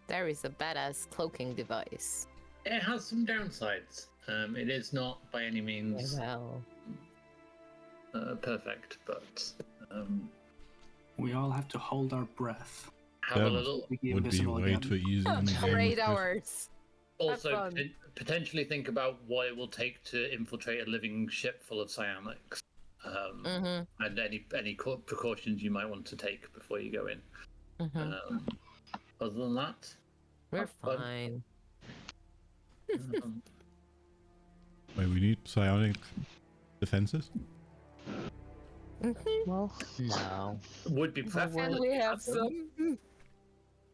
There is a badass cloaking device. It has some downsides. It is not by any means Well, perfect, but We all have to hold our breath. have a That little. We get would be invisible way again. too easy in the for game. 8 with hours. Also, fun. potentially think about what it will take to infiltrate a living ship full of psionics, and any precautions you might want to take before you go in. Other than that, We're have fun. fine. Wait, we need psionic defenses? Well, no. would be preferable. And we if you have had them. some.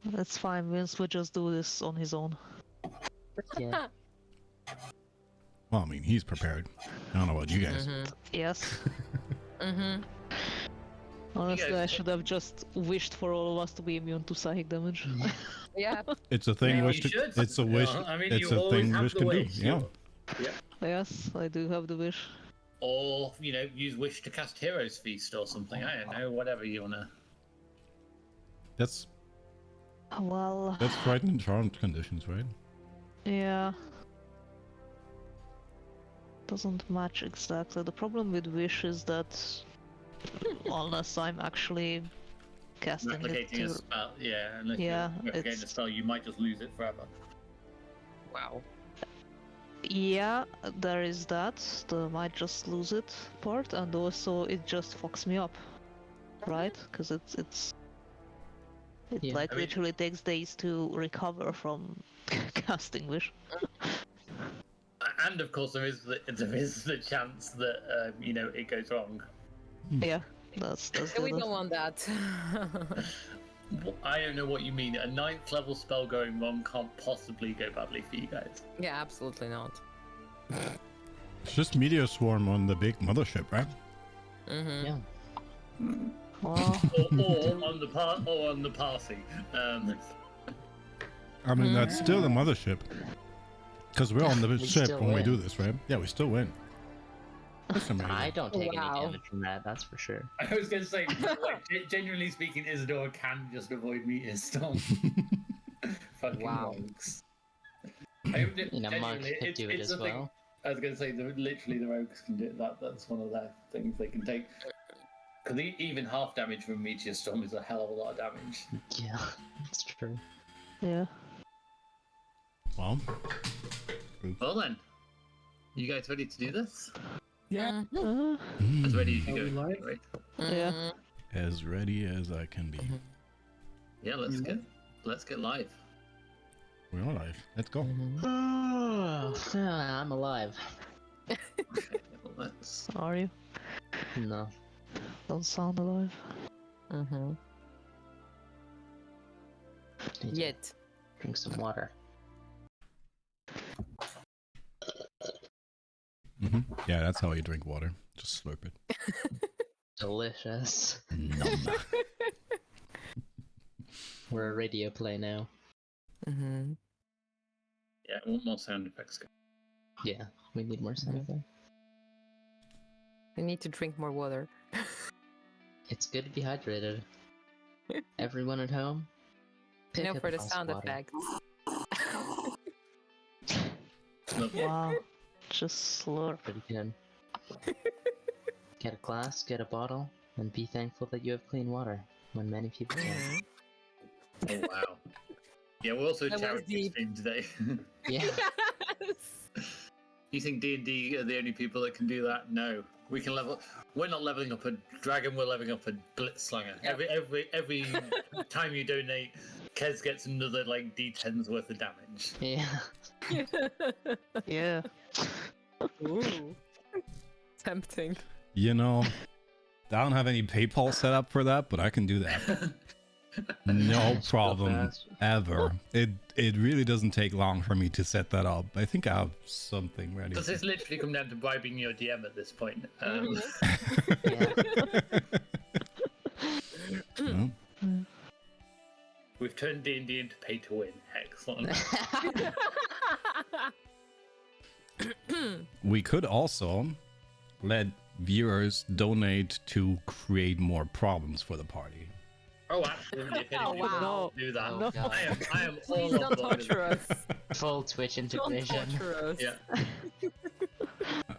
That's fine. Vince will just do this on his own. Yeah. Well, I mean, he's prepared. I don't know about you guys. Yes. Mm-hmm. Honestly, guys- I should have just wished for all of us to be immune to psychic damage. Yeah. It's a thing Maybe wish you to, should. it's a wish. I mean, It's you a always thing have wish the can do. wish. Yeah. Yes, I do have the wish. Or use wish to cast Heroes Feast or something. I don't know. Whatever you wanna. That's Well, frightened and charmed conditions, right? yeah. Doesn't match exactly. The problem with wish is that unless I'm actually casting it Replicating a to... spell, yeah. Unless Yeah, you're replicating a it's- spell, you might just lose it forever. Wow. Yeah, there is that. The might just lose it part, and also it just fucks me up, right? Because it Yeah, like I mean- literally takes days to recover from casting wish. And of course, there is the chance that it goes wrong. Yeah, that's And the we other- don't want that. I don't know what you mean. A 9th level spell going wrong can't possibly go badly for you guys. Yeah, absolutely not. It's just meteor swarm on the big mothership, right? Mm-hmm. Yeah. Well, Or on the party. I mean, that's still the mothership. Because we're on the We ship still when we win. do this, right? Yeah, we still win. That's amazing. I don't take Wow. any damage from that, that's for sure. I was going to say, genuinely speaking, Isidore can just avoid Meteor Storm. Fucking Wow. rogues. You know, monk Genuinely, could do it it's as a thing. well. I was going to say, literally, the rogues can do it. That's one of their things they can take. Because even half damage from Meteor Storm is a hell of a lot of damage. Yeah, that's true. yeah. Well, Well then, you guys ready to do this? Yeah. As ready as Are you we go, live? right? Yeah. as ready as I can be. Yeah, let's get live. We're alive. Let's go. I'm alive. Okay, well, let's. Are you? No. Don't sound alive. Mm-hmm. Need to Yet. drink some water. Yeah, that's how you drink water. Just slurp it. Delicious. Nom. We're a radio play now. Mm-hmm. Yeah, I want more sound effects. Yeah, we need more sound effects. We need to drink more water. It's good to be hydrated. Everyone at home? You know, pick up for a the glass sound of water. effects. Wow. Just slurp. Pretty good. Get a glass, get a bottle, and be thankful that you have clean water when many people don't. Oh wow. Yeah, we're also a That was charity deep. stream today. Yeah. Yes. You think D&D are the only people that can do that? No. We can level. We're not leveling up a dragon. We're leveling up a blitzslanger. Every time you donate, Kez gets another like D10's worth of damage. Yeah. Yeah. Ooh. Tempting. You know, I don't have any PayPal set up for that, but I can do that. No So problem fast. ever. It really doesn't take long for me to set that up. I think I have something ready. Does this literally come down to bribing your DM at this point? Yeah. No? We've turned D&D into pay to win. Excellent. We could also let viewers donate to create more problems for the party. Oh, absolutely. If Oh, anything, wow. do that. Oh, God. I am Please all don't on board. torture us. Full Twitch Don't integration. torture us. Yeah.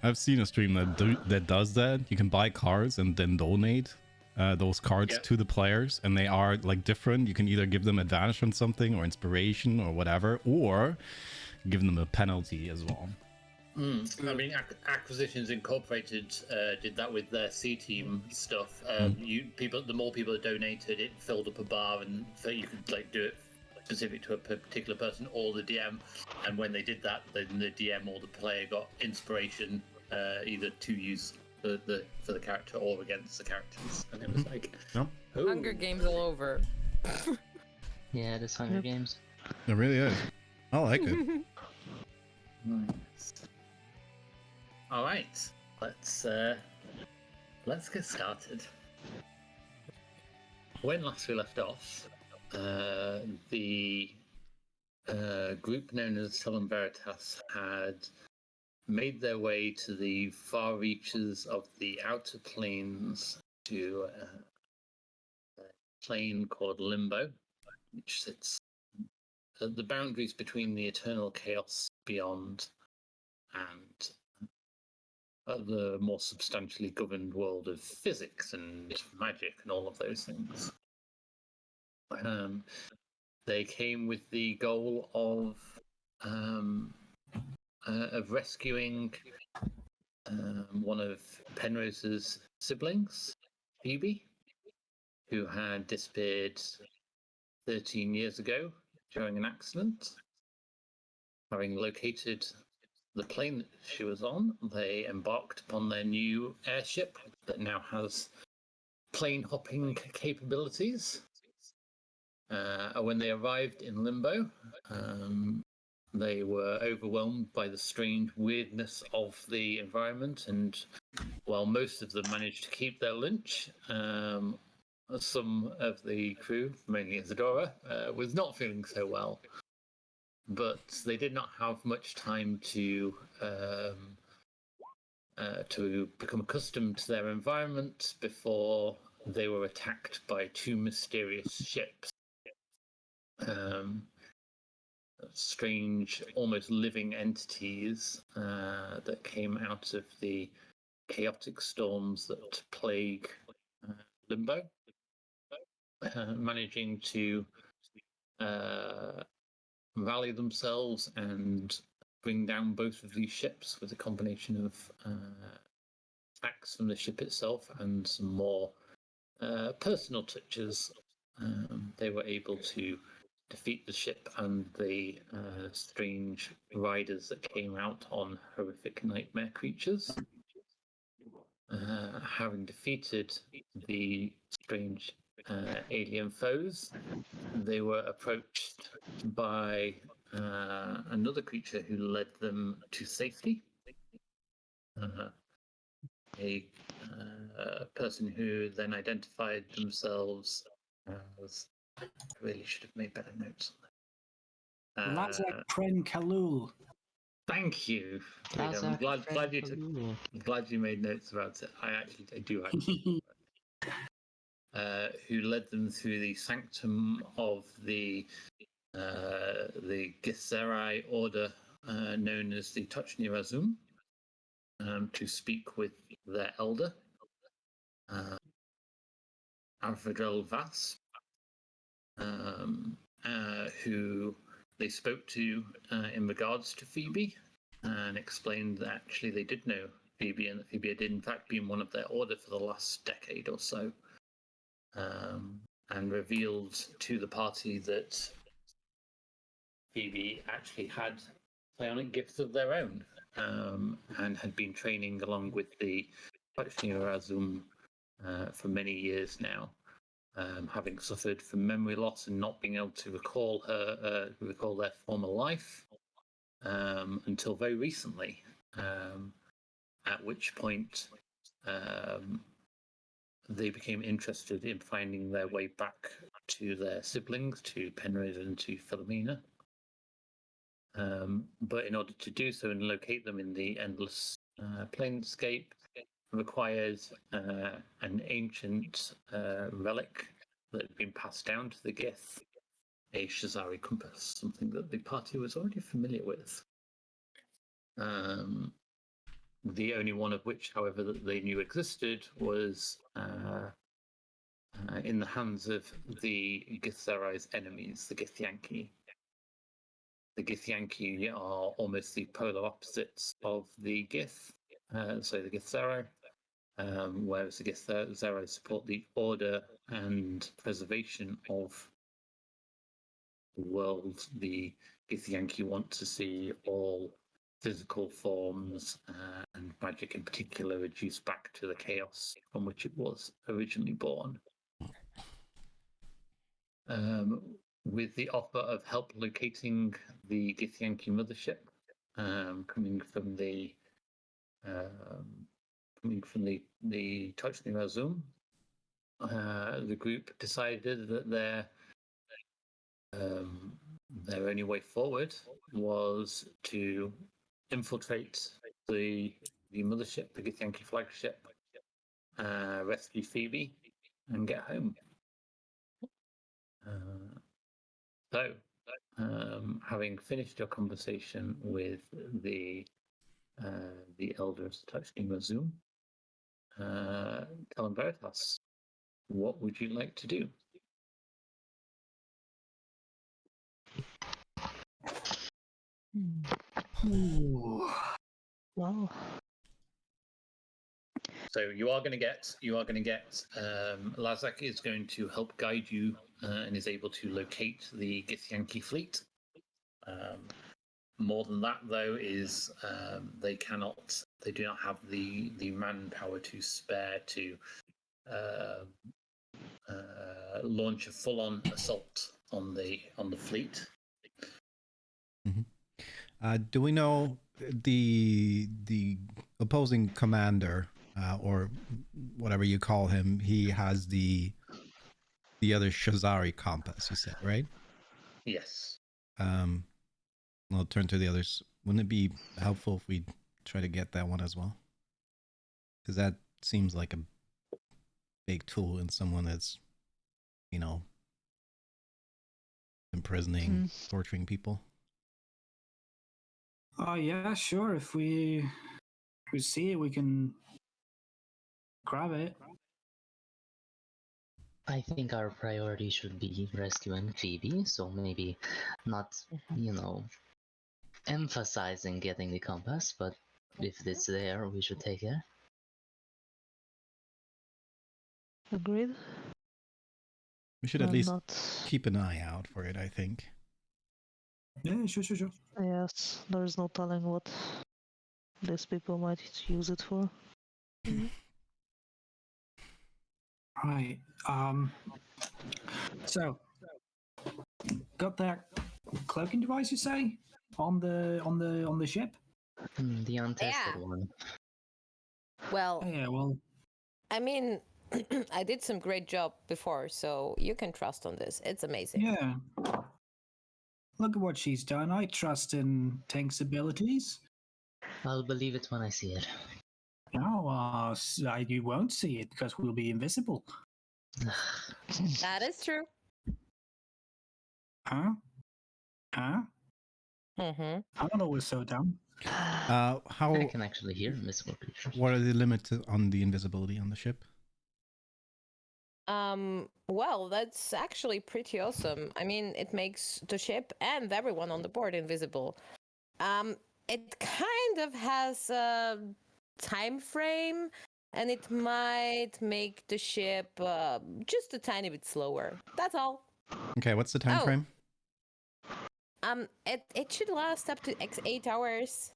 I've seen a stream that does that. You can buy cards and then donate those cards Yeah. to the players, and they are like different. You can either give them advantage on something or inspiration or whatever, or give them a penalty as well. I mean, Acquisitions Incorporated did that with their C team stuff. The more people that donated, it filled up a bar, and so you could like do it specific to a particular person or the DM. And when they did that, then the DM or the player got inspiration either to use for the character or against the characters, and it was like, Yep. oh. Hunger Games all over. Yeah, it is Hunger Games. It really is. I like it. Nice. All right, let's get started. When last we left off, the group known as Solemn Veritas had made their way to the far reaches of the Outer Planes to a plane called Limbo, which sits at the boundaries between the eternal chaos beyond and the more substantially governed world of physics and magic and all of those things. They came with the goal of rescuing one of Penrose's siblings, Phoebe, who had disappeared 13 years ago during an accident. Having located the plane that she was on, they embarked upon their new airship that now has plane hopping capabilities. When they arrived in Limbo, they were overwhelmed by the strange weirdness of the environment, and while most of them managed to keep their lunch, some of the crew, mainly Isadora, was not feeling so well. But they did not have much time to become accustomed to their environment before they were attacked by two mysterious ships. Strange, almost living entities that came out of the chaotic storms that plague Limbo, managing to rally themselves and bring down both of these ships with a combination of attacks from the ship itself and some more personal touches. They were able to defeat the ship and the strange riders that came out on horrific nightmare creatures. Having defeated the strange alien foes, they were approached by another creature who led them to safety. A person who then identified themselves as... I really should have made better notes on that. Lazak Pren Kalul. Thank you. Freedom. I'm glad you made notes about it. I do actually. Who led them through the sanctum of the Githzerai order known as the Tochni Razum, to speak with their elder, Avradel Vas, who they spoke to in regards to Phoebe, and explained that actually they did know Phoebe, and that Phoebe had in fact been one of their order for the last decade or so, and revealed to the party that Phoebe actually had psionic gifts of their own, and had been training along with the Tochni Razum for many years now. Having suffered from memory loss and not being able to recall their former life until very recently, at which point they became interested in finding their way back to their siblings, to Penrose and to Philomena. But in order to do so and locate them in the endless planescape, requires an ancient relic that had been passed down to the Gith, a Shazari compass, something that the party was already familiar with. The only one of which, however, that they knew existed was in the hands of the Githzerai's enemies, the Githyanki. The Githyanki are almost the polar opposites of the Gith, so the Githzerai, whereas the Githzerai support the order and preservation of the world. The Githyanki want to see all physical forms and magic in particular reduced back to the chaos from which it was originally born. With the offer of help locating the Githyanki mothership, coming from the Touching Razum, the group decided that their only way forward was to infiltrate the mothership, the Githyanki flagship, rescue Phoebe, and get home. So, having finished your conversation with the elders touching Razum, Talon Veritas, what would you like to do? Ooh. Wow. So you are going to get Lazak is going to help guide you and is able to locate the Githyanki fleet. More than that, though, is they do not have the manpower to spare to launch a full-on assault on the fleet. Do we know the opposing commander, or whatever you call him? He has the other Shazari compass, you said, right? Yes. I'll turn to the others. Wouldn't it be helpful if we try to get that one as well? Because that seems like a big tool in someone that's, imprisoning, torturing people. Oh yeah, sure. If we see it, we can grab it. I think our priority should be rescuing Phoebe, so maybe not, emphasizing getting the compass, but if it's there, we should take it. Agreed. We should at I'm least not... keep an eye out for it, I think. Yeah, sure. Yes, there's no telling what these people might use it for. Right. So, got that cloaking device, you say, on the ship? The untested Yeah. one. Well, Yeah. Well, I mean, I did some great job before, so you can trust on this. It's amazing. yeah. Look at what she's done. I trust in Tank's abilities. I'll believe it when I see it. No, you won't see it because we'll be invisible. That is true. Huh? Mm-hmm. I don't know. We're so dumb. How? I can actually hear invisible creatures. What are the limits on the invisibility on the ship? Well, that's actually pretty awesome. I mean, it makes the ship and everyone on the board invisible. It kind of has a time frame, and it might make the ship just a tiny bit slower. That's all. Okay, what's the time Oh. frame? It should last up to 8 hours.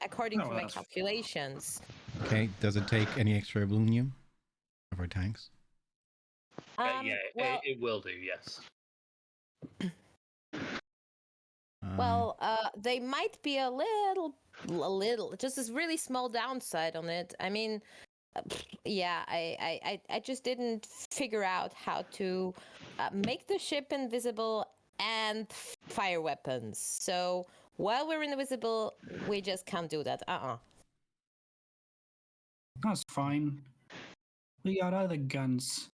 According to my that's- calculations. Okay, does it take any extra aluminum of our tanks? Well, it will do. Yes. They might be a little, just this really small downside on it. I mean, I just didn't figure out how to make the ship invisible and fire weapons. So while we're invisible, we just can't do that. That's fine. We got other guns.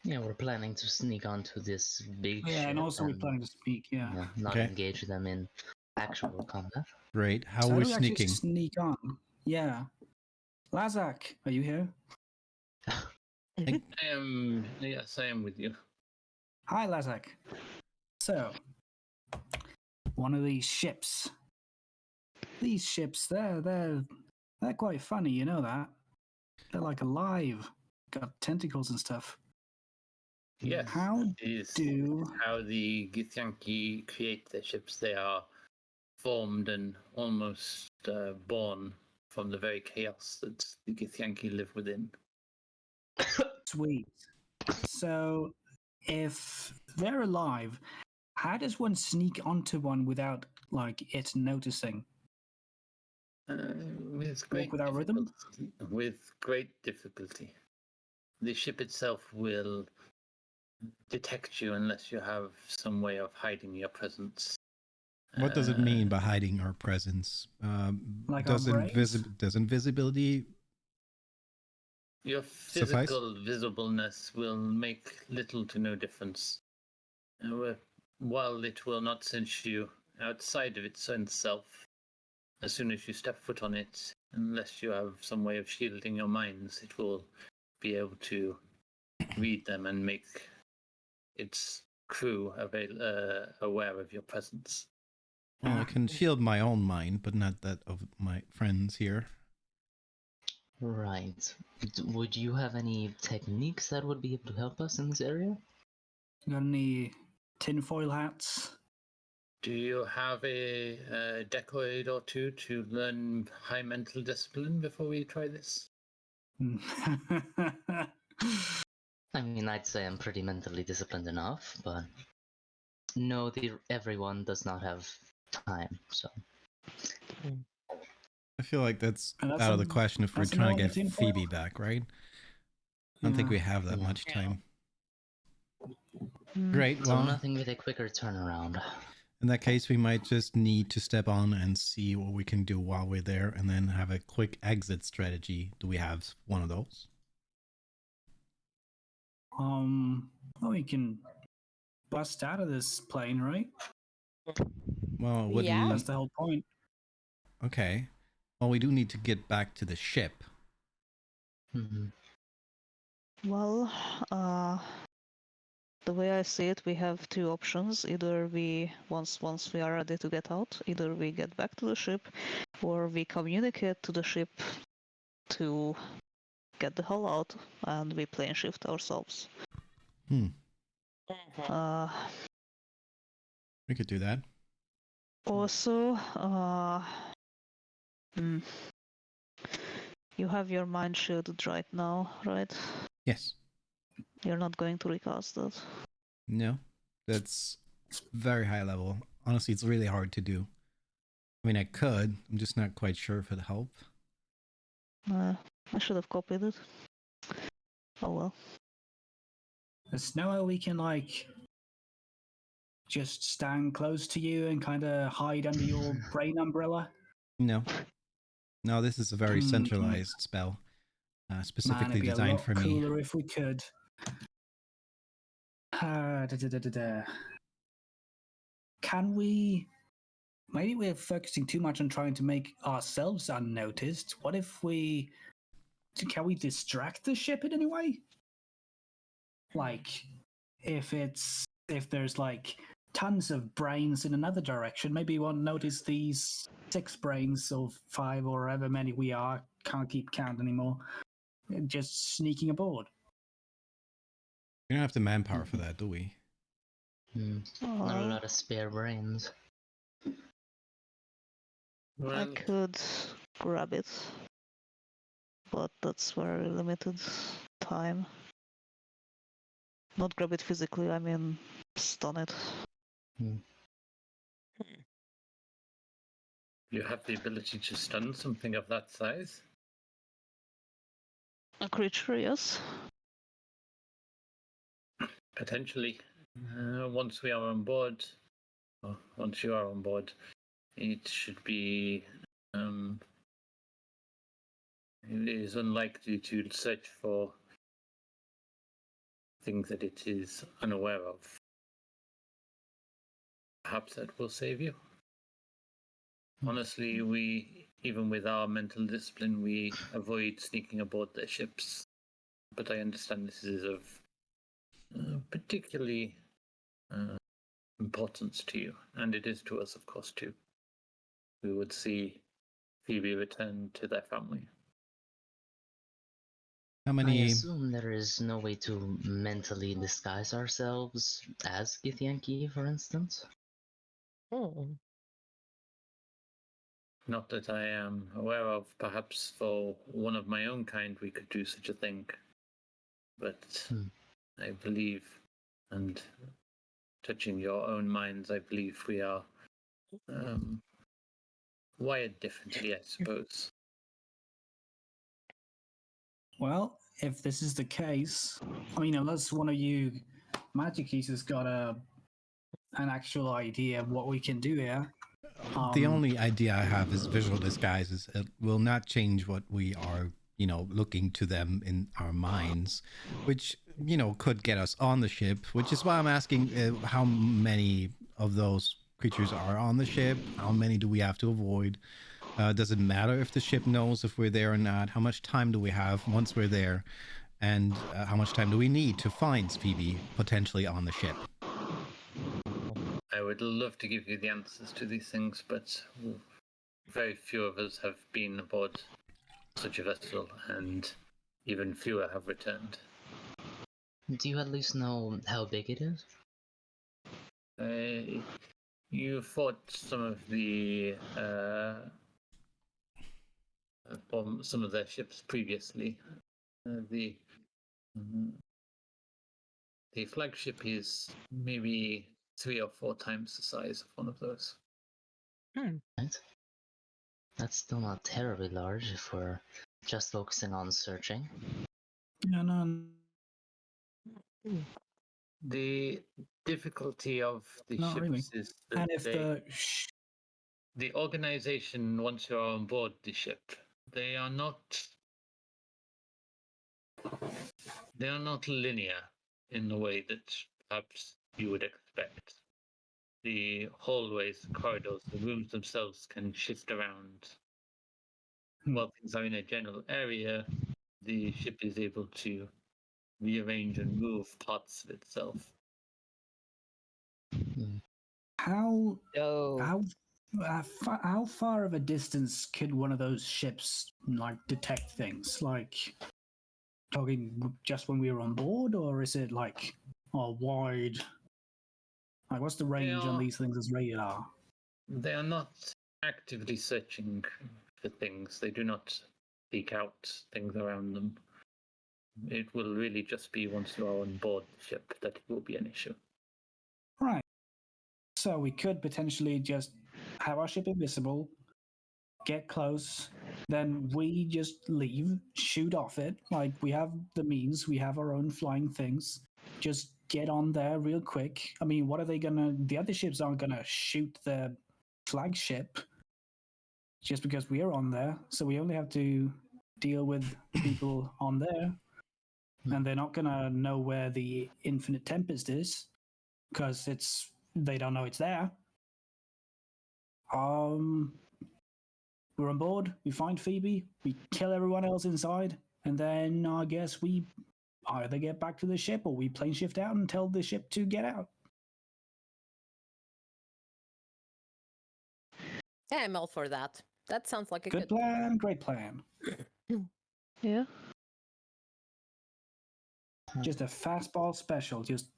Yeah, we're planning to sneak onto this big Yeah, ship and also we're planning to speak. Yeah. not Okay. engage them in actual combat. Great. How So are we do we actually sneaking? sneak on? Yeah. Lazak, are you here? Yes, I am with you. Hi, Lazak. So, one of these ships. These ships, they're quite funny, you know that? They're like alive, got tentacles and stuff. Yes, How is do how the Githyanki create their ships. They are formed and almost born from the very chaos that the Githyanki live within. sweet? So, if they're alive, how does one sneak onto one without like it noticing? With great without rhythm? difficulty. With great difficulty. The ship itself will detect you unless you have some way of hiding your presence. What does it mean by hiding our presence? Like our brains? Doesn't visibility Your suffice? physical visibleness will make little to no difference. While it will not sense you outside of its own self, as soon as you step foot on it, unless you have some way of shielding your minds, it will be able to read them and make its crew aware of your presence. Well, I can shield my own mind, but not that of my friends here. Right. Would you have any techniques that would be able to help us in this area? Got any tinfoil hats? Do you have a decade or two to learn high mental discipline before we try this? I mean, I'd say I'm pretty mentally disciplined enough, but no, everyone does not have time, so. I feel like that's And that's out of the a- question if we're that's a trying to no on get the tinfoil? Phoebe back, right? I don't think we have that Yeah. much time. Mm. Great. So Well, nothing with a quicker turnaround. in that case, we might just need to step on and see what we can do while we're there, and then have a quick exit strategy. Do we have one of those? Well, we can bust out of this plane, right? Well, it wouldn't. Yeah. That's the whole point. Okay. Well, we do need to get back to the ship. Hmm. Well, the way I see it, we have two options. Either we, once we are ready to get out, either we get back to the ship, or we communicate to the ship to get the hell out, and we plane shift ourselves. We could do that. Also, you have your mind shielded right now, right? Yes. You're not going to recast that. No. That's very high level. Honestly, it's really hard to do. I mean, I could. I'm just not quite sure if it'd help. I should have copied it. Oh well. There's no way we can like just stand close to you and kind of hide under your brain umbrella. No. No, this is a very Hmm. centralized spell. Man, Specifically it'd be a designed lot for me. cooler if we could. Can we? Maybe we're focusing too much on trying to make ourselves unnoticed. What if we? Can we distract the ship in any way? Like, if there's like tons of brains in another direction, maybe we won't notice these 6 brains or 5 or however many we are. Can't keep count anymore. Just sneaking aboard. We don't have the manpower for that, do we? Not a lot of spare brains. I Well, could grab it, but that's very limited time. Not grab it physically, I mean stun it. you have the ability to stun something of that size. A creature, yes. Potentially. Once we are on board, or once you are on board, it should be. It is unlikely to search for things that it is unaware of. Perhaps that will save you. Honestly, even with our mental discipline, we avoid sneaking aboard their ships. But I understand this is of particularly importance to you, and it is to us, of course, too. We would see Phoebe return to their family. How I many? assume there is no way to mentally disguise ourselves as Githyanki, for instance. Hmm. Not that I am aware of. Perhaps for one of my own kind we could do such a thing. But I believe, and touching your own minds, I believe we are wired differently, I suppose. Well, if this is the case, I mean, unless one of you magic users got an actual idea of what we can do here. The only idea I have is visual disguises. It will not change what we are, looking to them in our minds, which, could get us on the ship, which is why I'm asking how many of those creatures are on the ship. How many do we have to avoid? Does it matter if the ship knows if we're there or not? How much time do we have once we're there? And how much time do we need to find Phoebe potentially on the ship? I would love to give you the answers to these things, but very few of us have been aboard such a vessel, and even fewer have returned. Do you at least know how big it is? You fought some of the some of their ships previously. The flagship is maybe 3 or 4 times the size of one of those. Right. That's still not terribly large if we're just focusing on searching. No. The difficulty of the Not ships really. is that And if the organization, once you're on board the ship, they are not linear in the way that perhaps you would expect. The hallways, the corridors, the rooms themselves can shift around. While things are in a general area, the ship is able to rearrange and move parts of itself. how Oh. how far of a distance could one of those ships detect things? Like talking just when we were on board, or is it like wide? Like, what's the range on these things as radar? They are not actively searching for things. They do not seek out things around them. It will really just be once you are on board the ship that it will be an issue. Right. So we could potentially just have our ship invisible, get close, then we just leave, shoot off it. Like, we have the means, we have our own flying things. Just get on there real quick. I mean, what are they gonna? The other ships aren't gonna shoot the flagship just because we're on there. So we only have to deal with people on there, and they're not gonna know where the Infinite Tempest is because they don't know it's there. We're on board, we find Phoebe, we kill everyone else inside, and then I guess we either get back to the ship or we plane shift out and tell the ship to get out. Yeah, I'm all for that. That sounds like a Good plan, great plan. Yeah. Just a fastball special. Just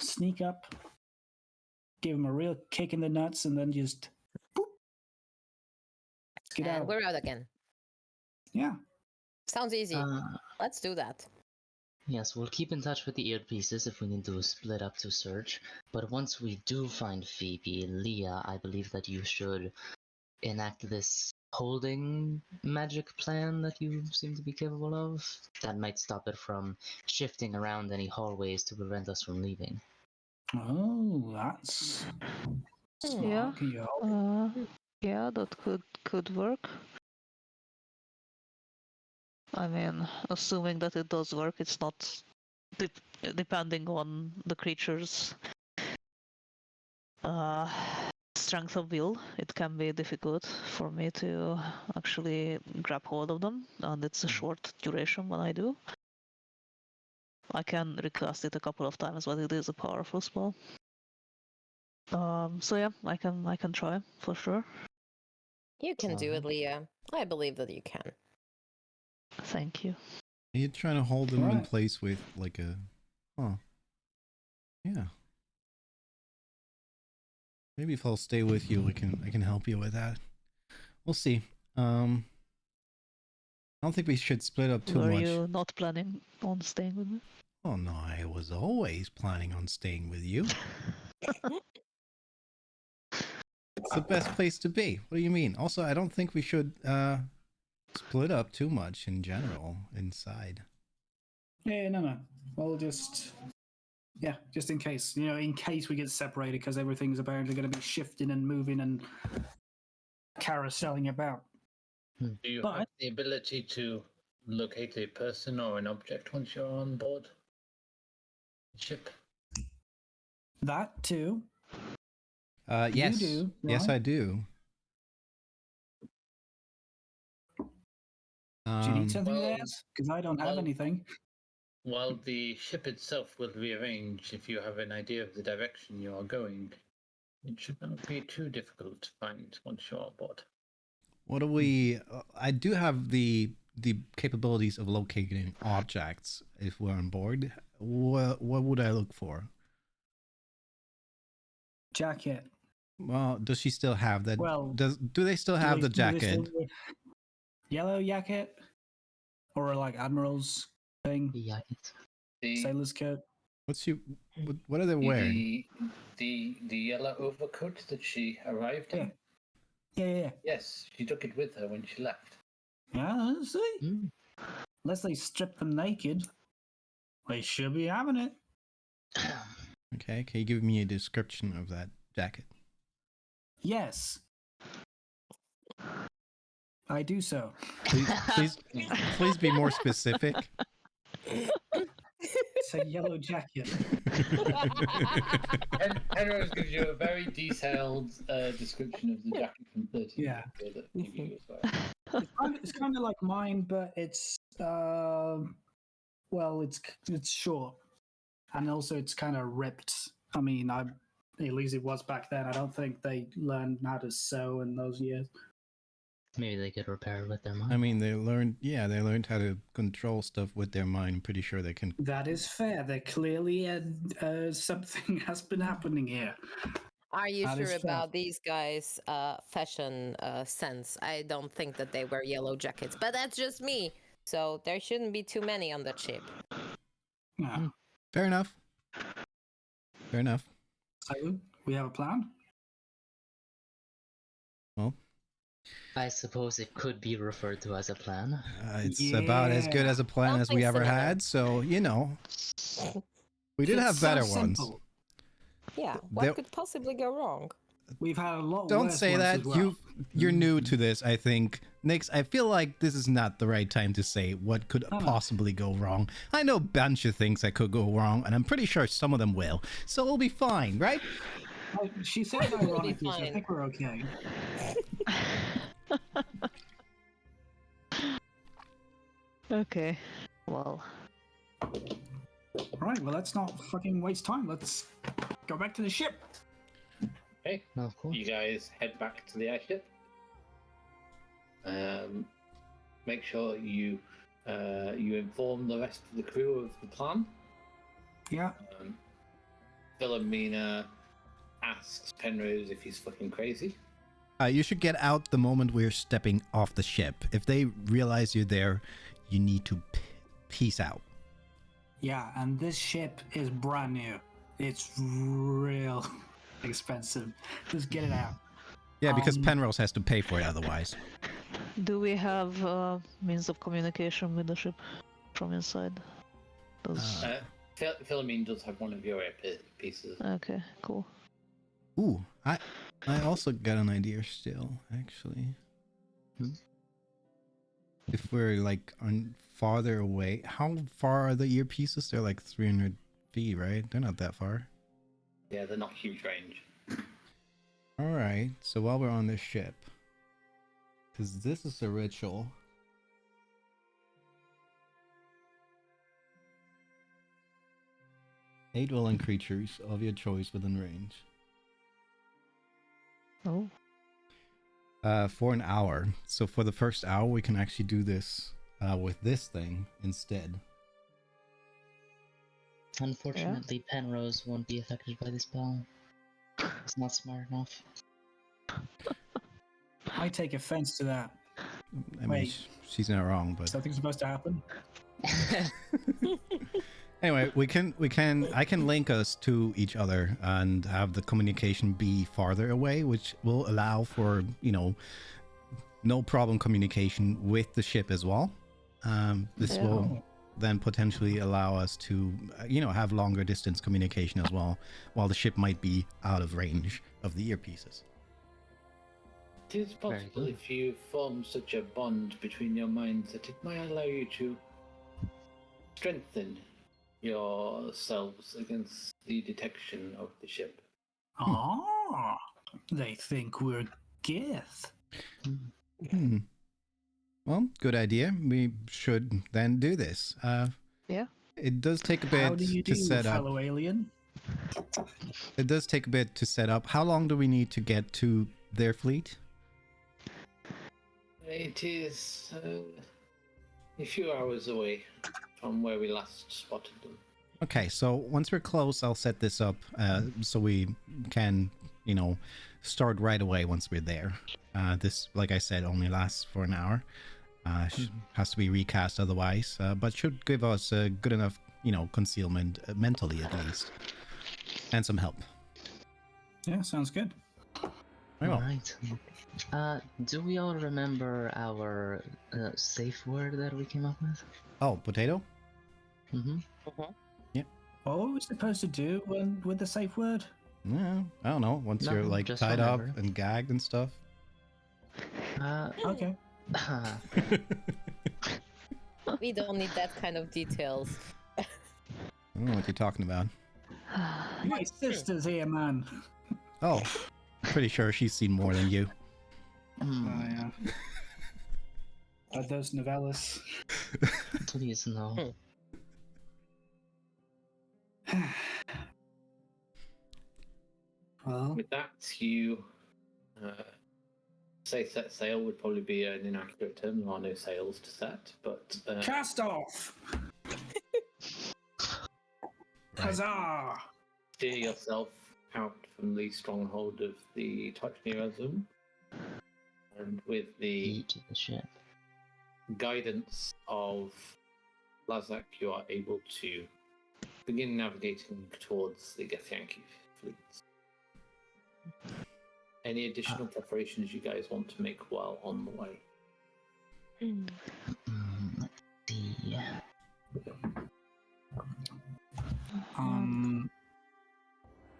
sneak up, give him a real kick in the nuts, and then just boop, get And out. we're out again. Yeah. Sounds easy. Let's do that. Yes, we'll keep in touch with the earpieces if we need to split up to search. But once we do find Phoebe, Leah, I believe that you should enact this holding magic plan that you seem to be capable of. That might stop it from shifting around any hallways to prevent us from leaving. Oh, that's smart. Yeah. Can you help? Yeah, that could work. I mean, assuming that it does work, it's not depending on the creature's uh, strength of will, it can be difficult for me to actually grab hold of them, and it's a short duration when I do. I can recast it a couple of times, but it is a powerful spell. So yeah, I can try for sure. You can do it, Leah. I believe that you can. Thank you. Are you trying to hold them in Right. place with like a... Huh. Yeah. Maybe if I'll stay with you, I can help you with that. We'll see. I don't think we should split up too Were much. you not planning on staying with me? Oh no, I was always planning on staying with you. It's the best place to be. What do you mean? Also, I don't think we should split up too much in general inside. Yeah, no. We'll just in case, in case we get separated, because everything's apparently going to be shifting and moving and carouseling about. Do you But- have the ability to locate a person or an object once you're on board the ship? That too. Yes. do, Yes, right? I do. Do you need something well, there? Because I don't have well- anything. While the ship itself will rearrange if you have an idea of the direction you are going, it should not be too difficult to find once you're on board. What do we? I do have the capabilities of locating objects if we're on board. What would I look for? Jacket. Well, does she still have that? Well, do they still have the Do they still jacket? wear yellow jacket? Or like Admiral's thing? Yeah, The, Sailor's coat? What are they wearing? the yellow overcoat that she arrived in? Yeah. Yes, she took it with her when she left. Yeah, see? Mm. Unless they strip them naked, they should be having it. Okay, can you give me a description of that jacket? Yes. I do so. Please be more specific. It's a yellow jacket. Penrose gives you a very detailed description of the jacket from 13. Yeah. That he gave you as well. It's kind of like mine, but it's it's short, and also it's kind of ripped. I mean, at least it was back then. I don't think they learned how to sew in those years. Maybe they could repair it with their mind. I mean, they learned how to control stuff with their mind. I'm pretty sure they can. That is fair. There clearly something has been happening here. Are you That is sure fair. about these guys' fashion sense? I don't think that they wear yellow jackets, but that's just me. So there shouldn't be too many on that ship. Yeah. Fair enough. Fair enough. So we have a plan. Well, I suppose it could be referred to as a plan. it's about as good as a plan as we Something ever similar. had. So we did have It's so better ones. simple. Yeah, what There- could possibly go wrong? We've had a lot. Don't worse say ones that. as well. You're new to this, I think. Nix, I feel like this is not the right time to say what could No. possibly go wrong. I know a bunch of things that could go wrong, and I'm pretty sure some of them will. So we'll be fine, right? She said We'll be ironically, so I fine. think we're okay. Okay. Well, All right, well, let's not fucking waste time. Let's go back to the ship. Okay, No, of course. you guys head back to the airship. Make sure you inform the rest of the crew of the plan. Yeah. Philomena asks Penrose if he's fucking crazy. You should get out the moment we're stepping off the ship. If they realize you're there, you need to peace out. Yeah, and this ship is brand new. It's real expensive. Just get it out. Yeah, because Um, Penrose has to pay for it otherwise. do we have means of communication with the ship from inside? Does... Philomene does have one of your pieces. Okay, cool. Ooh, I also got an idea still, actually. if we're like on farther away, how far are the earpieces? They're like 300 feet, right? They're not that far. Yeah, they're not huge range. All right. So while we're on this ship, because this is a ritual. Eight willing creatures of your choice within range. Oh. For an hour. So for the first hour, we can actually do this with this thing instead. Unfortunately, Penrose won't be affected by this spell. He's not smart enough. I take offense to that. I mean, Wait. she's not wrong, but Something's supposed to happen. anyway, I can link us to each other and have the communication be farther away, which will allow for, you know, no problem communication with the ship as well. This Yeah. will then potentially allow us to, you know, have longer distance communication as well, while the ship might be out of range of the earpieces. It is possible good. if you form such a bond between your minds that it might allow you to strengthen yourselves against the detection of the ship. Ah, they think we're Gith. Hmm. Well, good idea. We should then do this. Yeah. It does take a How bit do you to do, set up. fellow alien? It does take a bit to set up. How long do we need to get to their fleet? It is a few hours away from where we last spotted them. Okay, so once we're close, I'll set this up so we can, you know, start right away once we're there. This, like I said, only lasts for an hour. Has to be recast otherwise, but should give us a good enough, you know, concealment mentally at least, and some help. Yeah, sounds good. Very well. Alright. Do we all remember our safe word that we came up with? Oh, potato? Mm-hmm. What were we supposed to do with the safe word? Yeah, I don't know. Once you're No, like just tied remember. up and gagged and stuff. Okay. We don't need that kind of details. I don't know what you're talking about. My sister's here, man. Oh, pretty sure she's seen more than you. Hmm, yeah. But those novellas. please no. Well, With that, you say set sail would probably be an inaccurate term. There are no sails to set, but cast off! Huzzah! steer yourself out from the stronghold of the Tochnirazum, and with the Eat the ship. guidance of Lazak, you are able to begin navigating towards the Githyanki fleets. Any additional preparations you guys want to make while on the way? Let's see.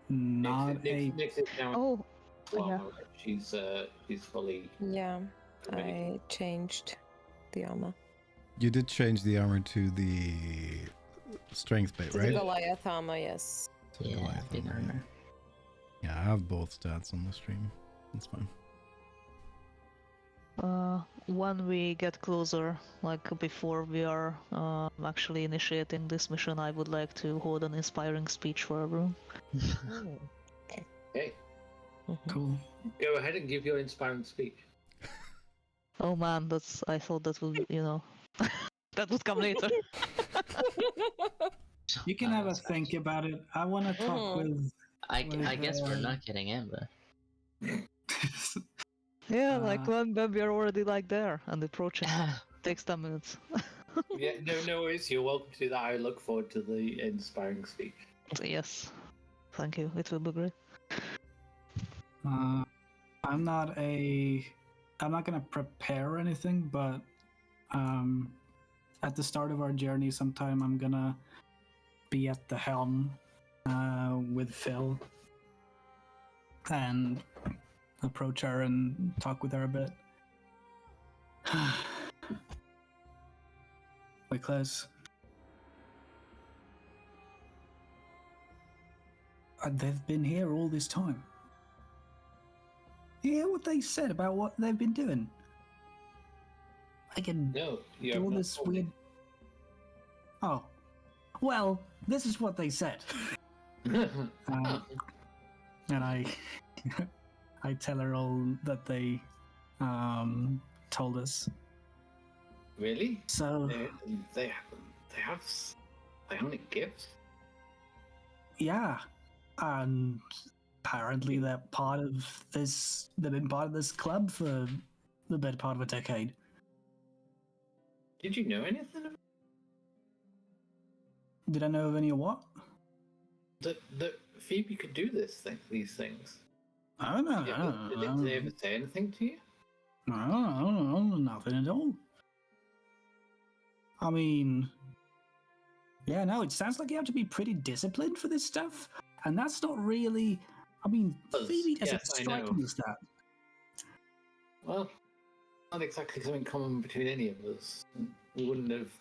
Not a. Nix is down. Oh, Well, yeah. she's fully. Yeah, ready. I changed the armor. You did change the armor to the strength bit, To right? the Goliath armor, yes. To the Yeah, Goliath big armor, armor. Yeah, I have both stats on the stream. That's fine. When we get closer, like before we are actually initiating this mission, I would like to hold an inspiring speech for everyone. Okay, Cool. go ahead and give your inspiring speech. Oh man, I thought that would, that would come later. You can have a think about it. I want to talk with. I guess we're with, not getting in, but Yeah, like Uh, when we are already like there and approaching. Takes 10 minutes. Yeah, no worries. You're welcome to do that. I look forward to the inspiring speech. Yes. Thank you. It will be great. I'm not gonna prepare anything, but at the start of our journey, sometime I'm gonna be at the helm with Phil and approach her and talk with her a bit. We're close. And they've been here all this time. You hear what they said about what they've been doing? I can No, you do have all not this told me. weird. Oh, well, this is what they said. And I, I tell her all that they told us. Really? So They have bionic gifts? yeah, and apparently they're part of this. They've been part of this club for the better part of a decade. Did you know anything about Did I know of any of what? that Phoebe could do these things? I don't know. Did they ever say anything to you? No, nothing at all. I mean, yeah, no, it sounds like you have to be pretty disciplined for this stuff, and that's not really. I mean, Does, Phoebe doesn't yes, I strike know. me as that. Well, not exactly something common between any of us. We wouldn't have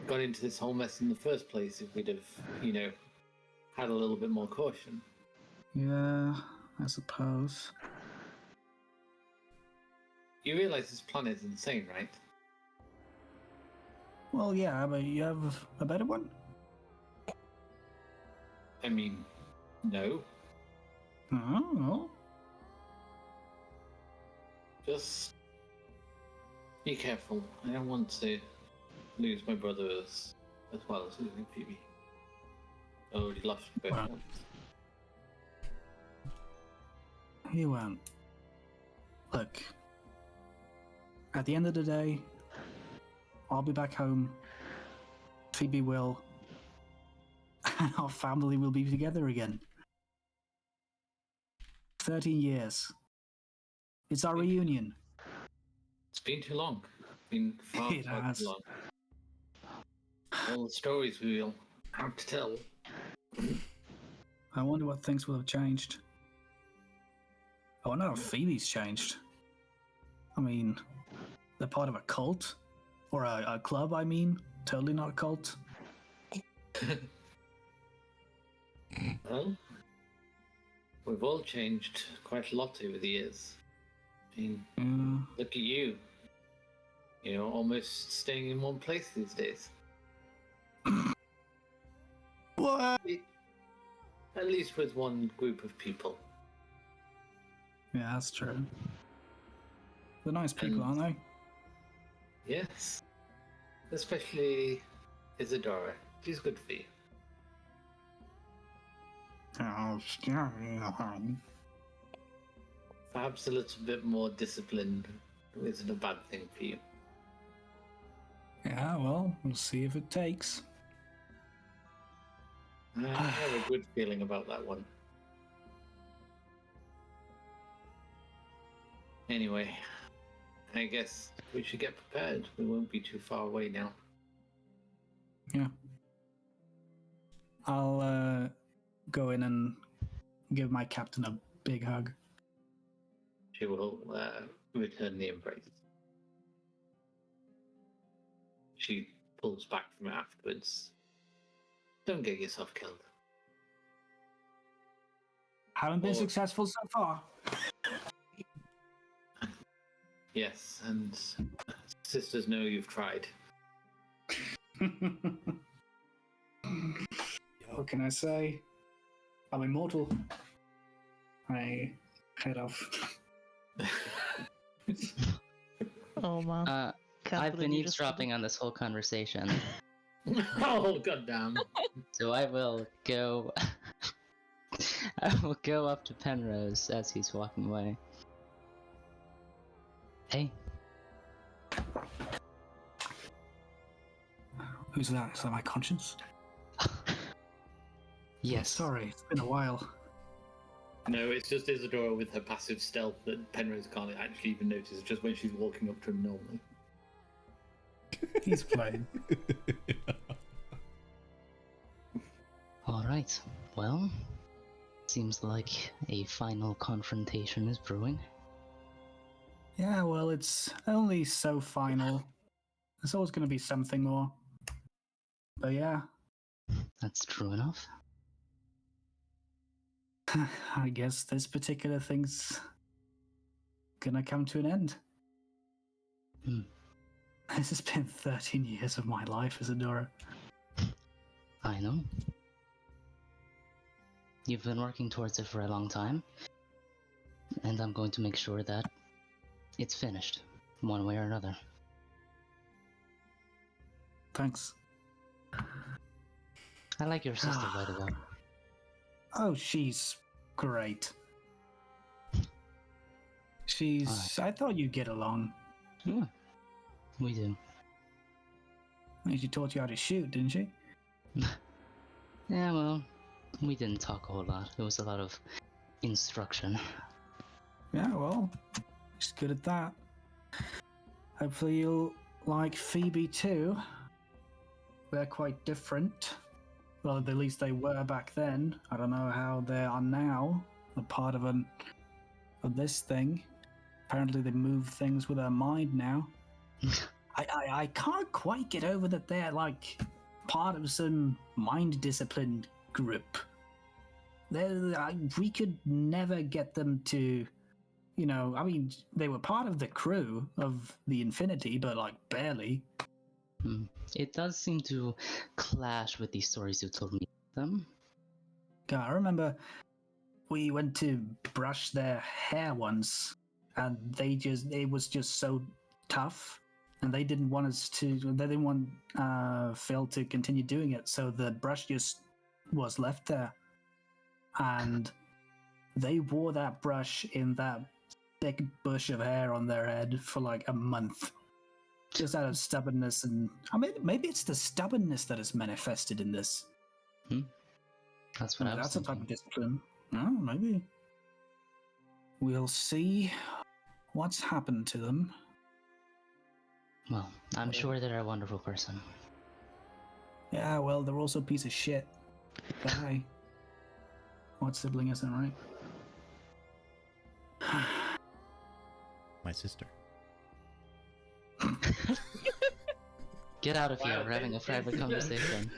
got into this whole mess in the first place if we'd have, had a little bit more caution. Yeah, I suppose. You realize this planet's insane, right? Well, yeah, but you have a better one? I mean, no. Oh, Just be careful. I don't want to lose my brother as well as losing Phoebe. I already lost you both Wow. once. you won't. Look, at the end of the day, I'll be back home. Phoebe will. And our family will be together again. 13 years. It's our reunion. It's been too long. It's been far, It far has. too long. All the stories we will have to tell. I wonder what things will have changed. I wonder if Phoebe's changed. I mean, they're part of a cult? Or a club, I mean. Totally not a cult. Well, we've all changed quite a lot over the years. I mean, Yeah. look at you. Almost staying in one place these days. What? At least with one group of people. Yeah, that's true. They're nice people, aren't they? Yes. Especially Isadora. She's good for you. Oh, Perhaps a little bit more discipline isn't a bad thing for you. yeah, well, we'll see if it takes. I have a good feeling about that one. Anyway, I guess we should get prepared. We won't be too far away now. Yeah. I'll go in and give my captain a big hug. She will return the embrace. She pulls back from it afterwards. Don't get yourself killed. Haven't been Or- successful so far. Yes, and sisters know you've tried. What can I say? I'm immortal. I head off. Oh man. Can't I've been believe you just did eavesdropping on this whole conversation, Oh, goddamn. so I will go. I will go up to Penrose as he's walking away. Hey, Who's that? Is that my conscience? yes. Sorry, it's been a while. No, it's just Isadora with her passive stealth that Penrose can't actually even notice, just when she's walking up to him normally. He's playing. All right. Well, seems like a final confrontation is brewing. Yeah, well, it's only so final. There's always going to be something more. But yeah, That's true enough. I guess this particular thing's gonna come to an end. Hmm. This has been 13 years of my life as a Dora. I know. You've been working towards it for a long time, and I'm going to make sure that it's finished, one way or another. Thanks. I like your sister, by the way. Oh, she's great. I thought you'd get along. Yeah, we do. She taught you how to shoot, didn't she? Yeah, well, we didn't talk a whole lot. It was a lot of instruction. Yeah, well, she's good at that. Hopefully you'll like Phoebe too. They're quite different. Well, at least they were back then. I don't know how they are now. A part of this thing. Apparently they move things with their mind now. I can't quite get over that they're like part of some mind disciplined group. We could never get them to, you know, I mean, they were part of the crew of the Infinity, but like barely. It does seem to clash with the stories you told me about them. God, I remember we went to brush their hair once, and it was just so tough, and they didn't want Phil to continue doing it, so the brush just was left there. And they wore that brush in that thick bush of hair on their head for like a month. Just out of stubbornness, and I mean, maybe it's the stubbornness that is manifested in this. That's what I was That's a thinking. type of discipline. Oh, maybe. We'll see what's happened to them. Well, I'm sure they're a wonderful person. Yeah, well, they're also a piece of shit. But hey, what sibling isn't, right? My sister. Get out of here, Wow, we're having a private conversation.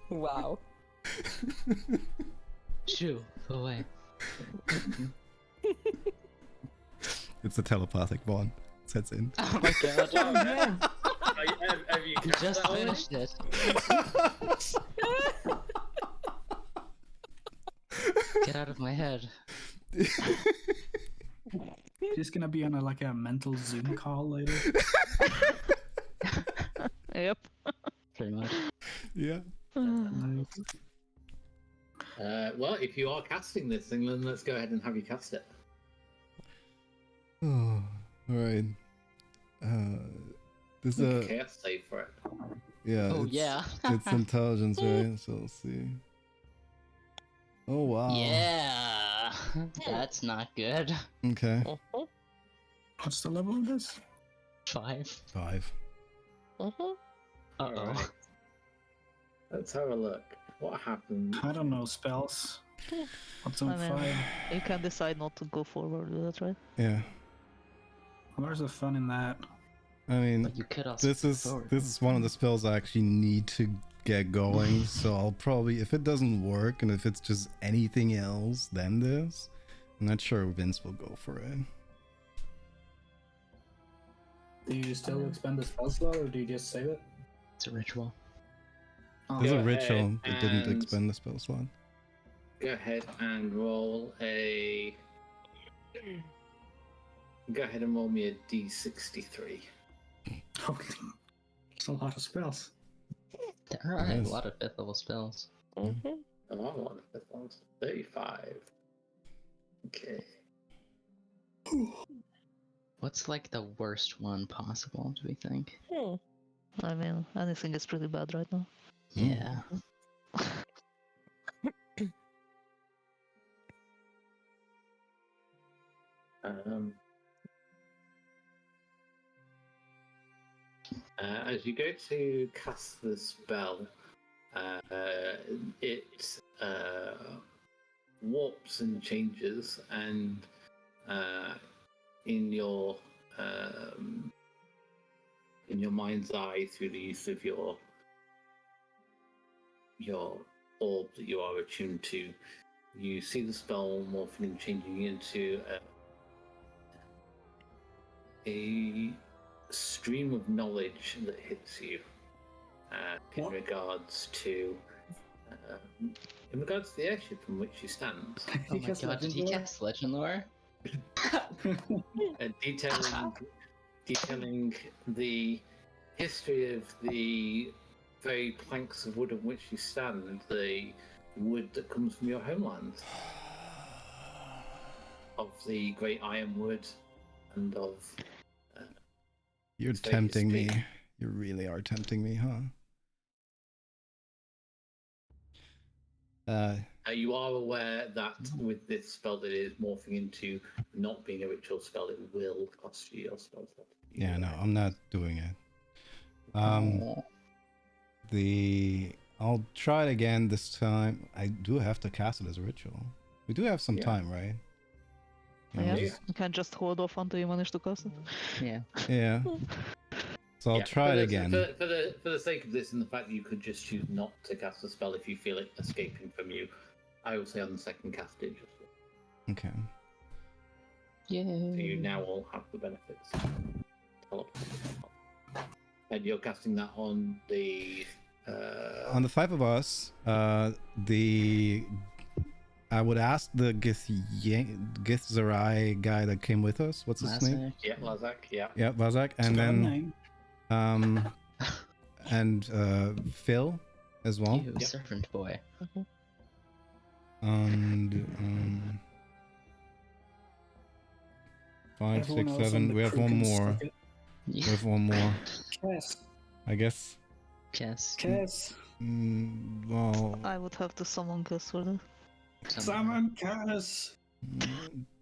Wow. Shoo, go away. It's a telepathic bond. Sets in. Oh my god. Oh, yeah. Have you You cast just that one? finished it. Get out of my head. Just gonna be on a mental Zoom call later. Yep. Pretty much. Yeah. Well, if you are casting this thing, then let's go ahead and have you cast it. Oh, all right. This is Make a chaos save for it. yeah. Oh it's, yeah. it's intelligence, right? So let's see. Oh wow. Yeah. That's not good. Okay. What's the level of this? 5. 5. Uh-oh. Alright. Let's have a look. What happened? I don't know spells. What's on I mean- fire? You can decide not to go forward with that, right? Yeah. Where's the fun in that? I mean, But you could also this is forward. one of the spells I actually need to get going. So I'll probably, if it doesn't work and if it's just anything else than this, I'm not sure Vince will go for it. Do you still expend the spell slot, or do you just save it? It's a ritual. There's Go a ritual ahead that didn't and- expend the spell slot. Go ahead and roll a. Go ahead and roll me a d63. It's a lot of spells. There are Nice. a lot of 5th level spells. Oh, I want to put on 35. Okay. What's like the worst one possible, do we think? I mean, anything is pretty bad right now. Yeah. As you go to cast the spell, it warps and changes, and in your in your mind's eye through the use of your orb that you are attuned to, you see the spell morphing and changing into a stream of knowledge that hits you in What? regards to the airship from which you stand, Oh my Cast god, did he Legend cast Legend Lore? detailing the history of the very planks of wood on which you stand, the wood that comes from your homeland, of the great ironwood, and of You're Stay tempting me. speak. You really are tempting me, huh? you are aware that with this spell that it is morphing into not being a ritual spell, it will cost you your spell slot. Yeah, no, I'm not doing it. Oh. I'll try it again this time. I do have to cast it as a ritual. We do have some Yeah. time, right? You know, Yeah, just- you can just hold off until you manage to cast it. Yeah. yeah. So I'll Yeah, try for it the- again. For the sake of this and the fact that you could just choose not to cast the spell if you feel it escaping from you, I will say on the second castage. Okay. So you Yay. now all have the benefits. And you're casting that on the. On the five of us, I would ask the Githzerai guy that came with us. What's his name? Lazak. Yeah, Lazak, yeah. Yeah, Vazak, and Spell then name. and Phil as well. You, servant boy. And 5, Everyone 6, else on 7. the We have crew one can more. suck it. We have one more. Cass. I guess. Yes. Cass. Well, I would have to summon Gus for that. Summon Cass.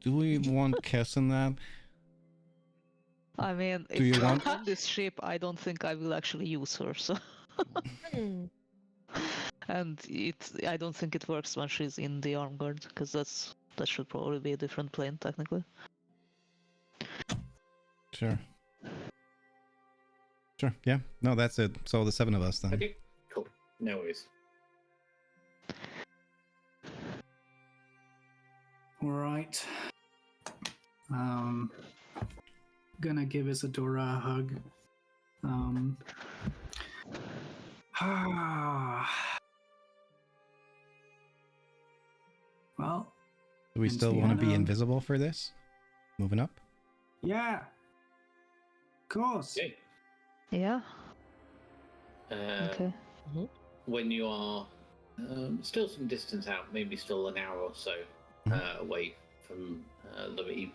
do we want Kess in that? I mean, Do you if want- on this ship, I don't think I will actually use her. So, Hmm. and I don't think it works when she's in the arm guard because that should probably be a different plane technically. Sure. Sure. Yeah. No, that's it. So the 7 of us then. Okay, cool. No worries. All right. Gonna give Isadora a hug. Well, Do we still want to be Indiana. invisible for this? Moving up? yeah. Of course. Okay. Yeah. Uh, Okay. When you are still some distance out, maybe still an hour or so away from Liberty,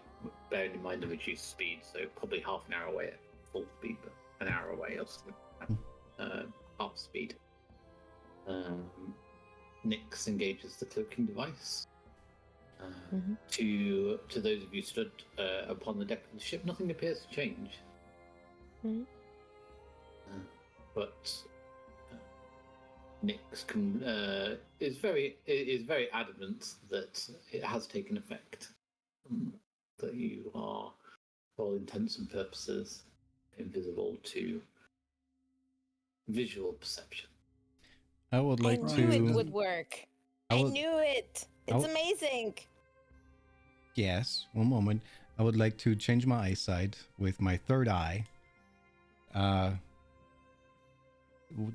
bearing in mind the reduced speed, so probably half an hour away at full speed, but an hour away or something, half speed. Nyx engages the cloaking device. To those of you stood upon the deck of the ship, nothing appears to change. Mhm. But Nyx is very adamant that it has taken effect. That you are, for all intents and purposes, invisible to visual perception. I would like I to. knew it would work. I I would- knew it. It's would- amazing. Yes, one moment. I would like to change my eyesight with my third eye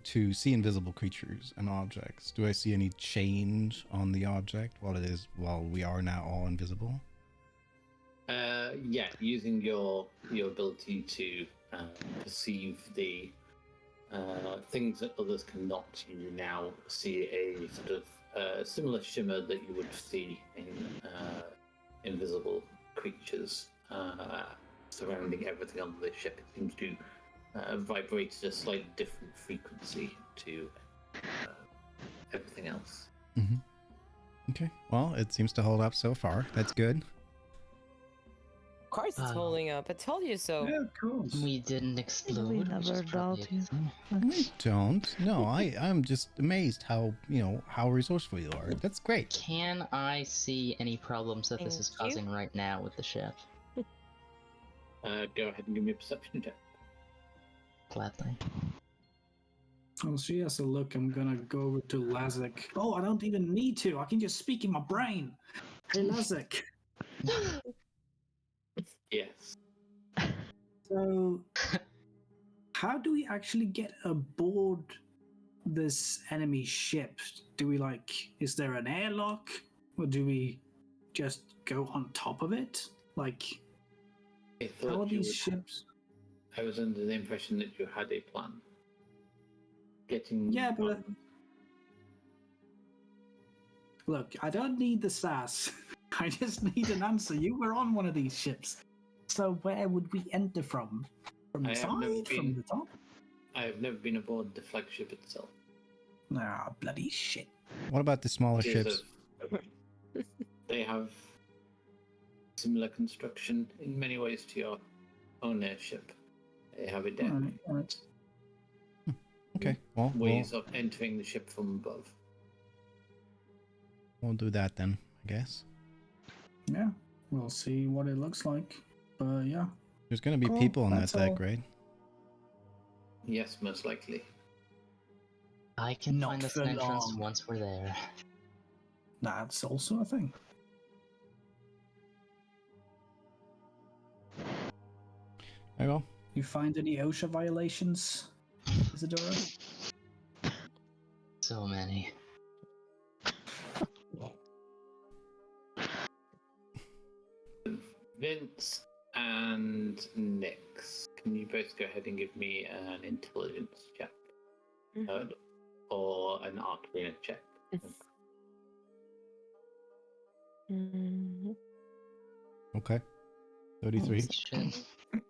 to see invisible creatures and objects. Do I see any change on the object while we are now all invisible? Yeah, using your ability to perceive the things that others cannot, you now see a sort of similar shimmer that you would see in invisible creatures surrounding everything on the ship. It seems to vibrate at a slightly different frequency to everything else. Okay. Well, it seems to hold up so far. That's good. Of course it's holding up. I told you so. Yeah, of course. We didn't explode. We which is never probably doubt a you. good thing. Don't. No, I'm just amazed how resourceful you are. That's great. Can I see any problems that this is Thank you. causing right now with the ship? Go ahead and give me a perception check. Gladly. Oh, she has to look. I'm gonna go over to Lazik. Oh, I don't even need to. I can just speak in my brain. Hey, Lazik. Yes. So, how do we actually get aboard this enemy ship? Do we is there an airlock? Or do we just go on top of it? Like, I how are thought you these would. ships? I was under the impression that you had a plan. Getting. Yeah, but look, I don't need the sass. I just need an answer. You were on one of these ships. So where would we enter from? From the I have never side? From been- the top? I have never been aboard the flagship itself. Ah, bloody shit. What about the smaller It is ships? They have similar construction in many ways to your own airship. They have a deck. Alright. Okay, well, Ways of entering the ship from above. we'll do that then, I guess. Yeah, we'll see what it looks like. But yeah. There's gonna be Cool, people on that that's deck, all. right? Yes, most likely. I can Not find us for an entrance long. once we're there. That's also a thing. Very well. You find any OSHA violations, Isadora? So many. Vince and Nix, can you both go ahead and give me an intelligence check? Or an arcana check? Mhm. Okay. 33. Shit. Oh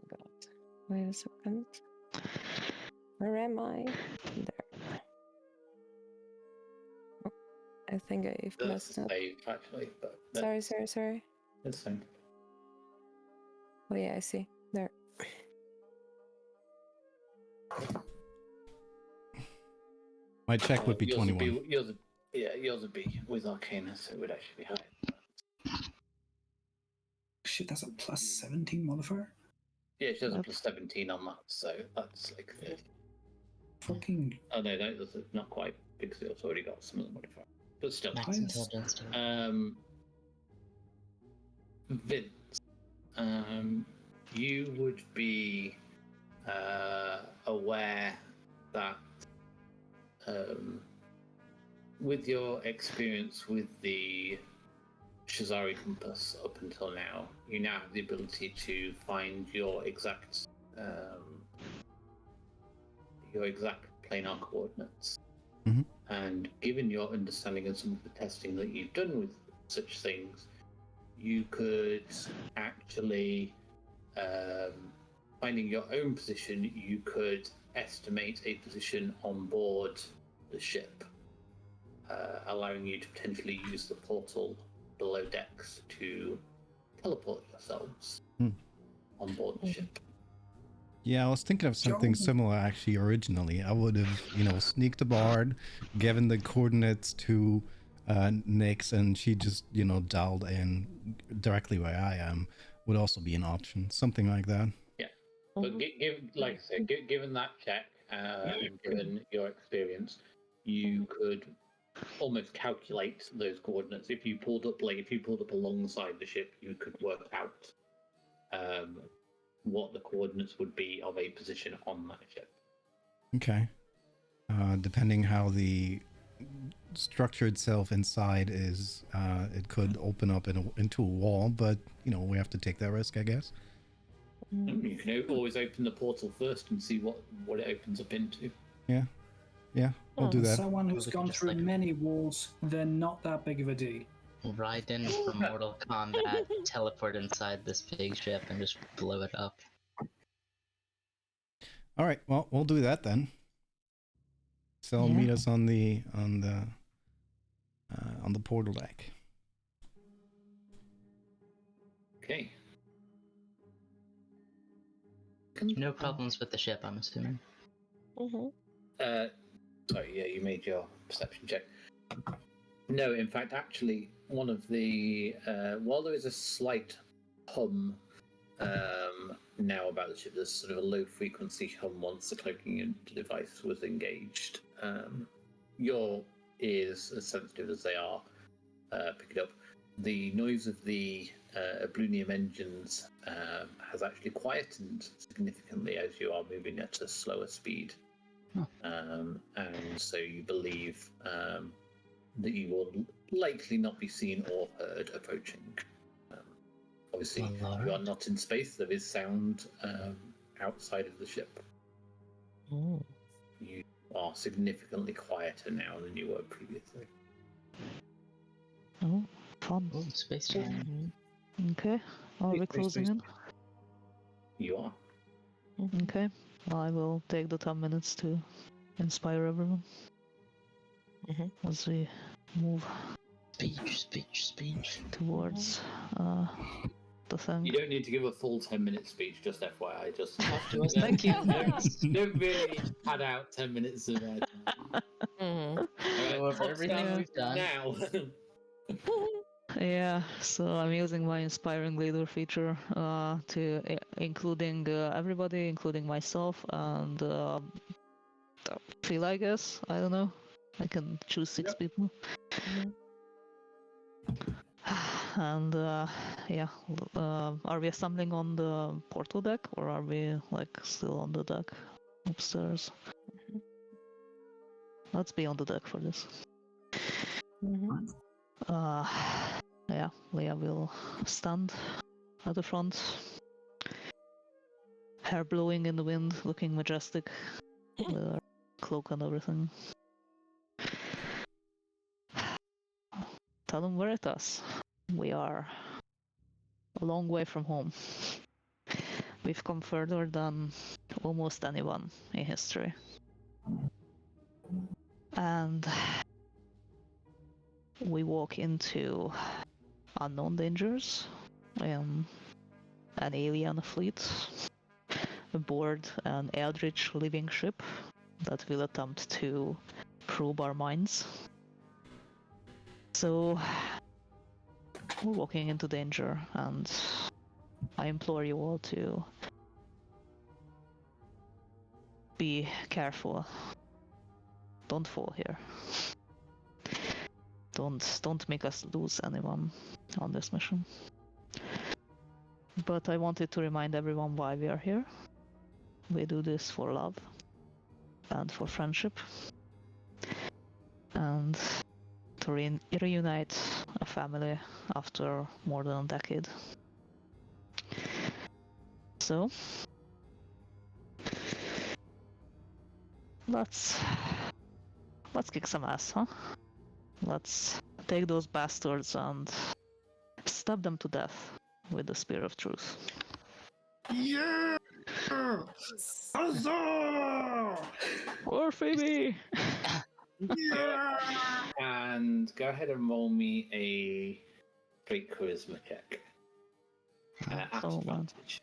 god. Wait a second. Where am I? There. Oh, I think I That's messed a up. save, actually, but Sorry. that's fine. Oh yeah, I see. There. My check would be Yours 21. yours would be with Arcana, so it would actually be higher. Shit, that's a plus 17 modifier? Yeah, she has a Yep. plus 17 on that, so that's like 30. Fucking. Oh no, that's not quite, because it's already got some of the modifier. But still. Max Nice. intelligence too. Vince, you would be aware that with your experience with the Shazari compass up until now, you now have the ability to find your exact planar coordinates. Mhm. And given your understanding of some of the testing that you've done with such things, you could actually, finding your own position, you could estimate a position on board the ship, allowing you to potentially use the portal below decks to teleport yourselves on board the ship. Yeah, I was thinking of something Joe. similar actually originally. I would have, sneaked aboard, given the coordinates to Nyx, and she just, dialed in directly where I am. Would also be an option. Something like that. But like I said, given that check, and given your experience, you could almost calculate those coordinates. If you pulled up alongside the ship, you could work out what the coordinates would be of a position on that ship. Okay. Depending how the structure itself inside is, it could open up into a wall, but, we have to take that risk, I guess. You can always open the portal first and see what it opens up into. Yeah, we'll do that. Someone who's We can gone just, through many walls, they're not that big of a D. Raiden from Mortal Kombat teleport inside this big ship and just blow it up. All right, well, we'll do that then. So Yeah. meet us on the portal deck. Okay. No problems with the ship, I'm assuming. Mhm. Sorry, yeah, you made your perception check. No, in fact, actually, one of the while there is a slight hum now about the ship. There's sort of a low frequency hum once the cloaking device was engaged. Your ears, as sensitive as they are, pick it up. The noise of the Ablunium engines has actually quietened significantly as you are moving at a slower speed. And so you believe that you will likely not be seen or heard approaching. Obviously, you are not in space. There is sound outside of the ship. You are significantly quieter now than you were previously. Oh, fun. Oh, space time. Okay. Are we closing in? You are. Okay. I will take the 10 minutes to inspire everyone as we move Speech. towards the thing. You don't need to give a full 10-minute speech, just FYI. Just Thank you. Don't really pad out 10 minutes of time. So of everything we've done. Now. Yeah, so I'm using my inspiring leader feature to including everybody, including myself and Phil, I guess. I don't know. I can choose 6 people. And yeah, are we assembling on the portal deck or are we like still on the deck upstairs? Let's be on the deck for this. Yeah, Leah will stand at the front, hair blowing in the wind, looking majestic, with her cloak and everything. Talon Veritas, we are a long way from home. We've come further than almost anyone in history. And we walk into unknown dangers, an alien fleet aboard an eldritch living ship that will attempt to probe our minds. So we're walking into danger, and I implore you all to be careful. Don't fall here. Don't make us lose anyone on this mission. But I wanted to remind everyone why we are here. We do this for love and for friendship and to reunite a family after more than a decade. So let's kick some ass, huh? Let's take those bastards and stab them to death with the spear of truth. Yeah! Huzzah! Or Phoebe! Yeah! And go ahead and roll me a straight charisma check. At Oh, man. advantage.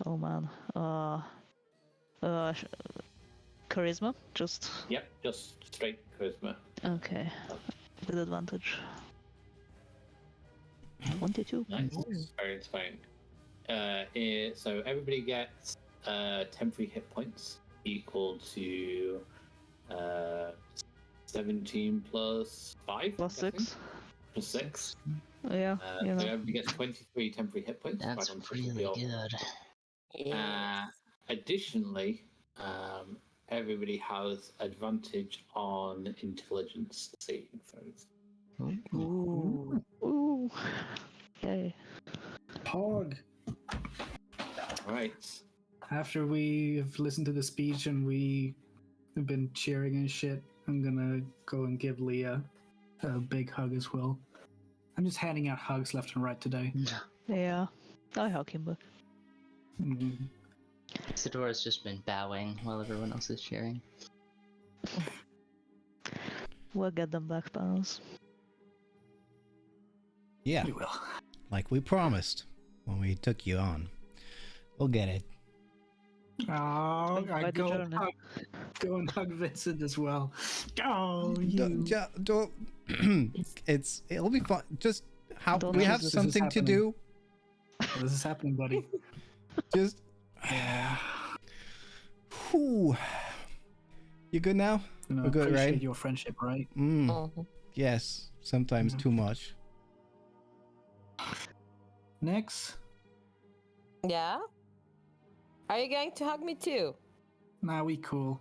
Oh man. Charisma? Just Yep, just straight charisma. okay. With advantage. 22. Nice. Very inspiring. So everybody gets temporary hit points equal to 17 plus 5. Plus I think? 6. Plus 6. Yeah, So yeah. everybody gets 23 temporary hit points. That's right on top of really your- good. Additionally, everybody has advantage on intelligence saving throws. Ooh. Ooh. Yay. Pog. Right. After we've listened to the speech and we have been cheering and shit, I'm gonna go and give Leah a big hug as well. I'm just handing out hugs left and right today. Yeah. I hug him back. Mhm. Isadora's just been bowing while everyone else is cheering. We'll get them back, pals. Yeah, We will. like we promised when we took you on. We'll get it. Oh, Enjoy I the go and, journey. go and hug Vincent as well. Oh, you. Don't it'll be fun. Just how Don't we do have this. something to do. This is happening, buddy. Just. Yeah. Whew. You good now? No, We're good, appreciate right? your friendship, right? Mhm. Yes. Sometimes Yeah. too much. Next. Yeah? Are you going to hug me too? Nah, we cool.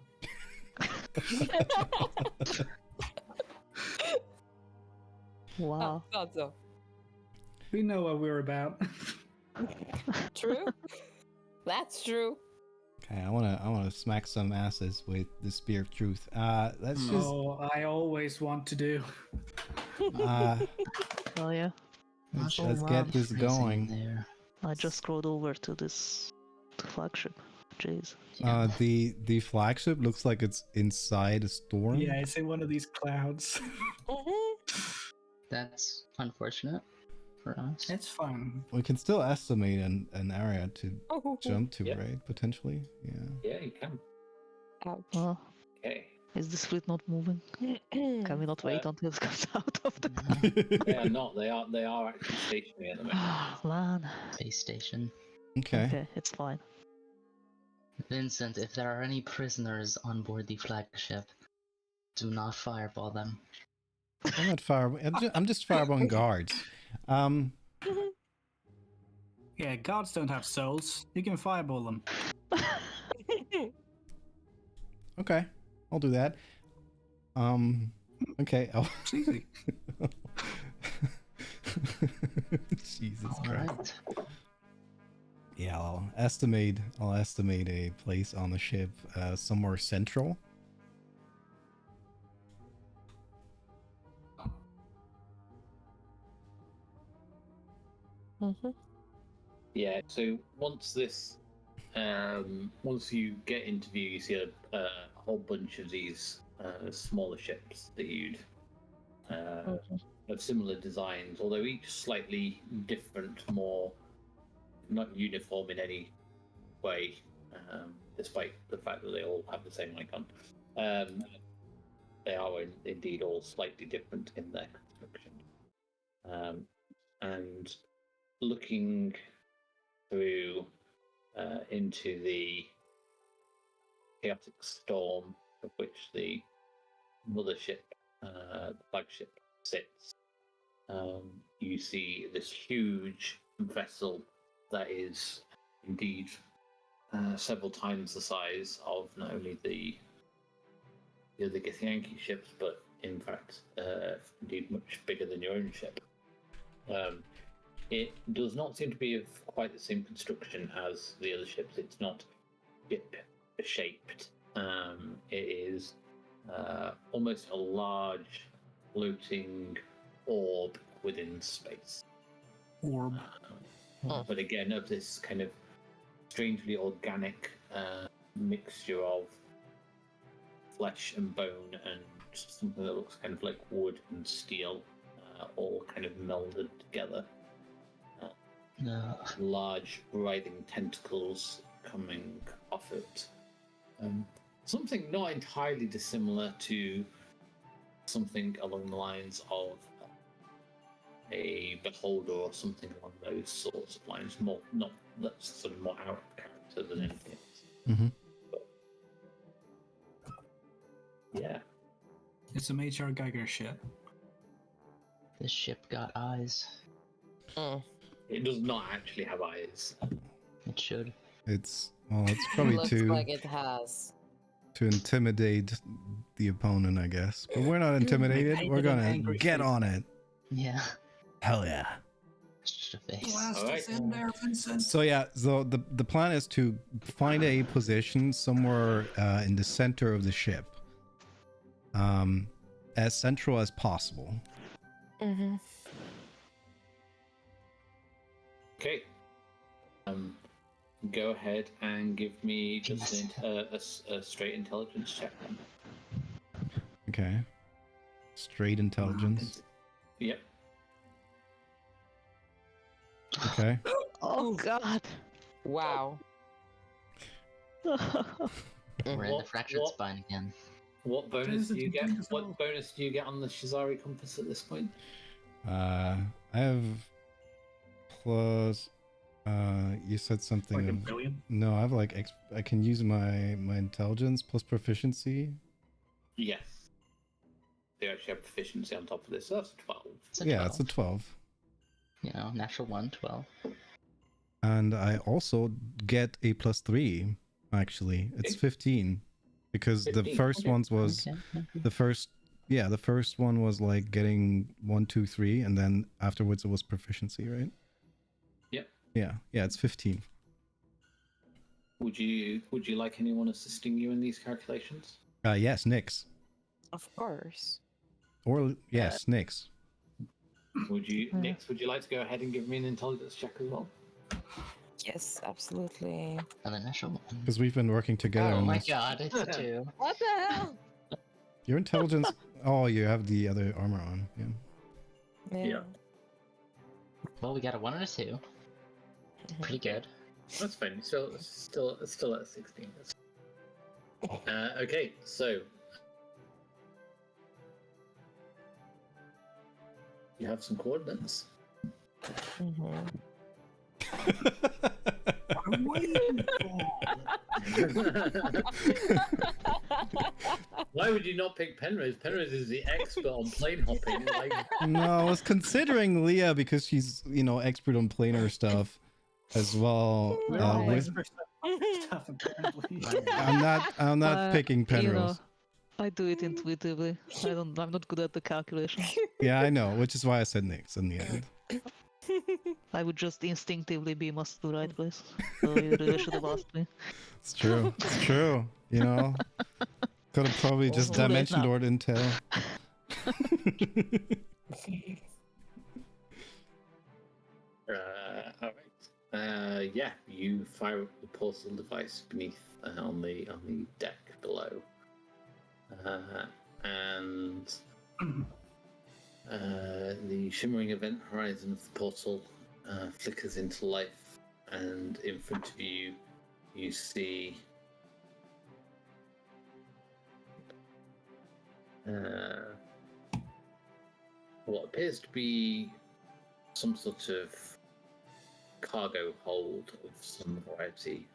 Wow. Thought so. We know what we're about. True? That's true. Okay, I wanna smack some asses with the spear of truth. Let's just Oh, I always want to do. uh Oh yeah. let's Oh, get man. this Freezing going. there. I just scrolled over to this flagship. Jeez. Yeah. The flagship looks like it's inside a storm. Yeah, it's in one of these clouds. Mhm. That's unfortunate for us. It's fine. We can still estimate an area to jump to, Yep. right? Potentially, yeah. Yeah, you can. Ouch. Oh, Okay. is this fleet not moving? Can we not wait until it comes out of the? They are not. They are actually stationary at the moment. Ah, man. Space station. Okay. Okay, it's fine. Vincent, if there are any prisoners on board the flagship, do not fireball them. I'm not fire. I'm just fireballing guards. Yeah, guards don't have souls. You can fireball them. Okay, I'll do that. Okay. Oh. It's easy. Jesus Christ. Alright. Yeah, I'll estimate a place on the ship somewhere central. Mhm. Yeah. So once you get into view, you see a whole bunch of these smaller ships that you'd of similar designs, although each slightly different, more not uniform in any way, despite the fact that they all have the same icon. They are indeed all slightly different in their construction. And looking through into the chaotic storm of which the mothership, the flagship, sits, you see this huge vessel that is indeed several times the size of not only the other Githyanki ships, but in fact, indeed much bigger than your own ship. It does not seem to be of quite the same construction as the other ships. It's not ship-shaped. It is almost a large floating orb within space. Orb. But again, of this kind of strangely organic mixture of flesh and bone and something that looks kind of like wood and steel, all kind of melded together. No. Large writhing tentacles coming off it. Something not entirely dissimilar to something along the lines of a beholder or something along those sorts of lines. More, not that's sort of more out of character than anything else. Mm-hmm. But, yeah. It's a Major Geiger ship. This ship got eyes. Mm. It does not actually have eyes. It should. It's probably Looks to like it has. intimidate the opponent, I guess. But we're not intimidated. Painted We're an gonna angry get face. on it. Yeah. Hell yeah. Just a face. Blast Alright. us in there, Vincent. So yeah, so the plan is to find a position somewhere in the center of the ship, as central as possible. Mm-hmm. Okay. Go ahead and give me just a straight intelligence check. Then. Okay. Straight intelligence. Yep. Okay. Oh God. Wow. We're in the What- fractured what- spine again. What bonus Bonus do you get? to as well. What bonus do you get on the Shazari compass at this point? I have plus You said something. Like a of- billion? No, I have like I can use my intelligence plus proficiency. Yes. They actually have proficiency on top of this, so that's 12. It's a Yeah, 12. it's a 12. You know, natural 1, 12. And I also get a +3. Actually, it's Okay. 15 because the 15, first okay. ones was Okay. the first. Yeah, the first one was like getting 1, 2, 3, and then afterwards it was proficiency, right? Yep. Yeah, it's 15. Would you like anyone assisting you in these calculations? Yes, Nyx. Of course. Or yes, Nyx. Would you, Yeah. Nix? Would you like to go ahead and give me an intelligence check as well? Yes, absolutely. And the natural 1. Because we've been working together Oh on my this. god, it's a 2. What the hell? Your intelligence. Oh, you have the other armor on. Yeah. Yeah. Well, we got a 1 and a 2. Pretty good. That's fine. You're still at 16. Okay, so you have some coordinates. Mhm. I'm waiting Why would you not pick Penrose? Penrose is the expert on plane hopping. Like, No, I was considering Leah because she's, expert on planar stuff as well. We're all Right. whisper stuff apparently. I'm not picking Penrose. I do it intuitively. I'm not good at the calculation. Yeah, I know, which is why I said Nyx in the end. I would just instinctively beam us to the right place. So you really should have asked me. It's true. It's true. Could have probably just Too late dimension now. doored intel. all right. Yeah, you fire up the portal device beneath on the deck below, and the shimmering event horizon of the portal flickers into life, and in front of you, you see what appears to be some sort of cargo hold of some variety.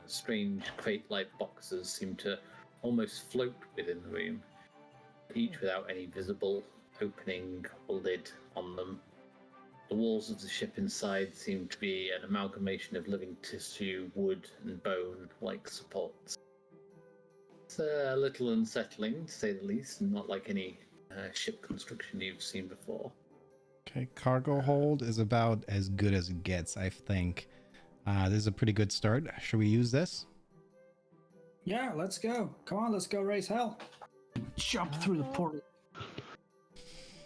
Strange crate-like boxes seem to almost float within the room, each without any visible opening or lid on them. The walls of the ship inside seem to be an amalgamation of living tissue, wood, and bone like supports. It's a little unsettling, to say the least, and not like any ship construction you've seen before. Okay, cargo hold is about as good as it gets, I think. This is a pretty good start. Should we use this? Yeah, let's go. Come on, let's go raise hell. Jump through the portal.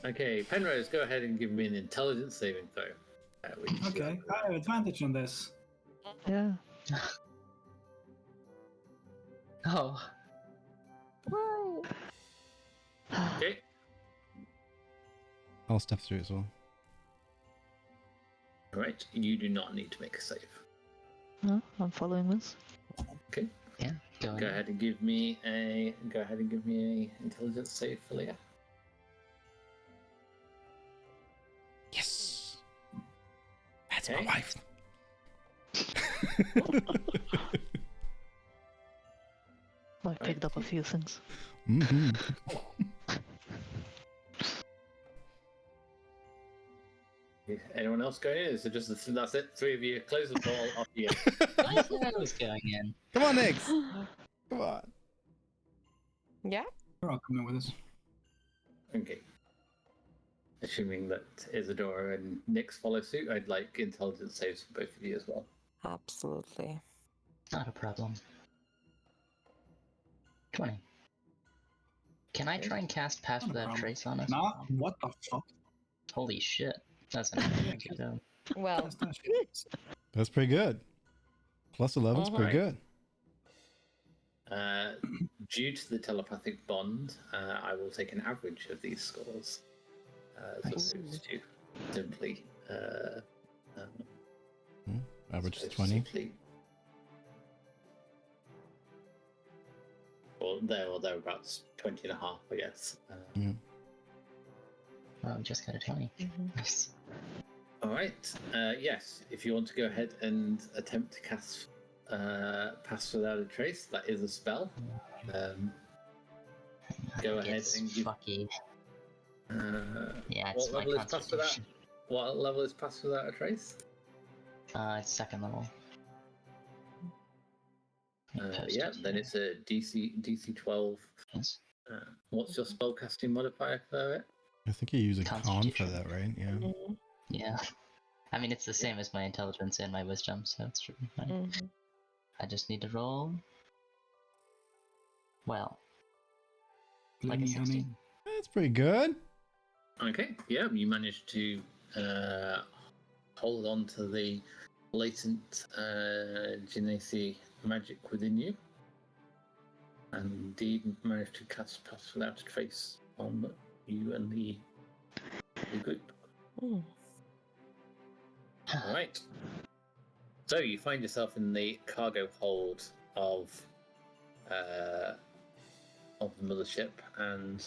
Okay, Penrose, go ahead and give me an intelligence saving throw. Okay, I have advantage on this. Yeah. Oh, Okay. I'll step through as well. All right. You do not need to make a save. No, I'm following this. Okay. yeah. Go ahead and give me a intelligence save for Leah. Yes! That's Okay. my wife. I picked up a few things. Mm-hmm. Anyone else going in? Is it just that's it? Three of you. Close the door off you. I was going in. Come on, Nyx! Come on. Yeah. They're all coming with us. Okay. Assuming that Isadora and Nyx follow suit, I'd like intelligence saves for both of you as well. Absolutely. Not a problem. 20. Can I try and cast Pass Not a Without problem. Trace on us? Nah, what the fuck? Holy shit. That's an advantage, though. Well, That's not shit. That's pretty good. Plus 11's pretty Alright. good. Due to the telepathic bond, I will take an average of these scores, as Nice. opposed to simply. Average is as opposed to 20. simply- Or thereabouts, 20 and a half, I guess. Oh, we just got a 20. Nice. All right. Yes, if you want to go ahead and attempt to cast Pass Without a Trace, that is a spell. Go ahead It's and give. fucky. Yeah, What it's my level is Pass Without? constitution. What level is Pass Without a Trace? It's second level. Yeah, then it's a DC 12. Yes. What's your spellcasting modifier for it? I think you use a con for Constitution. that, right? Yeah. Mhm, Yeah. I mean, it's the same as my intelligence and my wisdom, so it's true. Right? mhm. I just need to roll. Well, like a Blimey, honey. 16. That's pretty good. Okay, yeah, you managed to hold on to the latent Genasi magic within you, and indeed managed to cast Pass Without a Trace on you and the group. Mm. All right. So you find yourself in the cargo hold of the mothership, and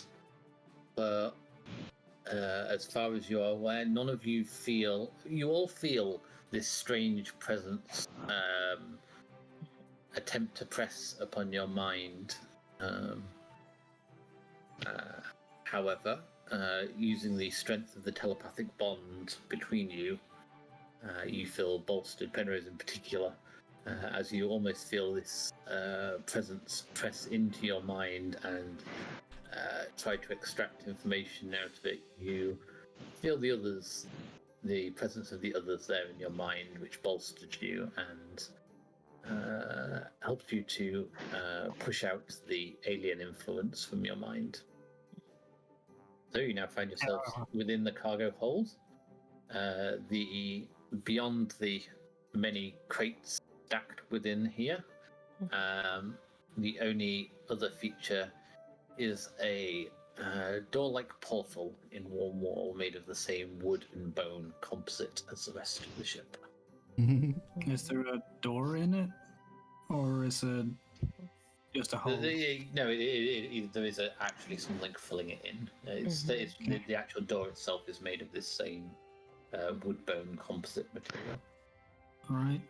as far as you are aware, none of you feel. You all feel this strange presence attempt to press upon your mind. However, using the strength of the telepathic bond between you, you feel bolstered, Penrose in particular, as you almost feel this presence press into your mind and try to extract information out of it. You feel the presence of the others there in your mind, which bolsters you and helps you to push out the alien influence from your mind. So you now find yourself within the cargo hold. Beyond the many crates stacked within here, the only other feature is a door-like portal in one wall made of the same wood and bone composite as the rest of the ship. Is there a door in it, or is it just a hole? No, there is actually something filling it in. The actual door itself is made of this same wood bone composite material. All right.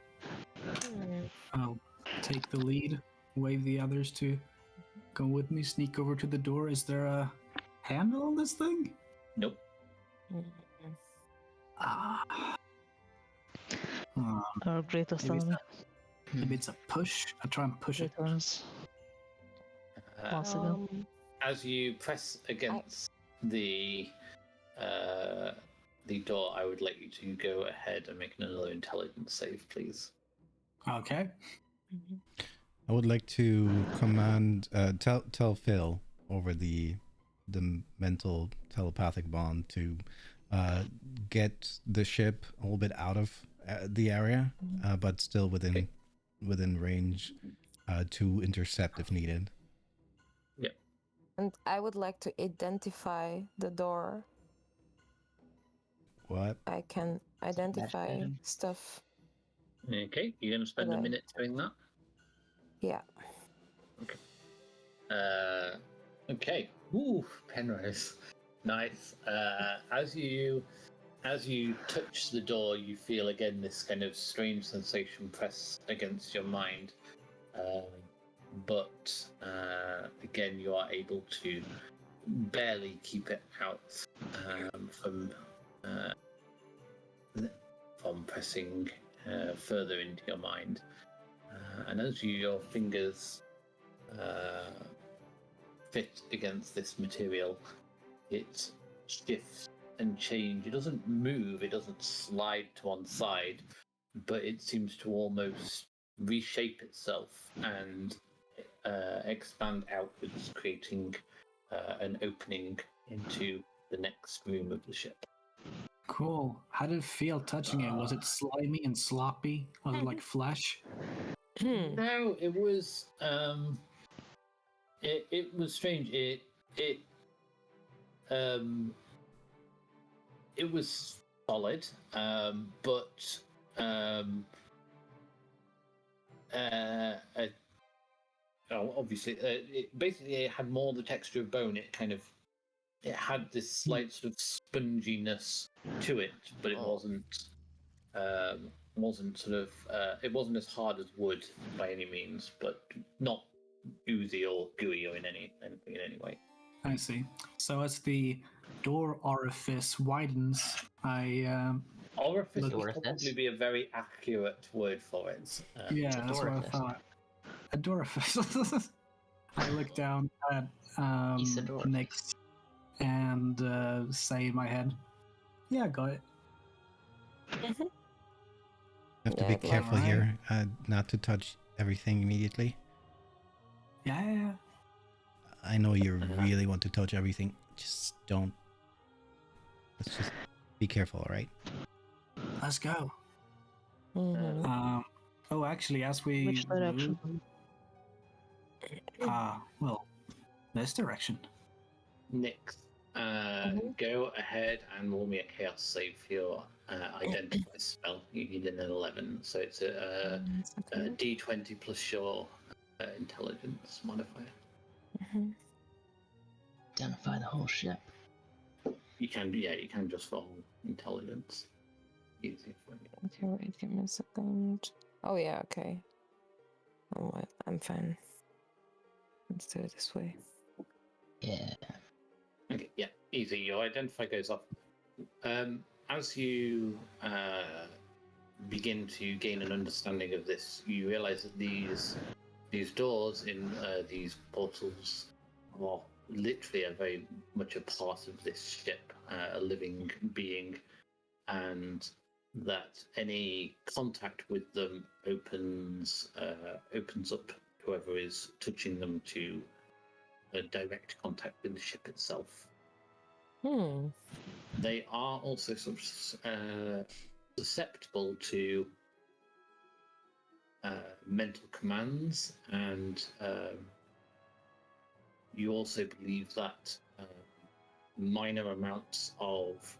Mm. I'll take the lead, wave the others to go with me, sneak over to the door. Is there a handle on this thing? Nope. Mhm. Ah. Our greatest Maybe it's enemy Maybe it's a push. I'll try and push it. returns once again. Um, As you press against the door, I would like you to go ahead and make another intelligence save, please. Okay. mhm. I would like to command, tell Phil over the mental telepathic bond to get the ship a little bit out of the area, but still within range to intercept if needed. And I would like to identify the door. What? I can identify item. stuff. Okay, you're going to spend a Okay. minute doing that? Yeah. Okay. Ooh, Penrose. Nice. As you touch the door, you feel again this kind of strange sensation press against your mind. But again, you are able to barely keep it out from pressing further into your mind. And as your fingers fit against this material, it shifts and changes. It doesn't move, it doesn't slide to one side, but it seems to almost reshape itself and expand outwards, creating an opening into the next room of the ship. Cool. How did it feel touching it? Was it slimy and sloppy? Was it like flesh? No, it was it was strange. It was solid, but obviously, it basically had more the texture of bone. It kind of it had this slight sort of sponginess to it, but it wasn't sort of it wasn't as hard as wood by any means, but not oozy or gooey or in any way. I see. So as the door orifice widens, Orifice would Orifice? probably be a very accurate word for it. yeah, that's what I Adorifice. thought. A dorifice. I look down at Isidorifice. Nyx and say in my head, "Yeah, got it." Have to Yeah, be like- careful Alright. here, not to touch everything immediately. Yeah. I know you really want to touch everything. Just don't. Let's just be careful, all right? Let's go. Mhm. Oh, actually, as we Which direction? move, well, this direction. Nyx, go ahead and roll me a chaos save for your identify spell. You need an 11, so it's a D20 plus your intelligence modifier. Identify the whole ship. You can just roll intelligence. Easy for you. Okay, wait, give me a second. Oh yeah, okay. Oh, I'm fine. Let's do it this way. Yeah. Okay, yeah, easy. Your identify goes off. As you begin to gain an understanding of this, you realize that these doors in these portals are literally very much a part of this ship, a living being, and that any contact with them opens up whoever is touching them to a direct contact with the ship itself. Hmm. They are also susceptible to mental commands, and you also believe that minor amounts of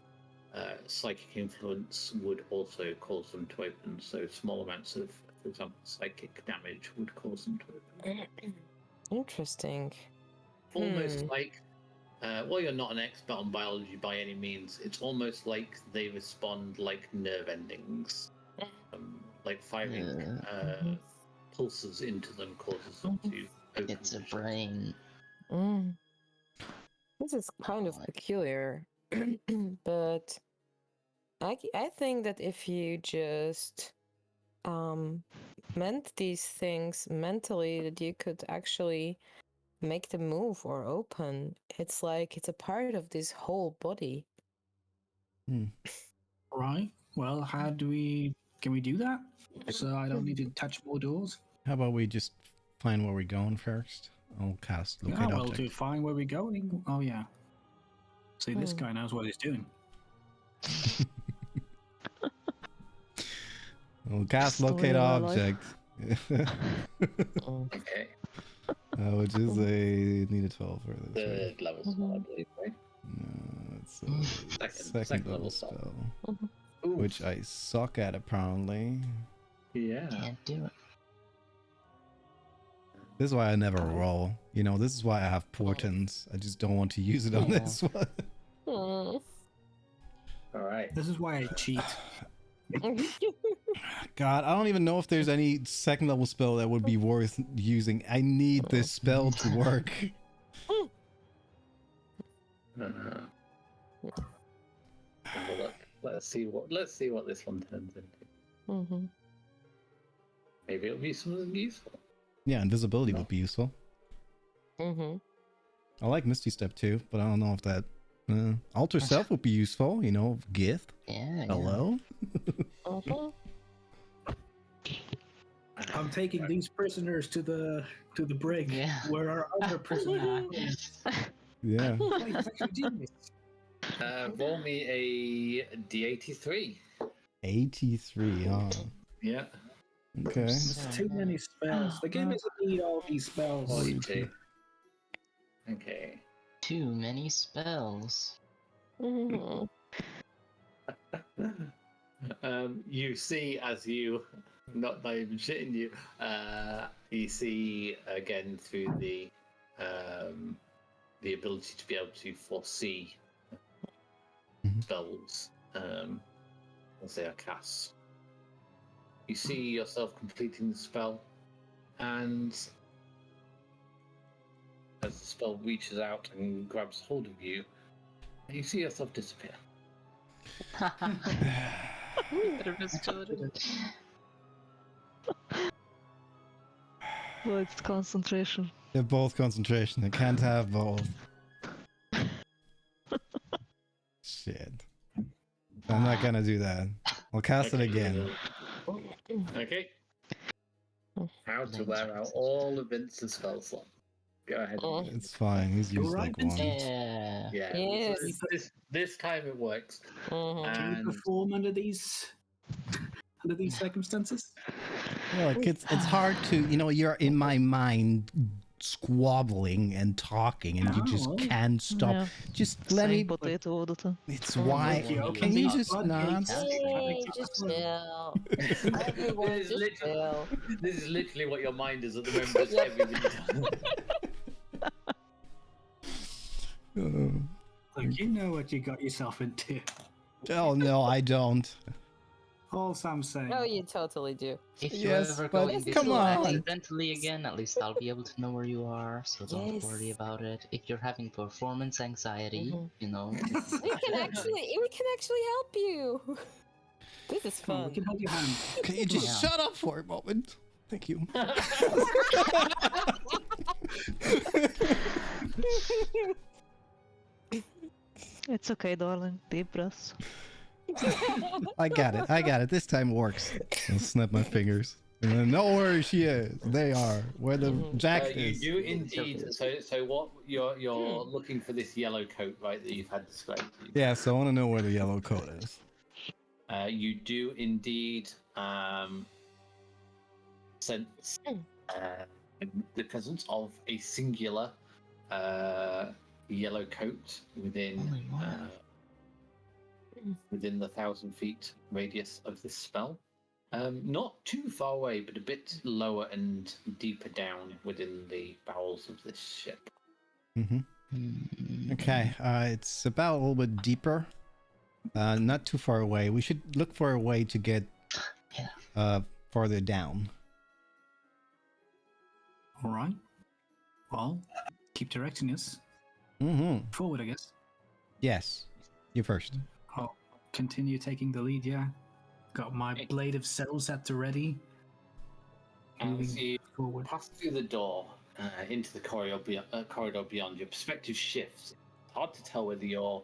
psychic influence would also cause them to open. So small amounts of, for example, psychic damage would cause them to open. Interesting. Almost like, well, you're not an expert on biology by any means. It's almost like they respond like nerve endings, like firing pulses into them causes them to open. It's a the ship. brain. Mm. This is kind of Like- peculiar, but I think that if you just meant these things mentally, that you could actually make them move or open. It's like it's a part of this whole body. Right. Well, can we do that? So I don't need to touch more doors. How about we just find where we're going first? I'll cast Yeah, locate well, object. to find where we're going. Oh yeah. See, this Hmm. guy knows what he's doing. We'll cast Story locate of my life. object. Mm. Okay, Which is a need a 12 for this. Right? third level spell, I believe, right? No, it's a Second level spell, Ooh, which I suck at apparently. yeah. Can't do it. This is why I never roll. You know, this is why I have portents. I just don't want to use it on Yeah. this one. Mm. All right. This is why I cheat. God, I don't even know if there's any second level spell that would be worth using. I need this spell to work. Have a look. Let's see what this one turns into. Mhm. Maybe it'll be something useful. Yeah, invisibility would be useful. Mhm. I like Misty Step too, but I don't know if that Alter Self would be useful. You know, Gith. Yeah. Hello. Mhm. I'm taking these prisoners to the brig Yeah. where our other prisoner is. Yeah. Wait, he's actually doing this. Roll me a D83. 83. Oh, Yeah. okay. There's too many spells. The game doesn't need all these spells. 42. Okay. Too many spells. Mhm. You see, as you, not even shitting you, you see again through the the ability to be able to foresee Mhm. spells as they are cast. You see yourself completing the spell, and as the spell reaches out and grabs hold of you, you see yourself disappear. Well, it's concentration. They're both concentration. I can't have both. Shit. I'm not gonna do that. I'll cast it again. Okay. How to wear out all of Vince's spell slot. Go ahead. Mm. It's fine. He's You're used right, like Vincent. one. Yeah. Yeah. Yes. This time it works. Mhm. Can you And perform under these circumstances? Look, it's hard to, you're in my mind squabbling and talking and you Oh, just well. can't stop. Yeah. Just let me. Saying potato all the time. It's Oh, why. okay, okay. Can you Stop just bud, not? Gates. Hey, just chill. Everyone, This is just literally- chill. this is literally what your mind is at the moment. Just everything. Look, you know what you got yourself into. Oh no, I don't. All I'm saying. No, you totally do. If Yes, you ever but go in this come room on. accidentally again, at least I'll be able to know where you are, so don't worry Yes. about it. If you're having performance anxiety, Mhm. you know. We can actually help you. This is Come on, fun. we can hold your hand. Can you just Yeah. shut up for a moment? Thank you. It's okay, darling. Deep breaths. I got it. This time works. I'll snap my fingers. And then know where she is. They are. Where the jack You is. do indeed. So what you're looking for this yellow coat, right? That you've had described. to you. Yeah, so I want to know where the yellow coat is. You do indeed sense the presence of a singular yellow coat within Only one. within the 1,000 feet radius of this spell. Not too far away, but a bit lower and deeper down within the bowels of this ship. Mm-hmm. Hmm. Okay, it's about a little bit deeper. Not too far away. We should look for a way to get Yeah. farther down. All right. Well, keep directing us Mm-hmm. forward, I guess. Yes. You first. I'll continue taking the lead, yeah. Got my Okay. blade of cells at the ready. As Moving you forward. pass through the door into the corridor beyond, your perspective shifts. It's hard to tell whether you're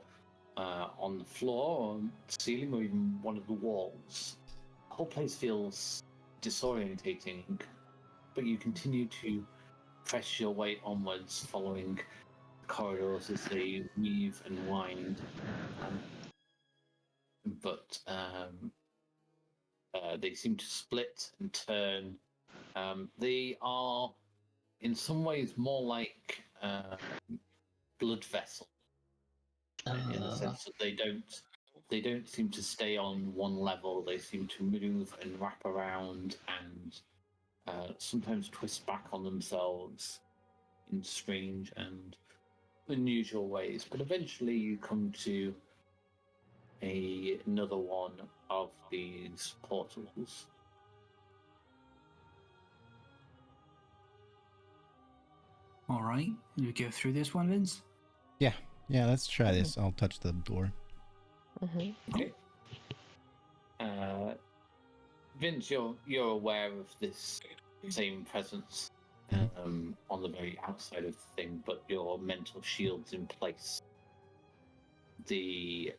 on the floor, or the ceiling, or even one of the walls. The whole place feels disorientating, but you continue to press your way onwards, following the corridors as they weave and wind. But they seem to split and turn. They are, in some ways, more like blood vessels, in the sense that they don't seem to stay on one level. They seem to move and wrap around and sometimes twist back on themselves in strange and unusual ways. But eventually, you come to another one of these portals. All right. You go through this one, Vince? Yeah, let's try this. I'll touch the door. Mhm. Okay. Vince, you're aware of this same presence on the very outside of the thing, but your mental shield's in place. The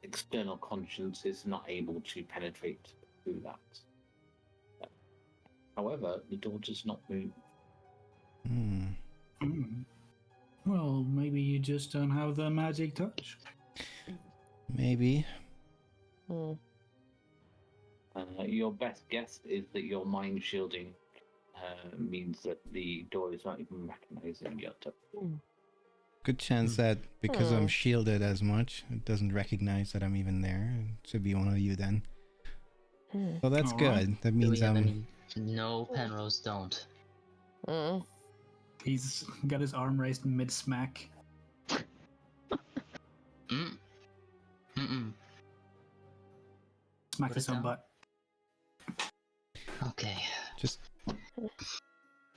external conscience is not able to penetrate through that. However, the door does not move. Hmm. Hmm. Well, maybe you just don't have the magic touch. Maybe. Hmm. Your best guess is that your mind shielding means that the door is not even recognizing your touch. Good chance that because I'm Hmm. shielded as much, it doesn't recognize that I'm even there. It should be one of you then. Hmm. So that's Alright. good. That Do we means have I'm. any? No, Penrose don't. Mm. He's got his arm raised mid smack. Mm. Mm-mm. Smack Put his it own down. butt. Okay. Just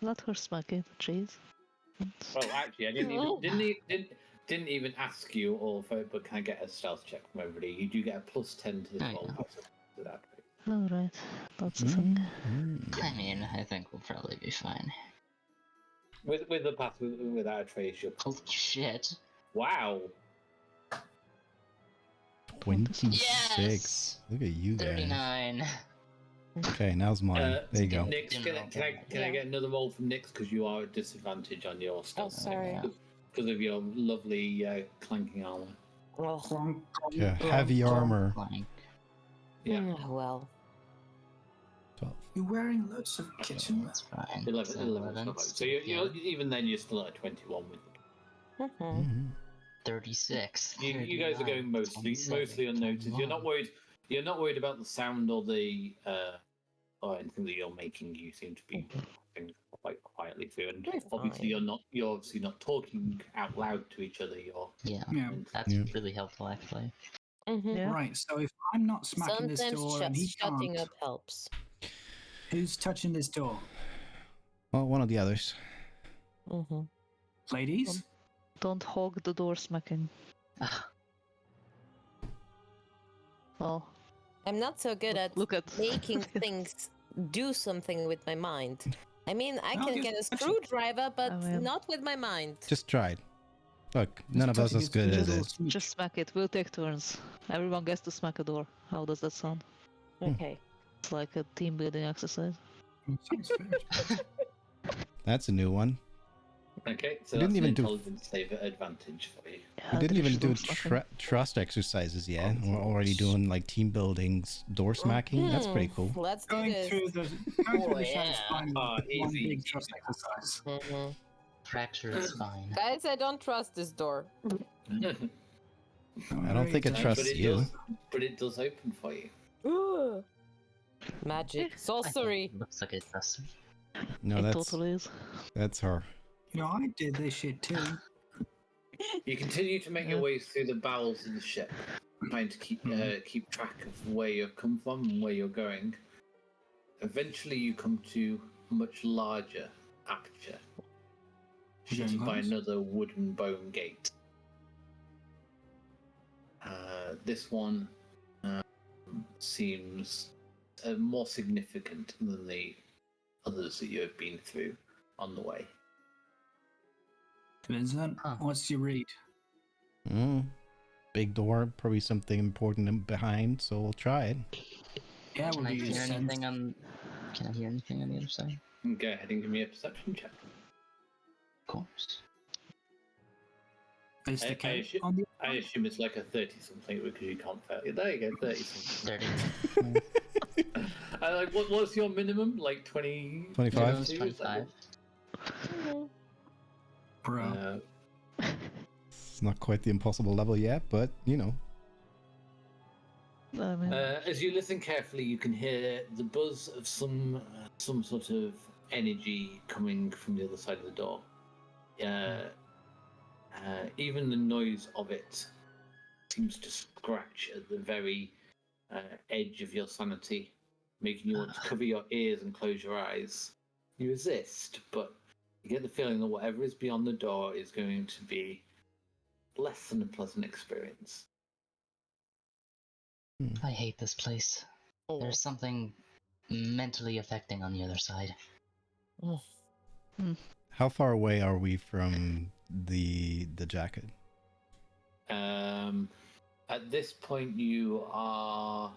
Let her smack it, jeez. Well, actually, I didn't even ask you, but can I get a stealth check from everybody? You do get a +10 to the Oh, 12 yeah. to that. Alright, that's the thing. I mean, I think we'll probably be fine. With the path without a trace, you're Holy shit. wow. 26. Yes! Look at you guys. 39. Okay, now's mine. There you go. Nix, can I get another roll from Nix because you are at disadvantage on your stealth sorry. because of your lovely clanking armor. Oh, Yeah, heavy armor. Like, Yeah. well. 12. You're wearing loads of kitchen. that's fine. 11, So 11 so you're even then you're still at 21 with them. Mhm. 36. You guys are going 39, mostly 27, unnoticed. You're not 21. worried. You're not worried about the sound or the or anything that you're making. You seem to be walking quite quietly through, and We're obviously fine. you're obviously not talking out loud to each other. You're Yeah, Yeah. that's Yeah. really helpful actually. Yeah. Right, so if I'm not smacking this Sometimes door and he just shutting can't, up helps. who's touching this door? Well, one of the others. Mm-hmm. Ladies? Don't hog the door smacking. Ah, Well, I'm not so good at look at making things do something with my mind. I mean, I I'll can just get a touch it. screwdriver, but I mean- not with my mind. Just try it. Look, none of us as good as it. Just smack it. We'll take turns. Everyone gets to smack a door. How does that sound? Okay. It's like a team building exercise. Sounds fair. That's a new one. okay. So We that's didn't an even do- intelligence save advantage for you. We didn't even do traditional trust exercises yet. We're already doing like team buildings, door smacking. That's pretty cool. Let's do Going this. through the shadows yeah. finding Ah, one easy, big easy. trust exercise. Mhm. fractured spine. Guys, I don't trust this door. I don't think it Alright, trusts you. But it does open for you. Magic, I think sorcery. it looks like it does. No, it that's totally is. that's her. You know, I did this shit too. You continue to make your way through the bowels of the ship, trying to keep track of where you've come from and where you're going. Eventually, you come to a much larger aperture, You shut going by close? another wooden bone gate. This one seems more significant than the others that you have been through on the way. Vincent, Huh. what's your read? Big door, probably something important behind, so we'll try it. Yeah, Can we'll I be hear sense. anything on? Can I hear anything on the other side? Go ahead and give me a perception check. Of course. Is the I cave assume- on the I assume it's like a 30 something because you can't fail. There you go, 30 something. 30. Like, what's your minimum? Like 20? 25? Minimum's 22, is that 25. bro? it? It's not quite the impossible level yet, but you know. I mean, As you listen carefully, you can hear the buzz of some sort of energy coming from the other side of the door. Even the noise of it seems to scratch at the very edge of your sanity, making you want to cover your ears and close your eyes. You resist, but you get the feeling that whatever is beyond the door is going to be less than a pleasant experience. I hate this place. There's something mentally affecting on the other side. How far away are we from the jacket? At this point, you are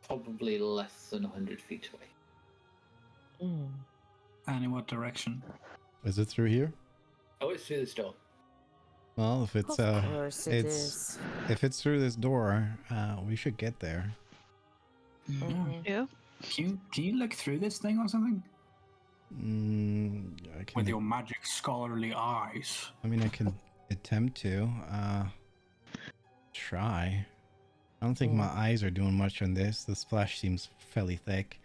probably less than 100 feet away. And in what direction? Is it through here? Oh, it's through this door. Well, if it's Of course it it's is. if it's through this door, we should get there. Mhm. yeah. Can you look through this thing or something? I can. With your magic scholarly eyes. I mean, I can attempt to. Try. I don't think my eyes are doing much on this. This flash seems fairly thick.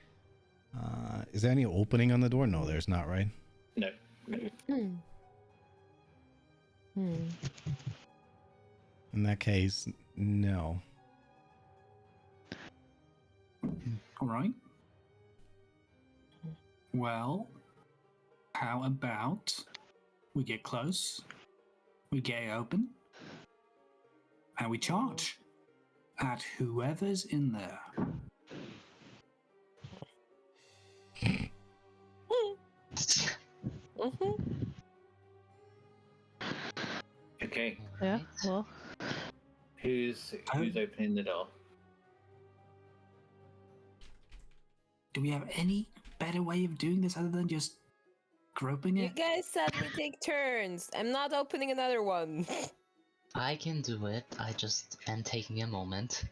Is there any opening on the door? No, there's not, right? No. Hmm. Hmm. In that case, no. All right. Well, how about we get close, we get it open, and we charge at whoever's in there. Mhm. Okay. Yeah. Alright. Well, Who's opening the door? Do we have any better way of doing this other than just groping You it? guys said we take turns. I'm not opening another one. I can do it. I just am taking a moment.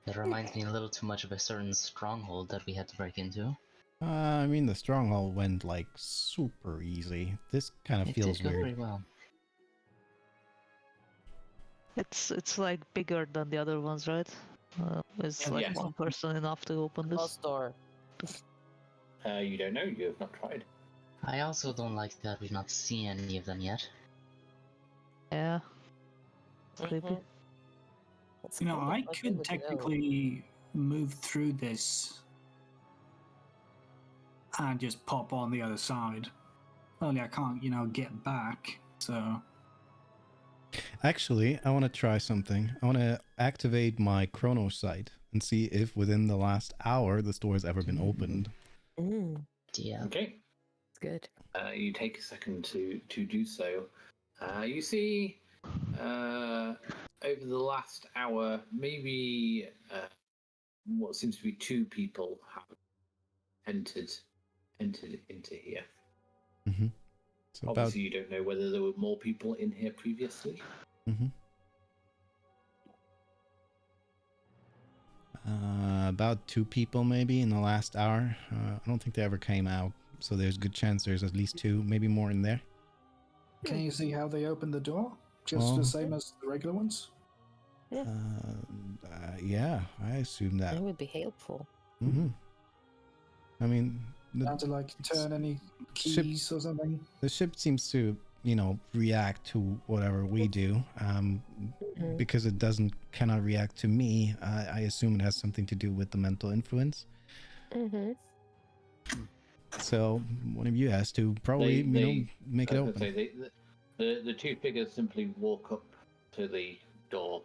It reminds me a little too much of a certain stronghold that we had to break into. I mean, the stronghold went like super easy. This kind of It feels did go weird. very well. it's like bigger than the other ones, right? Is like Yes. one person enough to open this? Boss door. You don't know. You have not tried. I also don't like that we've not seen any of them yet. Yeah. Creepy. Mhm. It's You know, kind of I what we could would know. technically move through this and just pop on the other side. Only I can't, get back. So Actually, I want to try something. I want to activate my chrono sight and see if within the last hour the store has ever been opened. Yeah. Okay. It's good. You take a second to do so. You see, over the last hour, maybe what seems to be 2 people have entered into here. So about Obviously, you don't know whether there were more people in here previously. about 2 people maybe in the last hour. I don't think they ever came out, so there's good chance there's at least 2, maybe more in there. can you see how they open the door? Just Oh. the same as the regular ones? Yeah, I assume that. That would be helpful. I mean, Had to like turn any Ship- keys or something? the ship seems to, react to whatever we do. Because it cannot react to me, I assume it has something to do with the mental influence. Mm-hmm. So one of you has to probably, make it I was gonna open. say, the 2 figures simply walk up to the door.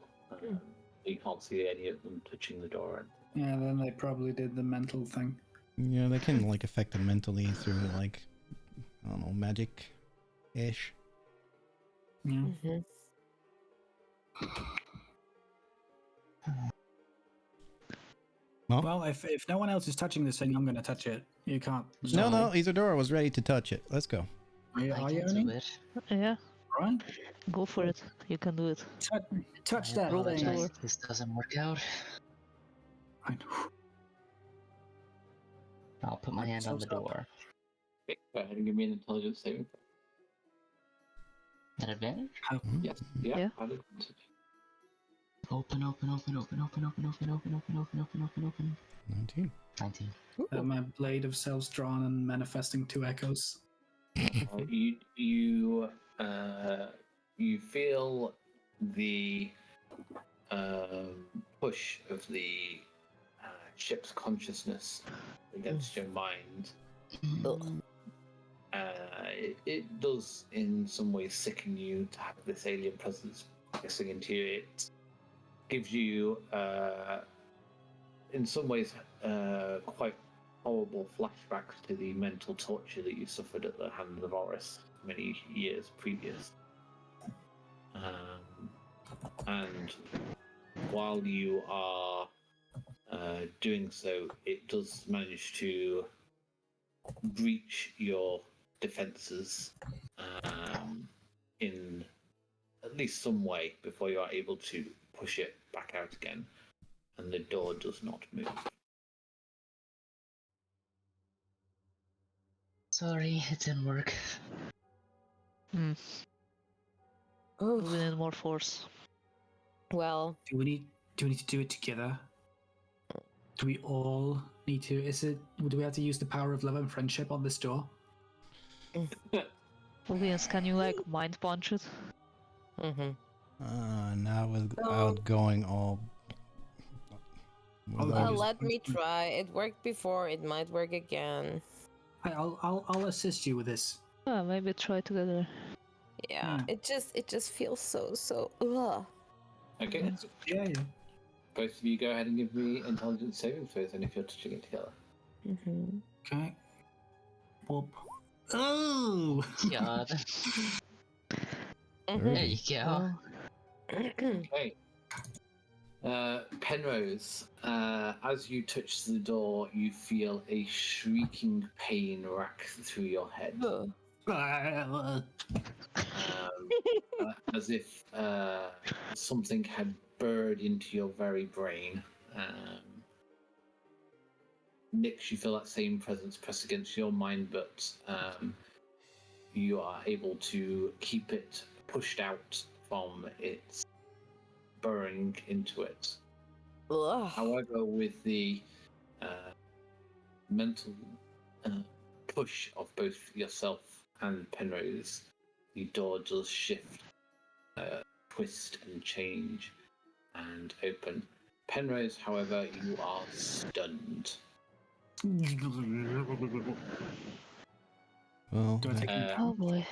You can't see any of them touching the door. Yeah, then they probably did the mental thing. Yeah, they can like affect it mentally through like, I don't know, magic-ish. Yeah. Mm-hmm. Well, if no one else is touching this thing, I'm going to touch it. You can't. No, Isadora was ready to touch it. Let's go. Are you, I are you can do Ernie? it. Yeah. Right? Go for it. You can do it. Touch I that apologize thing. if this doesn't work out. Fine. I'll put my hand on the door. Okay, go ahead and give me an intelligence saving. An advantage? Yes. Yeah. Open, open, open, open, open, open, open, open, open, open, open, open, open. 19. 19. My blade of selves drawn and manifesting 2 echoes. You feel the push of the ship's consciousness against your mind. It does in some ways sicken you to have this alien presence pressing into you. It gives you in some ways quite horrible flashbacks to the mental torture that you suffered at the hands of Horus many years previous. And while you are doing so, it does manage to breach your defenses in at least some way before you are able to push it back out again, and the door does not move. Sorry, it didn't work. Oh, We need more force. well, Do we need to do it together? Do we all need to? Do we have to use the power of love and friendship on this door? Williams, can you like mind punch it? Mm-hmm. Now without No. going all. Oh, Well, Those- let me try. It worked before. It might work again. I'll assist you with this. Maybe try together. Yeah. Yeah. It just feels so. Ugh. Okay, Yeah. both of you go ahead and give me intelligence saving throws, and if you're touching it together. Mm-hmm. Okay. Whoop. Oh! God. Mm-hmm. There you go. Okay. Penrose, as you touch the door, you feel a shrieking pain rack through your head. As if something had burrowed into your very brain. Nyx, you feel that same presence press against your mind, but you are able to keep it pushed out from its burrowing into it. Ugh. However, with the mental push of both yourself and Penrose, the door does shift, twist, and change, and open. Penrose, however, you are stunned. Well, Do I take Uh, Oh boy.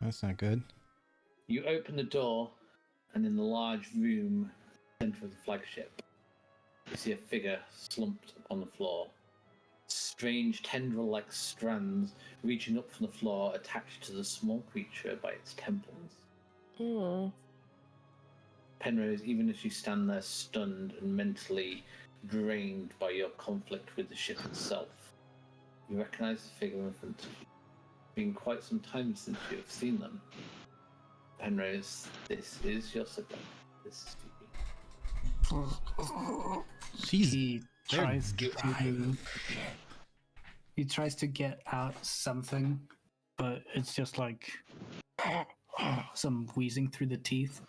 that's not good. You open the door, and in the large room, center of the flagship, you see a figure slumped upon the floor. Strange tendril-like strands reaching up from the floor, attached to the small creature by its temples. Mm. Penrose, even as you stand there stunned and mentally drained by your conflict with the ship itself, you recognize the figure in front of you. It's been quite some time since you have seen them. Penrose, this is your sibling. This is Phoebe. She's He they're tries to. dry. He tries to get out something, but it's just like some wheezing through the teeth.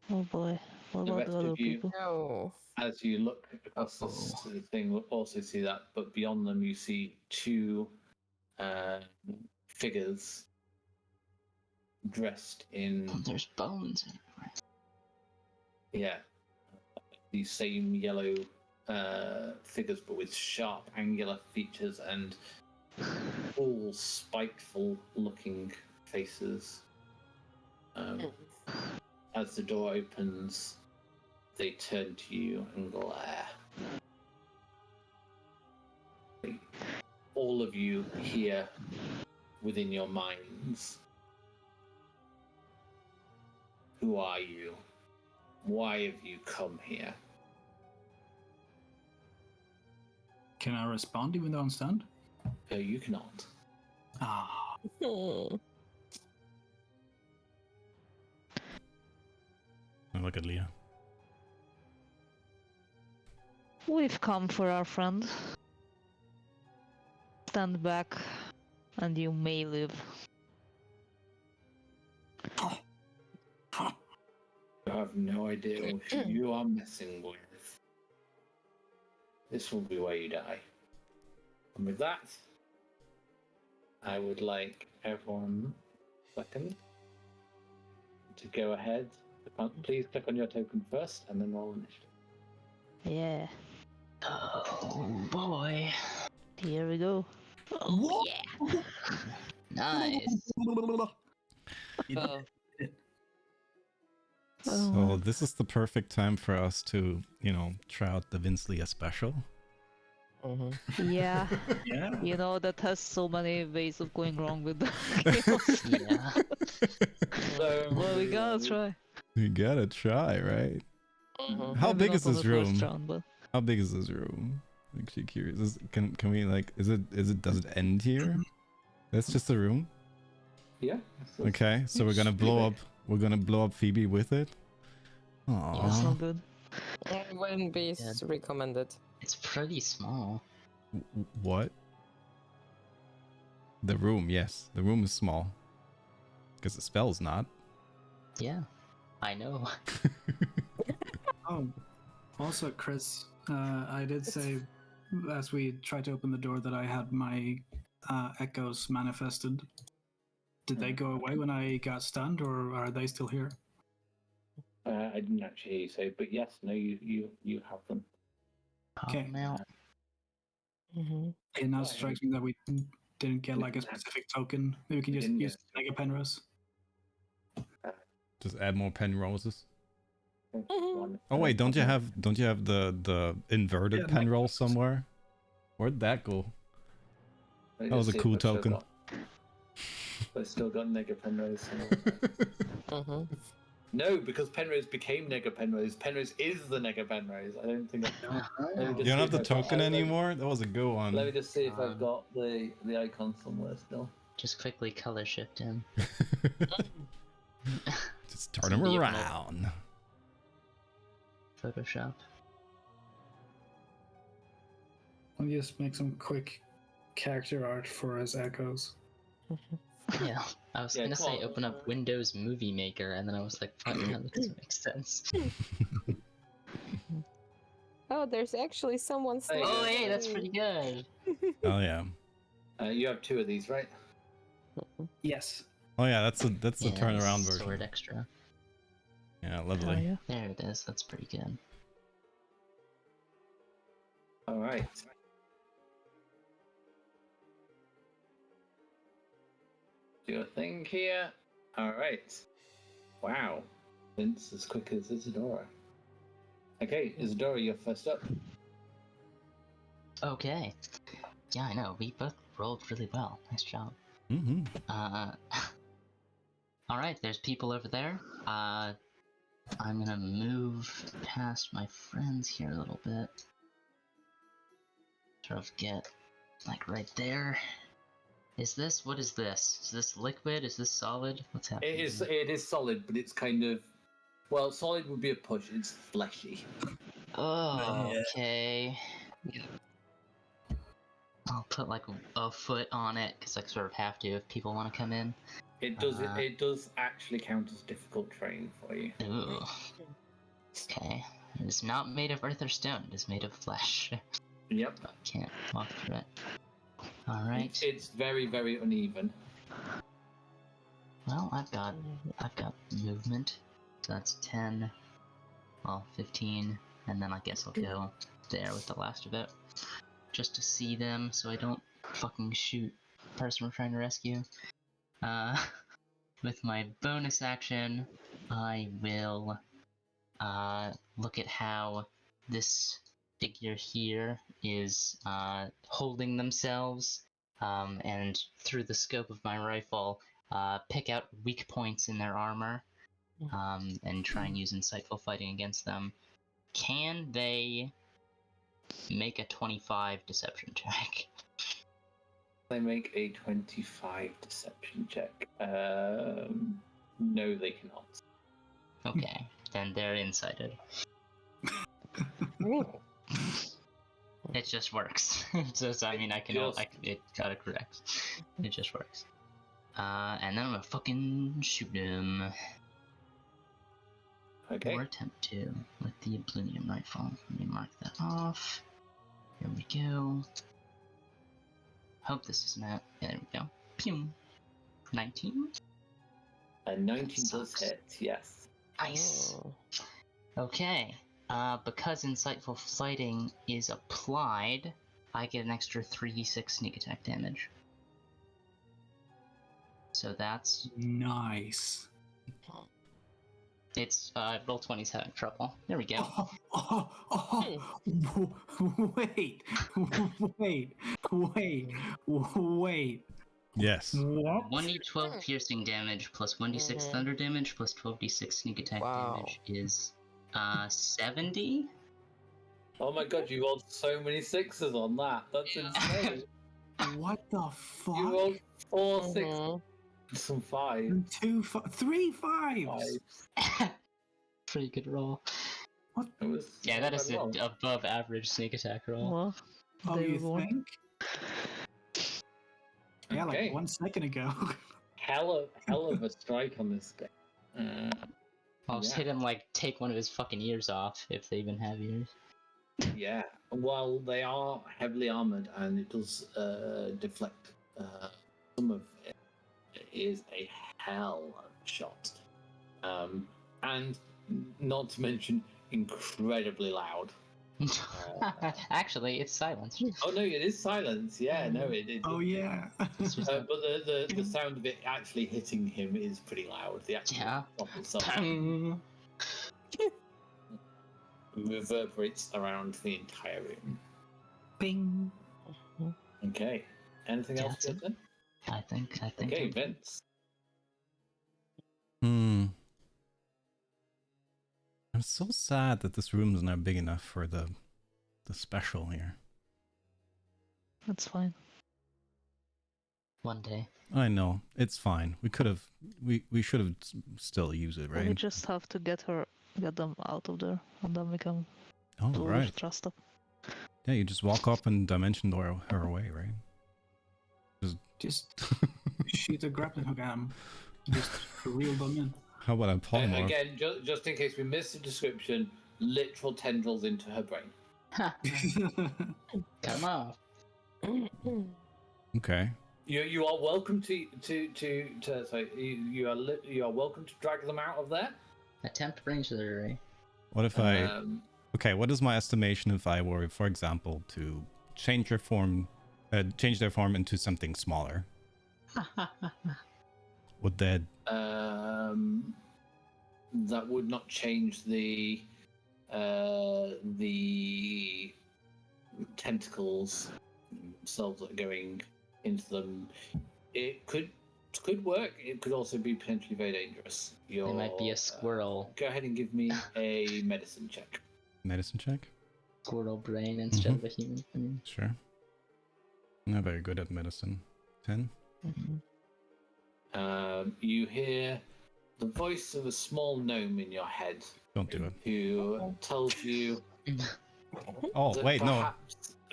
Oh boy. What The about rest the of other you- people? No. As you look across this thing, will also see that, but beyond them, you see two figures dressed in There's bones. yeah, these same yellow figures, but with sharp, angular features and all spiteful-looking faces. As the door opens, they turn to you and glare. All of you hear within your minds. Who are you? Why have you come here? Can I respond even though I'm stunned? You cannot. Ah. Hmm. I look at Leah. We've come for our friend. Stand back, and you may live. You have no idea who you are messing with. This will be where you die. And with that, I would like everyone second to go ahead. Please click on your token first and then roll initiative. Yeah. Oh boy. Here we go. Oh, yeah. Nice. Oh. So this is the perfect time for us to, try out the Vince Leah special. Mm-hmm. Yeah. Yeah. You know, that has so many ways of going wrong with the chaos. Yeah. Well, we gotta try. You gotta try, right? Mm-hmm. How Maybe big not is on this the first room? round, but How big is this room? I'm actually curious. Can we does it end here? That's just a room? Yeah. Okay, so we're It's gonna pretty blow big. up. We're gonna blow up Phoebe with it. that's Aww. not good. It wouldn't be Yeah. recommended. It's pretty small. What? The room, yes, the room is small. Because the spell's not. Yeah. I know. Oh, also, Chris, I did say as we tried to open the door that I had my echoes manifested. Did they go away when I got stunned, or are they still here? I didn't actually hear you say, but yes, no, you have them. Pop Okay. 'em out. Mm-hmm. It now Right. strikes me that we didn't get like a specific token. Maybe we can We just didn't use get Mega Penrose. Just add more Penroses. One. Oh wait, don't you have the inverted Yeah, Penroll somewhere? Where'd that go? Let me That was just a see if cool I've still token. I've still got Nega Penrose. Mm-hmm. No, because Penrose became Nega Penrose. Penrose is the Nega Penrose. I don't think You don't have the token anymore? That was a good one. Let me just see if I've got the icon somewhere still. Just quickly color shift him. Just turn him Somebody open it. around. Photoshop. I'll just make some quick character art for his echoes. Yeah, I was Yeah, gonna come say on. open up Windows Movie Maker, and then I was like, fuck, no, that doesn't make sense. Oh, there's actually someone There you go. Oh, hey, that's pretty good. Oh yeah. You have 2 of these, right? Yes. Oh yeah, that's the Yeah, turnaround sword version. extra. Yeah, Oh, lovely. yeah. There it is. That's pretty good. All right. Do a thing here. All right. Wow. Vince as quick as Isadora. Okay, Isadora, you're first up. Okay. Yeah, I know. We both rolled really well. Nice job. Mm-hmm. All right. There's people over there. I'm gonna move past my friends here a little bit. Sort of get like right there. What is this? Is this liquid? Is this solid? What's happening? It is solid, but it's kind of, well, solid would be a push. It's fleshy. Oh, Yeah. okay. I'll put like a foot on it because I sort of have to if people want to come in. It does Uh-huh. it does actually count as difficult terrain for you. Ooh. Okay. It is not made of earth or stone. It is made of flesh. Yep. Can't walk through it. All right. It's very, very uneven. Well, I've got movement. So that's 10. Well, 15, and then I guess I'll go there with the last of it, just to see them, so I don't fucking shoot the person we're trying to rescue. With my bonus action, I will look at how this figure here is holding themselves, and through the scope of my rifle, pick out weak points in their armor, and try and use insightful fighting against them. Can they make a 25 deception check? They make a 25 deception check. No, they cannot. Okay, then they're incited. It just works. I mean, it got it correct. It just works. And then I'm gonna fucking shoot him. Okay. Or attempt to with the Oblivion rifle. Let me mark that off. Here we go. Hope this is not. Yeah, there we go. Pew. 19. And 19 does Sucks. hit. Yes. Nice. Oh. Okay. Because insightful fighting is applied, I get an extra 3d6 sneak attack damage. So that's Nice. it's roll 20's having trouble. There we go. Wait, wait. Yes. What? 1d12 piercing damage plus 1d6 Mhm. thunder damage plus 12d6 sneak attack Wow. damage is 70. Oh my god, you rolled so many sixes on that. That's insane. What the You fuck? rolled 4 6 Mhm. some 5. And 3 5s. Pretty good roll. It was Yeah, that is well. an above average sneak attack roll. Well, Oh, they you won. think? Yeah, Okay. like 1 second ago. Hell of a strike on this guy. I'll just Yeah. hit him like take one of his fucking ears off if they even have ears. Yeah. Well, they are heavily armored, and it does deflect some of it is a hell of a shot, and not to mention incredibly loud. Actually, it's silence. Oh no, it is silence. Yeah, no, Oh yeah. It's just but the sound of it actually hitting him is pretty loud. The actual Yeah. shot itself Pang. reverberates around the entire room. Bing. Okay. Anything else? That's it. Then? I think. Okay, I'm- Vince. I'm so sad that this room is not big enough for the special here. That's fine. One day. I know, it's fine. We could have, we should have still used it, We right? just have to get them out of there, and then we can Oh, do right. trust up. Yeah, you just walk up and dimension door her away, right? Just shoot a grappling hook at him. Just reel them in. How about a polymorph? Again, just in case we missed the description, literal tendrils into her brain. Come on. Okay. You are welcome to sorry, you are welcome to drag them out of there. Attempt brain surgery. What if I? Um, Okay, what is my estimation if I were, for example, to change their form into something smaller? Would that? that would not change the tentacles themselves that are going into them. It could work. It could also be potentially very dangerous. It might be a squirrel. Go ahead and give me a medicine check. Medicine check? Squirrel brain instead of a human. I mean, Sure. I'm not very good at medicine. 10? You hear the voice of a small gnome in your head Don't do it. who tells you Oh, that wait, no.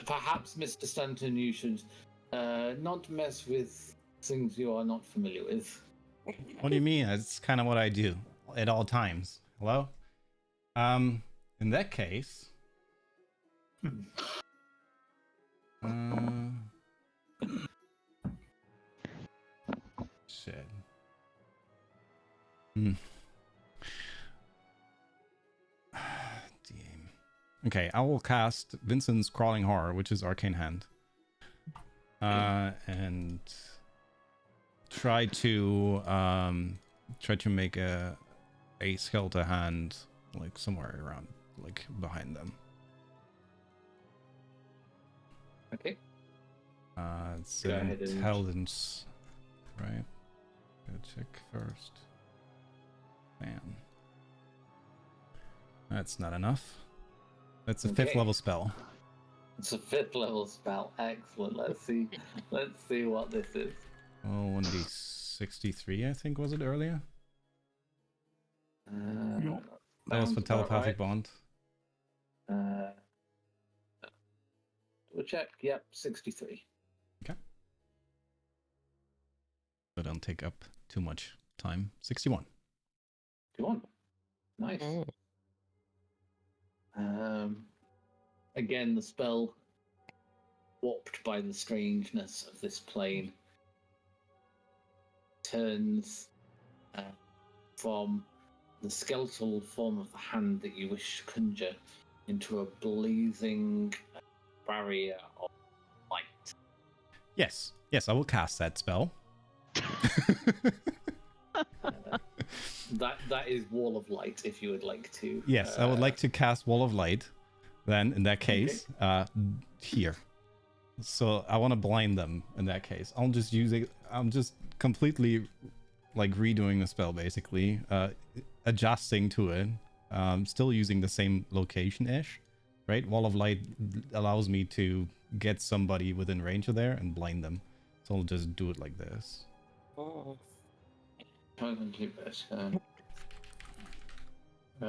perhaps, Mr. Stanton, you should not mess with things you are not familiar with. What do you mean? That's kind of what I do at all times. Hello? In that case... Shit. Damn. Okay, I will cast Vincent's Crawling Horror, which is Arcane Hand. And try to make a skeleton hand like somewhere around, like behind them. Okay. It's Go ahead and- intelligence, right? Gotta check first. Bam. That's not enough. That's a 5th Okay. level spell. It's a 5th level spell. Excellent. Let's see what this is. Oh, 1d63, I think, was it earlier? That was Sounds for about telepathic right. bond. We'll check. Yep, 63. So don't take up too much time. 61. Come on. Nice. Again, the spell, warped by the strangeness of this plane, turns from the skeletal form of the hand that you wish to conjure into a blazing barrier of light. Yes, I will cast that spell. That is Wall of Light, if you would like to. Yes, I would like to cast Wall of Light. Then, in that case, here. So I want to blind them. In that case, I'm just completely like redoing the spell, basically, adjusting to it. Still using the same location-ish, right? Wall of Light allows me to get somebody within range of there and blind them. So I'll just do it like this.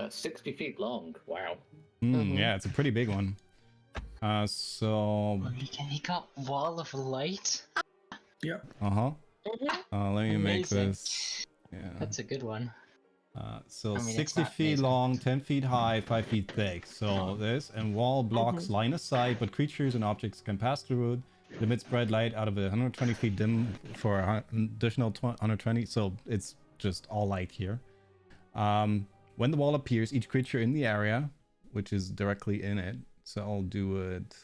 60 feet long. Wow. Yeah, it's a pretty big one. So he got Wall of Light. Yep. let me make Amazing. this. Yeah. That's a good one. So I mean, it's 60 not feet amazing. long, 10 feet high, 5 feet thick. So this and wall blocks line of sight, but creatures and objects can pass through it Limits bright light out of a 120 feet dim for an additional 120, so it's just all light here. When the wall appears, each creature in the area, which is directly in it, so I'll do it.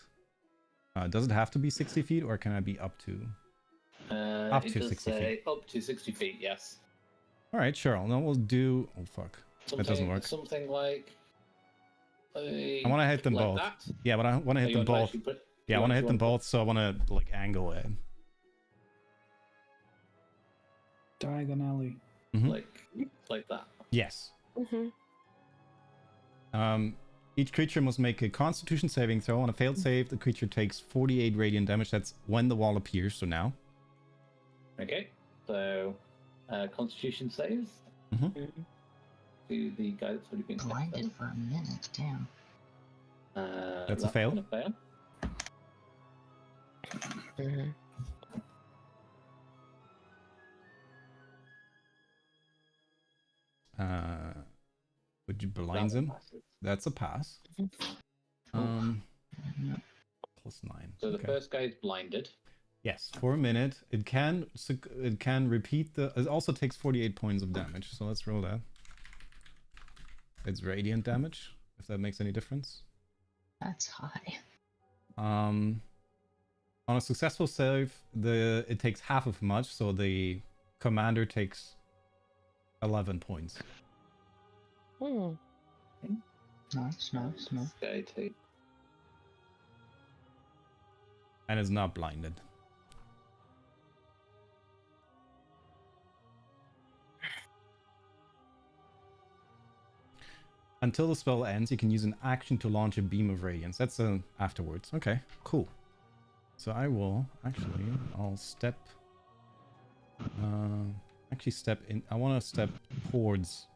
Does it have to be 60 feet, or can I be up to? Up it to does 60 say feet. up to 60 feet, yes. All right, sure. Then we'll do. Oh fuck, that doesn't work. Something like. I want to hit them like both. That? Yeah, but I want to hit them both. Yeah, I want to hit them both, so I want to like angle it. Diagonally. Like that. Yes. Mm-hmm. Each creature must make a Constitution saving throw. On a failed save, the creature takes 48 radiant damage. That's when the wall appears. So now. Okay. So, Constitution saves. Mm-hmm. To the guy that's already been Blinded for a minute, damn. That's a fail. gonna fail. Mm-hmm. Would you blind him? That's a pass. +9. So the Okay. first guy is blinded. Yes, for a minute. It can repeat the. It also takes 48 points of damage. So let's roll that. It's radiant damage, if that makes any difference. That's high. On a successful save, it takes half of much, so the commander takes 11 points. Hmm. Nice. This guy takes. And is not blinded. Until the spell ends, you can use an action to launch a beam of radiance. That's afterwards. Okay, cool. So I will I'll step. Actually, step in. I want to step towards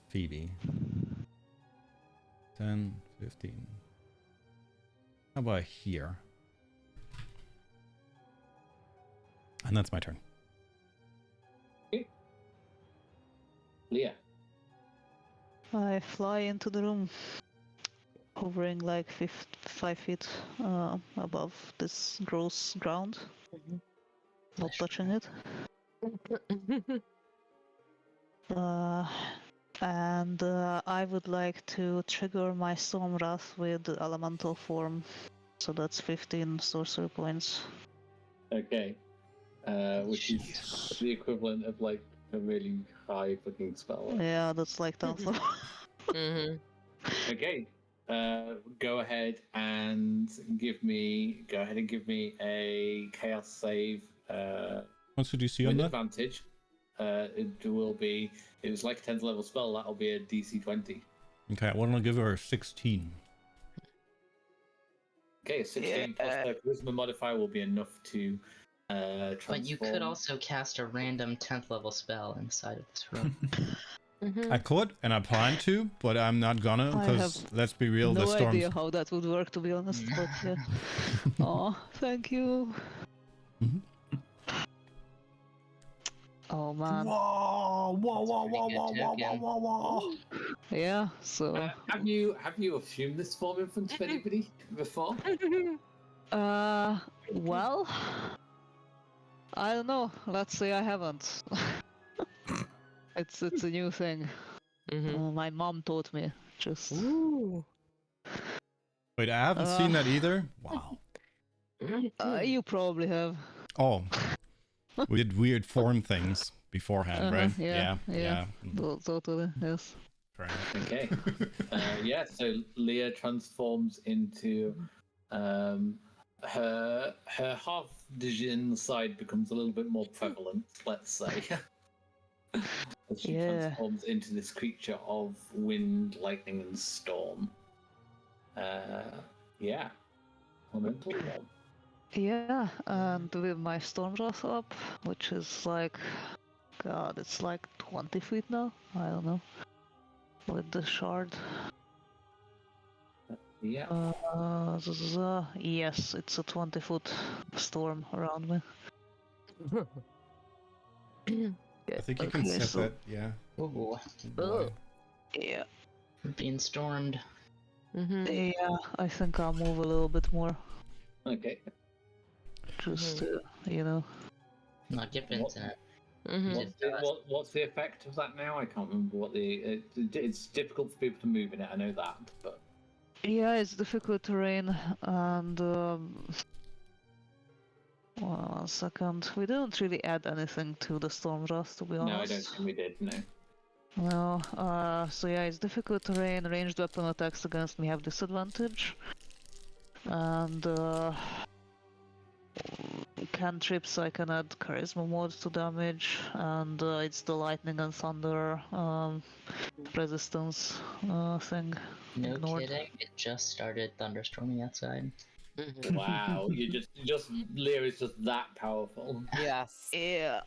Phoebe. 10, 15. How about here? And that's my turn. Leah. I fly into the room, hovering like 5 feet above this gross ground, not touching it. And I would like to trigger my Storm Wrath with Elemental Form, so that's 15 sorcery points. Okay. Which is the equivalent of like a really high fucking spell. Yeah, that's like 10th level. Mm-hmm. Okay. Go ahead and give me a chaos save. What's the DC on With that? advantage. It was like a 10th level spell, that'll be a DC 20. Okay, I want to give her a 16. Okay, a 16 plus her charisma modifier will be enough to transform. But you could also cast a random 10th level spell inside of this room. Mm-hmm. I could, and I plan to, but I'm not gonna, I because have let's be real, the No storms. idea how that would work, to be honest, but yeah. Oh, thank you. Mhm. Oh man. Whoa. Yeah, so Have you assumed this form in front of anybody before? well, I don't know. Let's say I haven't. It's a new thing. Mm-hmm. My mom taught me. Just Ooh. Wait, I haven't seen that either? Wow. you probably have. Oh. We did weird form things beforehand, right? yeah. Mm, Totally, yes. fair enough. Okay. Yeah, so Leah transforms into her half Djinn side becomes a little bit more prevalent, let's say. As she transforms into this creature of wind, lightning, and storm. Yeah. Elemental form. Yeah, and with my Storm Wrath up, which is like, God, it's like 20 feet now? I don't know. With the shard. Yeah. Yes, it's a 20-foot storm around me. I think you can Okay, set so- that, yeah. Ooh, Oh. Yeah. being stormed. Mm-hmm. Yeah, I think I'll move a little bit more. Okay. just to, you know. Not give internet. Mhm. What's the effect of that now? I can't remember what it's difficult for people to move in it. I know that, but Yeah, it's difficult terrain, and well, 1 second. We didn't really add anything to the Stormdraft, to be no, I honest. don't think we did. No. Well, so yeah, it's difficult terrain. Ranged weapon attacks against me have disadvantage, and cantrips I can add charisma mode to damage, and it's the lightning and thunder resistance thing. No Ignored. kidding. It just started thunderstorming outside. Mhm. Wow, you just Lear is just that powerful. Yes. Yeah.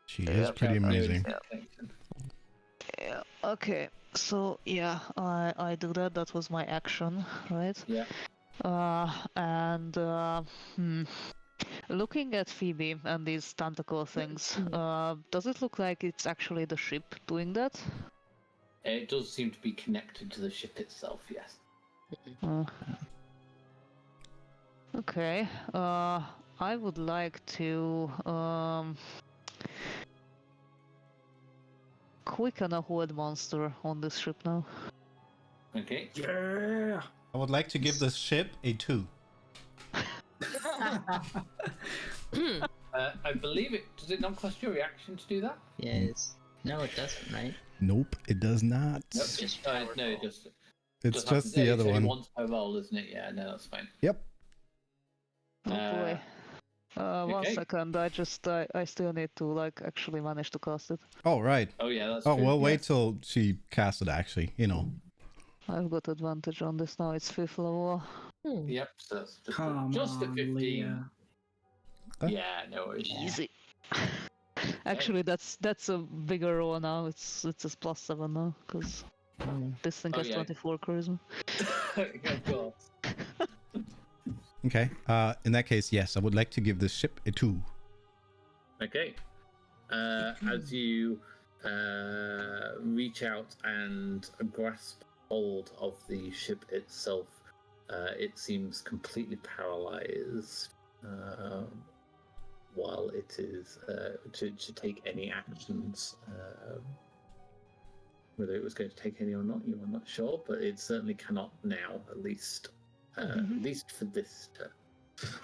She Yeah, is pretty amazing. Yeah. Okay. So yeah, I do that. That was my action, right? Yeah. And looking at Phoebe and these tentacle things, does it look like it's actually the ship doing that? It does seem to be connected to the ship itself. Yes. Okay. I would like to quicken a hold monster on this ship now. Okay. Yeah. I would like to give this ship a 2. I believe it. Does it not cost your reaction to do that? Yes. No, it doesn't, right? Nope, it does not. Nope. Just No, power it roll. just. It's happens- just the yeah, other it's only one. once per roll, isn't it? Yeah. No, that's fine. Yep. Oh boy. 1 okay. second. I still need to like actually manage to cast it. Oh, right. Oh yeah, that's. Oh, true. well, wait yes. till she casts it, actually. You know. I've got advantage on this now. It's 5th level. Yep. So that's just Come just a on, 15. Leah. Yeah. No worries. Easy. Actually, that's a bigger roll now. It's a +7 now because this thing Oh, has yeah. 24 charisma. Of course. Okay. In that case, yes, I would like to give this ship a 2. Okay. As you reach out and grasp hold of the ship itself, it seems completely paralyzed while it is to take any actions. Whether it was going to take any or not, you are not sure, but it certainly cannot now, at least. At least for this turn.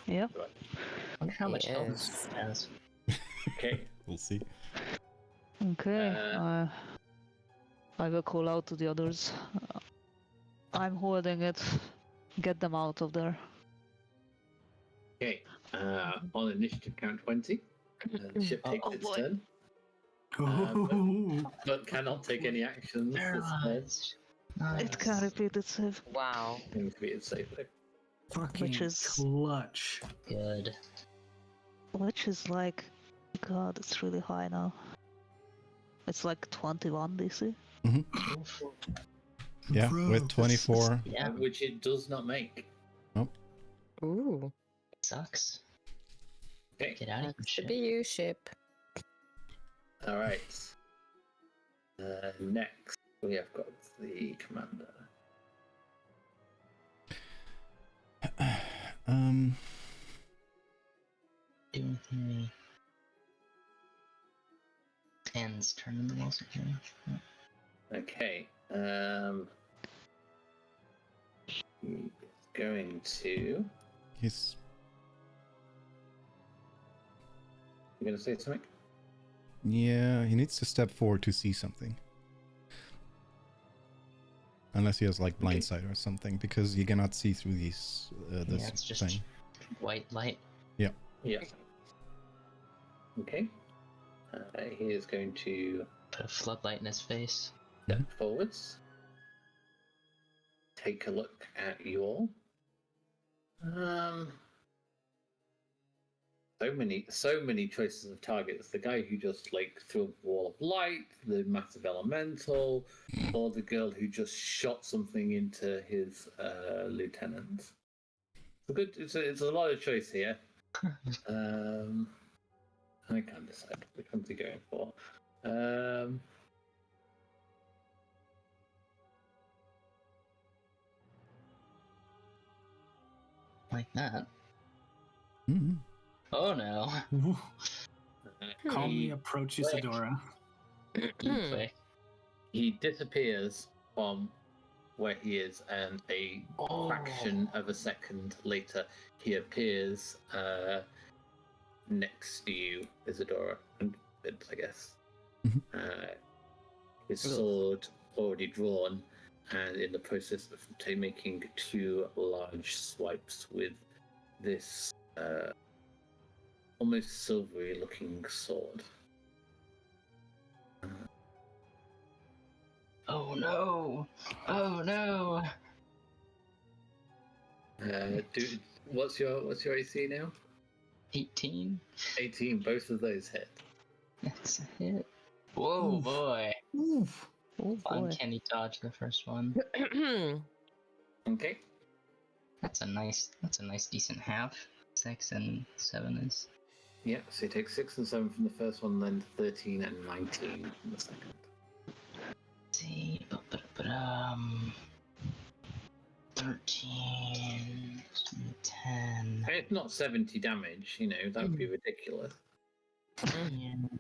Yeah. Right. I wonder how much health Yes. it has. Okay. We'll see. Okay. I will call out to the others. I'm holding it. Get them out of there. Okay. On initiative count 20, the ship takes its boy. turn, Ooh. but cannot take any actions. Instead, Paralyzed. It can repeat itself. Wow. completed safely. Fucking Which is- clutch. Good. Which is like, God, it's really high now. It's like 21 DC. Oof. Yeah, Bro, with 24. Yeah, Which it does not make. Ooh. sucks. Okay. Get out of here, That's to shit. be you, ship. All right. Next, we have got the commander. Do anything. Ends turn in the most Okay. He's going to. He's You going to say something? yeah. He needs to step forward to see something. Unless he has like blind sight or something, because you cannot see through these this Yeah, it's just thing. white light. Yeah. Okay. He is going to Put a floodlight in his face. step forwards. Take a look at you all. So many choices of targets. The guy who just like threw a wall of light, the massive elemental, or the girl who just shot something into his lieutenant. It's a lot of choice here. I can't decide which one's he going for. Like that. Mhm. Oh no. Calmly He, approach Quick. Isadora. Quick. he disappears from where he is, and a fraction of a second later, he appears next to you, Isadora, and Vince, I guess. Mhm. His Ugh. sword already drawn, and in the process of making 2 large swipes with this almost silvery looking sword. Oh no. Oh no. What's your AC now? 18. 18. Both of those hit. That's a hit. Whoa, Oof. boy. Oof. Oh boy. Uncanny dodge the first one. Okay. That's a nice decent half. 6 and 7 is. Yeah, so you take 6 and 7 from the first one, then 13 and 19 from the second. Let's see. 13, 10. And it's not 70 damage, that would be ridiculous. And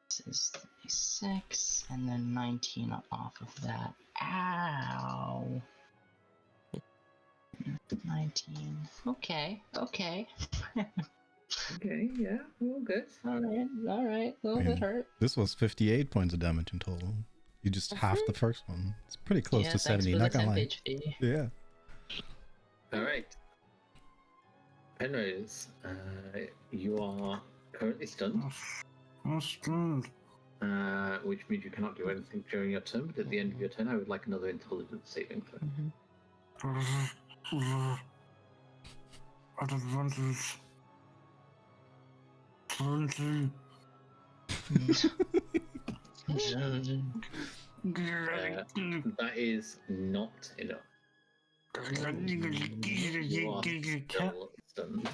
this is 36, and then 19 off of that. Ow. 19. Okay. Okay, yeah, all good. Alright. A little Man. bit hurt. This was 58 points of damage in total. You just halved the first one. It's pretty close Yeah, to thanks 70, for not the gonna 10 lie. HP. Yeah. Alright. Penrose, you are currently stunned, I'm stunned. which means you cannot do anything during your turn, but at the end of your turn, I would like another intelligence saving throw. Advantage. 20. That is not enough. You are still stunned.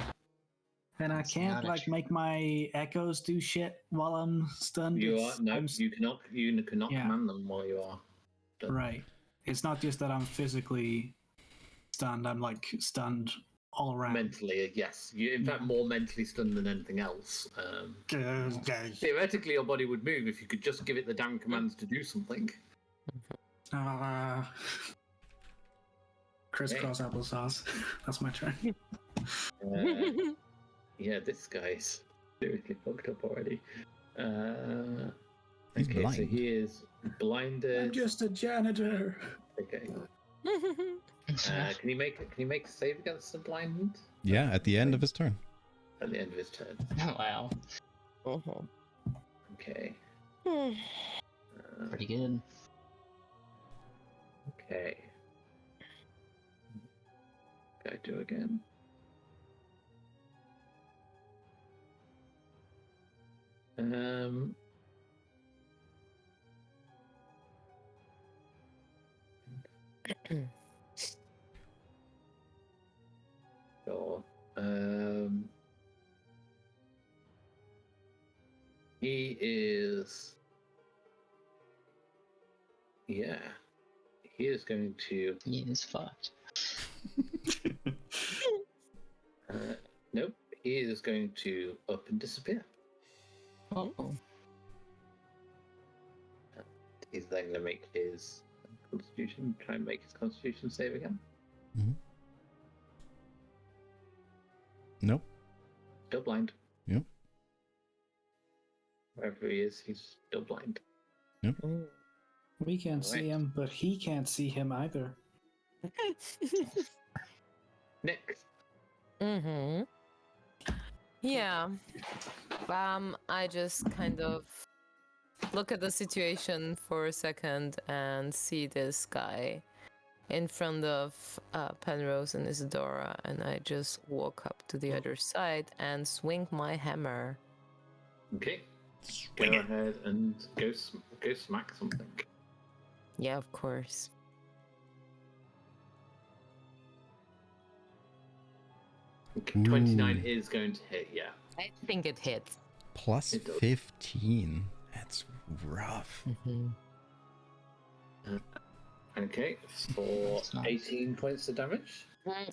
And I It's can't not a like make my echoes do shit while I'm stunned. You It's- are no, I'm you cannot Yeah. command them while you are stunned. right. It's not just that I'm physically stunned. I'm like stunned all around. Mentally, yes. You, in fact, more mentally stunned than anything else. Guys. Theoretically, your body would move if you could just give it the damn commands to do something. Crisscross applesauce. That's my turn. Yeah, this guy's seriously fucked up already. He's okay, so blind. he is blinded. I'm just a janitor. Okay. Can he make a save against the blindness Yeah, at the end of his turn. at the end of his turn? Wow. Okay. Pretty good. Okay. Gotta do again. Sure. He is. Yeah. He is going to. He is fucked. Nope. He is going to up and disappear. Oh. He's then going to make his constitution, try and make his constitution save again. Nope. Still blind. Yep. Wherever he is, he's still blind. We can't see Alright. him, but he can't see him either. Nick. Yeah. I just kind of look at the situation for a second and see this guy in front of Penrose and Isadora, and I just walk up to the other side and swing my hammer. Okay. Go ahead and go smack something. Yeah, of course. Okay, 29 Ooh. is going to hit, yeah. I think it hits. Plus It does. 15. That's rough. Okay, for That's nice. 18 points of damage.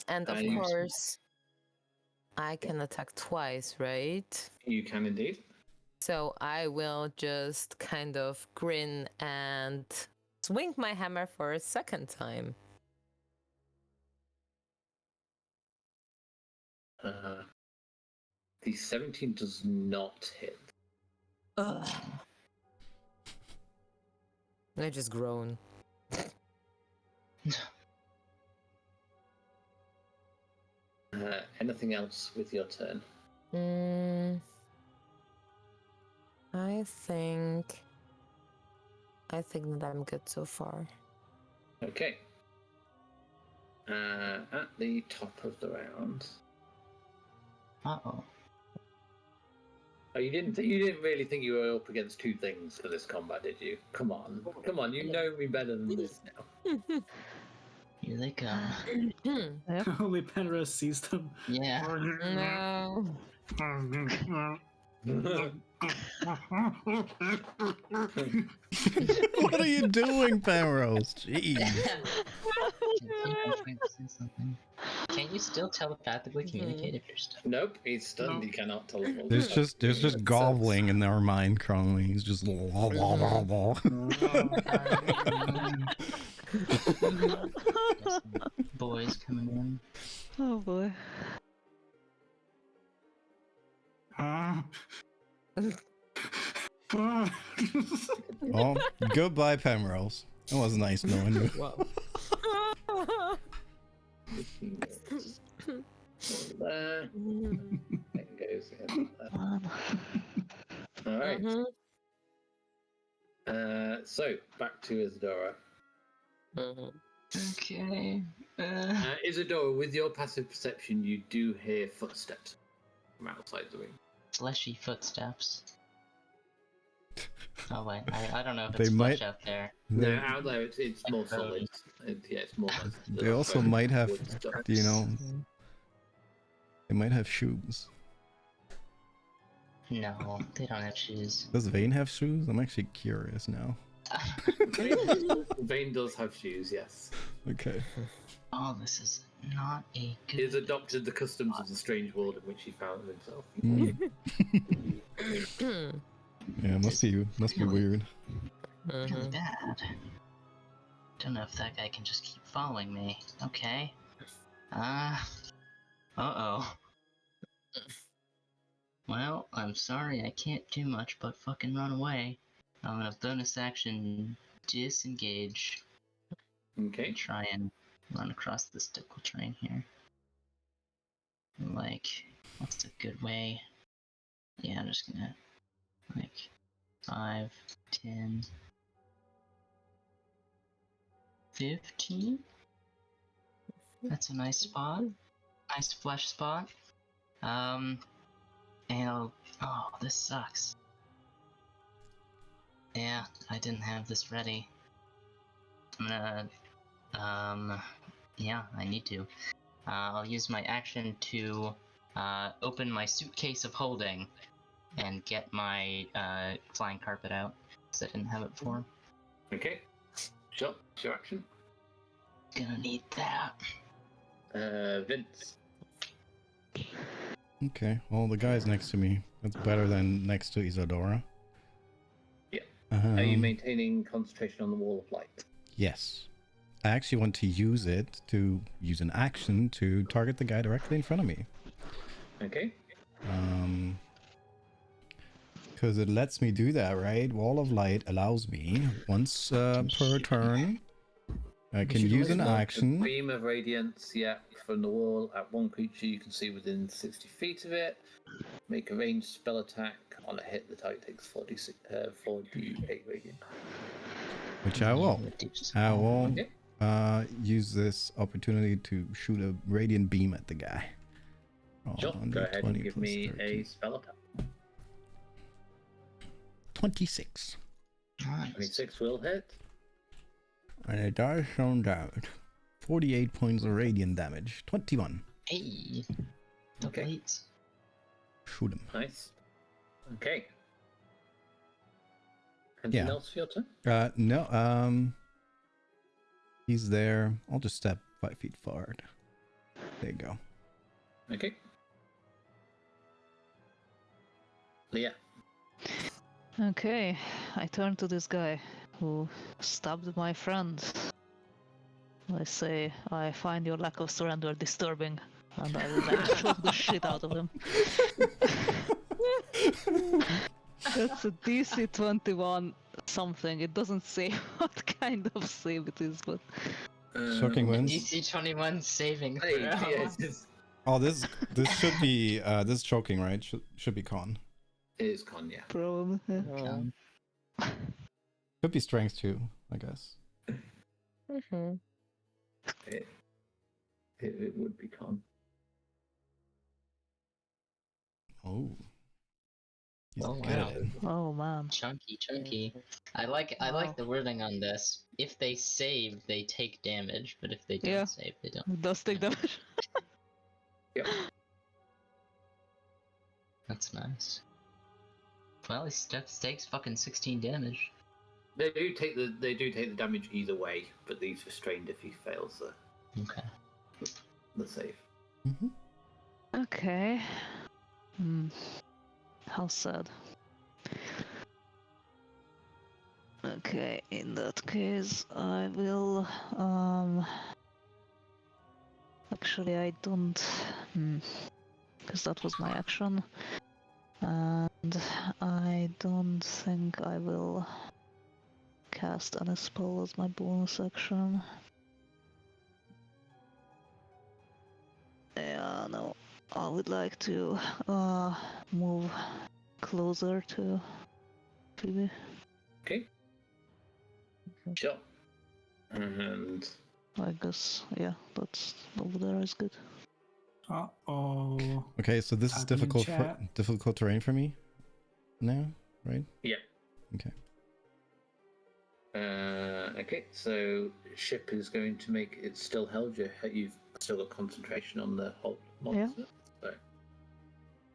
And of And you- course, I can attack twice, right? You can indeed. So I will just kind of grin and swing my hammer for a second time. The 17 does not hit. Ugh. I just groan. Anything else with your turn? I think that I'm good so far. Okay. At the top of the round. Uh-oh. Oh, you didn't really think you were up against two things for this combat, did you? Come on, you know me better than this now. Here they come. Only Penrose sees them. Yeah. No. What are you doing, Penrose? Jeez. Can you still telepathically communicate if you're stuck? Nope, he's stunned. He cannot teleport. There's just gobbling in their mind, Crowley. He's just blah, blah, blah, blah. Boys coming in. Oh boy. Well, goodbye, Penrose. It was nice knowing you. Wow. There. It goes in there. All right. So back to Isadora. Okay. Isadora, with your passive perception, you do hear footsteps from outside the room. Fleshy footsteps. Oh wait, I don't know if They it's might- flesh out there. No, out there it's more solid. It's more. They also might have, wood stuff. you know, they might have shoes. No, they don't have shoes. Does Vane have shoes? I'm actually curious now. Vane does have shoes, yes. Okay. Oh, this is not a good. He's adopted the customs of the strange world in which he found himself. Yeah, must be weird. Really bad. Don't know if that guy can just keep following me. Okay. Uh-oh. Well, I'm sorry, I can't do much but fucking run away. I'm gonna bonus action disengage Okay. and try and run across this Stickle train here. Like, what's a good way? Yeah, I'm just gonna, like, 5, 10, 15? That's a nice spot. Nice flesh spot. And I'll, oh, this sucks. Yeah, I didn't have this ready. I'm gonna, yeah, I need to. I'll use my action to, open my suitcase of holding and get my, flying carpet out, because I didn't have it before. Okay. Sure. Sure action. Gonna need that. Vince. Okay. Well, the guy's next to me. That's better than next to Isadora. Yeah. Um, Are you maintaining concentration on the wall of light? Yes. I actually want to use it to use an action to target the guy directly in front of me. Okay. Because it lets me do that, right? Wall of Light allows me once per turn. I can use an A action. beam of radiance, yeah, from the wall at one creature you can see within 60 feet of it. Make a ranged spell attack. On a hit, the target takes 4d8 radiant. Which I will. I will Okay. use this opportunity to shoot a radiant beam at the guy. Oh, Sure. Go ahead 1d20 and give plus me 13. a spell attack. 26. Nice. 26 will hit. And it does sound out. 48 points of radiant damage. 21. Hey! The Okay. blades. Shoot him. Nice. Okay. Anything Yeah. else for your turn? No, he's there. I'll just step 5 feet forward. There you go. Okay. Leah. Okay, I turn to this guy who stabbed my friend. I say, I find your lack of surrender disturbing, and I would like to choke the shit out of him. That's a DC 21 something. It doesn't say what kind of save it is, but Shocking wins. DC 21 saving Hey, throw. yeah, it's, Oh, this should be this is choking, right? Should be con. it is con, yeah. probably. Yeah. Oh. Could be strength too, I guess. Mhm. It would be con. Oh. He's Oh, good at wow. it. Oh man. Chunky. I like the wording on this. If they save, they take damage, but if they don't Yeah. save, they don't. It does take damage. Yep. That's nice. Well, he takes fucking 16 damage. They do take the damage either way, but he's restrained if he fails Okay. the save. Mm-hmm. Okay. How sad. Okay, in that case, I will. Actually, I don't. Because that was my action. And I don't think I will cast any spell as my bonus action. Yeah, no. I would like to move closer to Phoebe. Okay. Sure. And I guess, yeah, that's over there is good. Uh-oh. Okay, so this is Type in difficult chat. difficult terrain for me now, right? yeah. Okay. Okay, so ship is going to make it still held. You've still got concentration on the hold monster. So,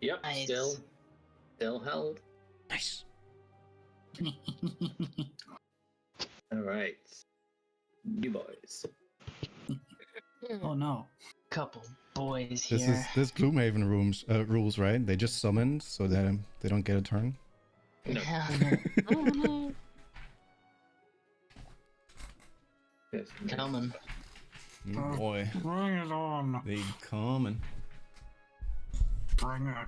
yep, Nice. still held. Nice. All right, you boys. Oh no. Couple boys This here. is this Gloomhaven rules, right? They just summon so that they don't get a turn. No. Yeah. Yes, Coming. Oh. Boy, Bring it on. they coming. Bring it.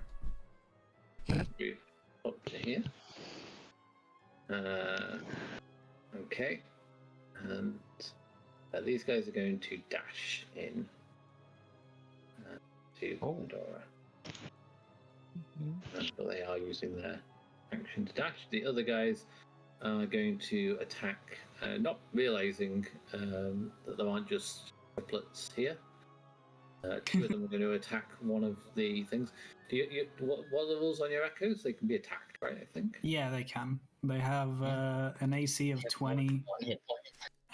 move up to here. Okay, and these guys are going to dash in to Pandora. But they are using their action to dash. The other guys are going to attack, not realizing that there aren't just triplets here. Two of them are going to attack one of the things. What are the rules on your echoes? They can be attacked, right? I think. Yeah, they can. They have an AC of Hit 20 One hit point.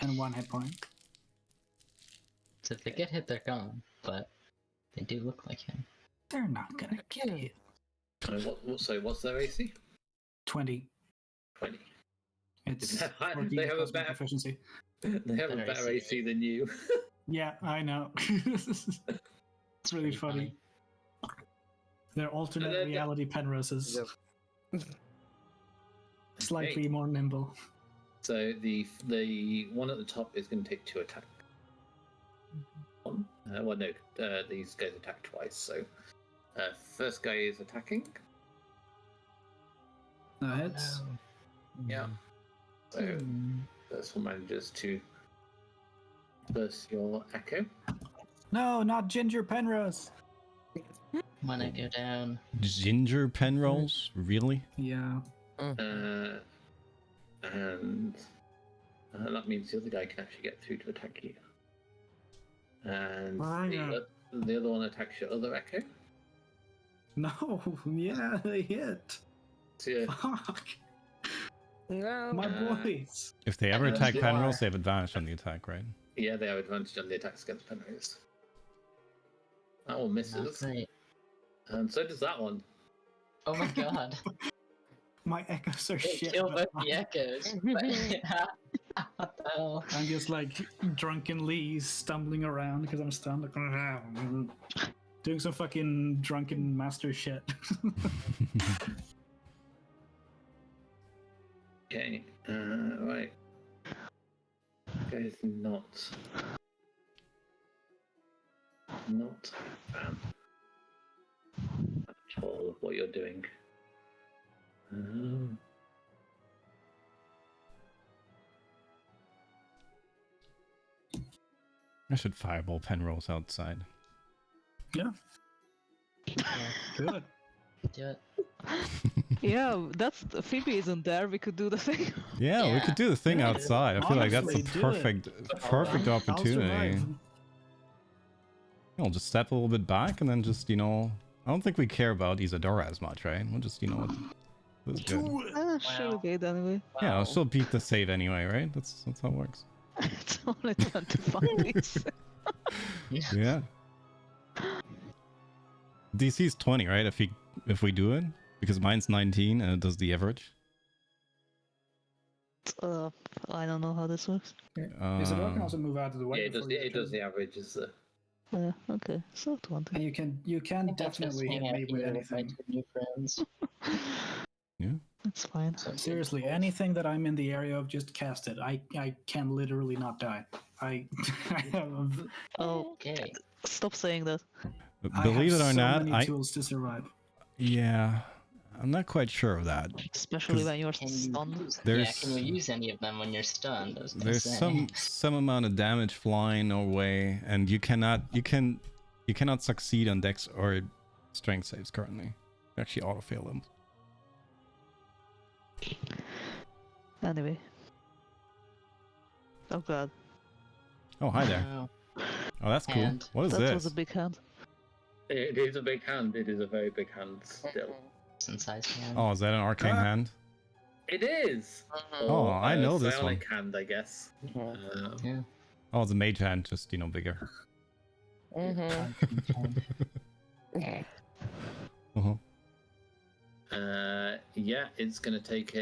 and 1 hit point. So if they get hit, they're gone. But they do look like him. They're not gonna get it. What's their AC? 20. 20. It's They 14 have a plus my better- proficiency. They have a Better better AC. AC than you. Yeah, I know. It's really funny. They're alternate they're- reality Penroses. Slightly more nimble. So the one at the top is going to take 2 attacks. Well, no, these guys attack twice. So first guy is attacking. That hits. Yeah. So first one manages to burst your echo. No, not Ginger Penrose. When I go down. Ginger pen rolls? Really? Yeah. And that means the other guy can actually get through to attack you. And the other one attacks your other echo. No, yeah, they hit. So yeah, Fuck. No. My Uh, boys. If they ever And attack you pen are- rolls, they have advantage on the attack, right? yeah, they have advantage on the attacks against Penrose. That one misses, Not great. and so does that one. Oh my god. My echoes are They shit. kill but both the echoes. But, yeah. What the hell? I'm just like drunkenly stumbling around because I'm stunned. Like, doing some fucking drunken master shit. Okay. Right. Guys, not a fan at all of what you're doing. I should fireball Penrose outside. Yeah, good. Do it. Yeah, that's Phoebe isn't there. We could do the thing. Yeah, we Yeah. could do the thing Yeah, outside. I feel like that's honestly, a do it. perfect I'll opportunity. survive. I'll just step a little bit back and then just, you know, I don't think we care about Isadora as much, right? We'll just, you know, that's good. Sure, Wow. okay, anyway. Yeah, I'll still beat the save anyway, right? That's how it works. It's only 25 weeks. Yeah. DC is 20, right? If we do it, because mine's 19 and it does the average. I don't know how this works. Isadora can also move out of the way. Yeah, it does. before you It does turn. the averages. Okay, so 20. And you can definitely hit me with anything. New friends. That's fine. Seriously, anything that I'm in the area of, just cast it. I can literally not die. I have, Okay. Stop saying that. Believe I it have or so not, many tools to survive. yeah, I'm not quite sure of that. Especially 'Cause when you're Can you stunned. use, There's- can you use any of them when you're stunned? I was gonna There's say. some amount of damage flying our way, and you cannot succeed on Dex or Strength saves currently. You actually auto fail them. Anyway. Oh god, Oh, hi there. Wow. Oh, that's cool. And What is that this? was a big hand. It is a big hand. It is a very big hand still. Decent size hand. Oh, is that an arcane hand? It is. Oh, I know this one. Psionic hand, I guess. Yeah. Oh, it's a mage hand, just, you know, bigger. Uh-huh. Yeah, it's gonna take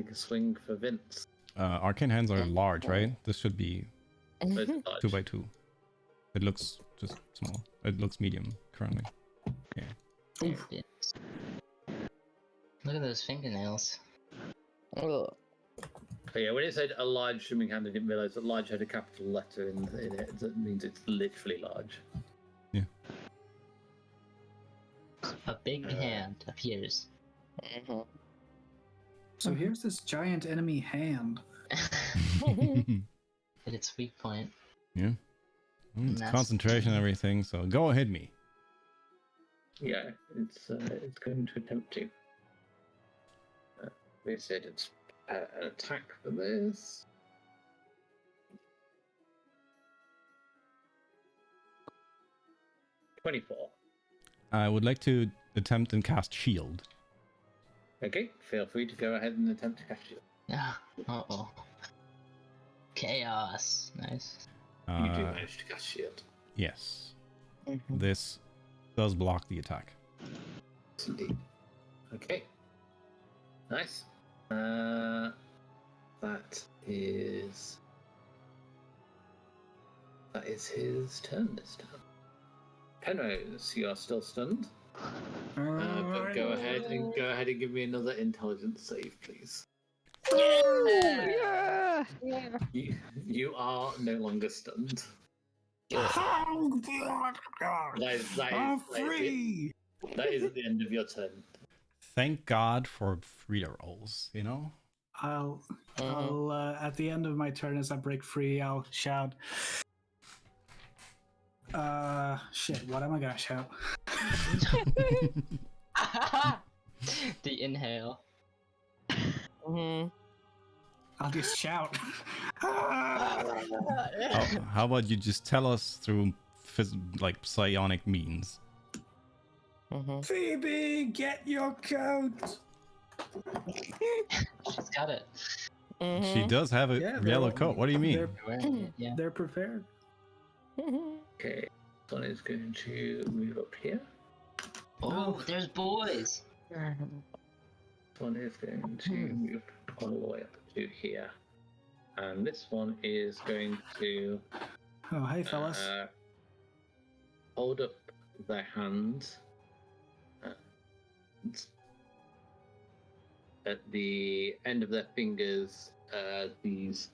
a swing for Vince. Arcane hands are large, right? This should be So it's large. 2x2. It looks just small. It looks medium currently. There it is. Look at those fingernails. Ugh. Oh, yeah, when it said a large swimming hand, I didn't realize that large had a capital letter in it. That means it's literally large. A big hand appears. So here's this giant enemy hand. At its weak point. Yeah. It's Nice. concentration and everything, so go ahead me. Yeah, it's going to attempt to. They said it's an attack for this. $24. I would like to attempt and cast shield. Okay, feel free to go ahead and attempt to catch it. Ah, uh-oh. Chaos. Nice. You do manage to cast shield. Yes. This does block the attack. Yes, indeed. Okay. Nice. That is his turn this time. Penrose, you are still stunned. But go ahead and give me another intelligence save, please. Yeah! You are no longer stunned. Oh, That is at the end of your turn. Thank God for free rolls, you know? I'll at the end of my turn, as I break free, I'll shout. Shit, what am I gonna shout? The inhale. I'll just shout. How about you just tell us through like psionic means? Phoebe, get your coat. She's got it. She does have a Yeah, yellow they're- coat. What do you mean? They're, Wearing it, yeah. they're prepared. Okay, this one is going to move up here. Oh, there's boys. This one is going to move all the way up to here. And this one is going to Oh, hey, fellas. hold up their hands. at the end of their fingers, these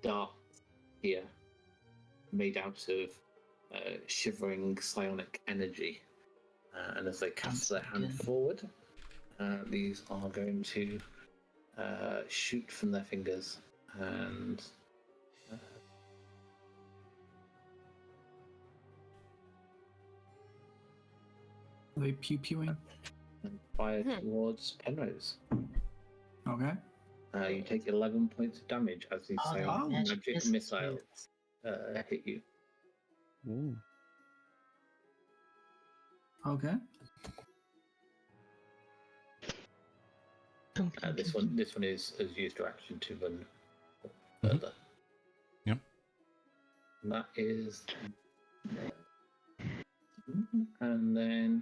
darts here, made out of shivering psionic energy. And as they cast their hand forward, these are going to shoot from their fingers and Are they pew-pewing? fire towards Penrose. Okay. You take 11 points of damage as these Oh, psionic magic magic missile. missiles hit you. Ooh. Okay. This one is used to action to run further. Yep. And that is, and then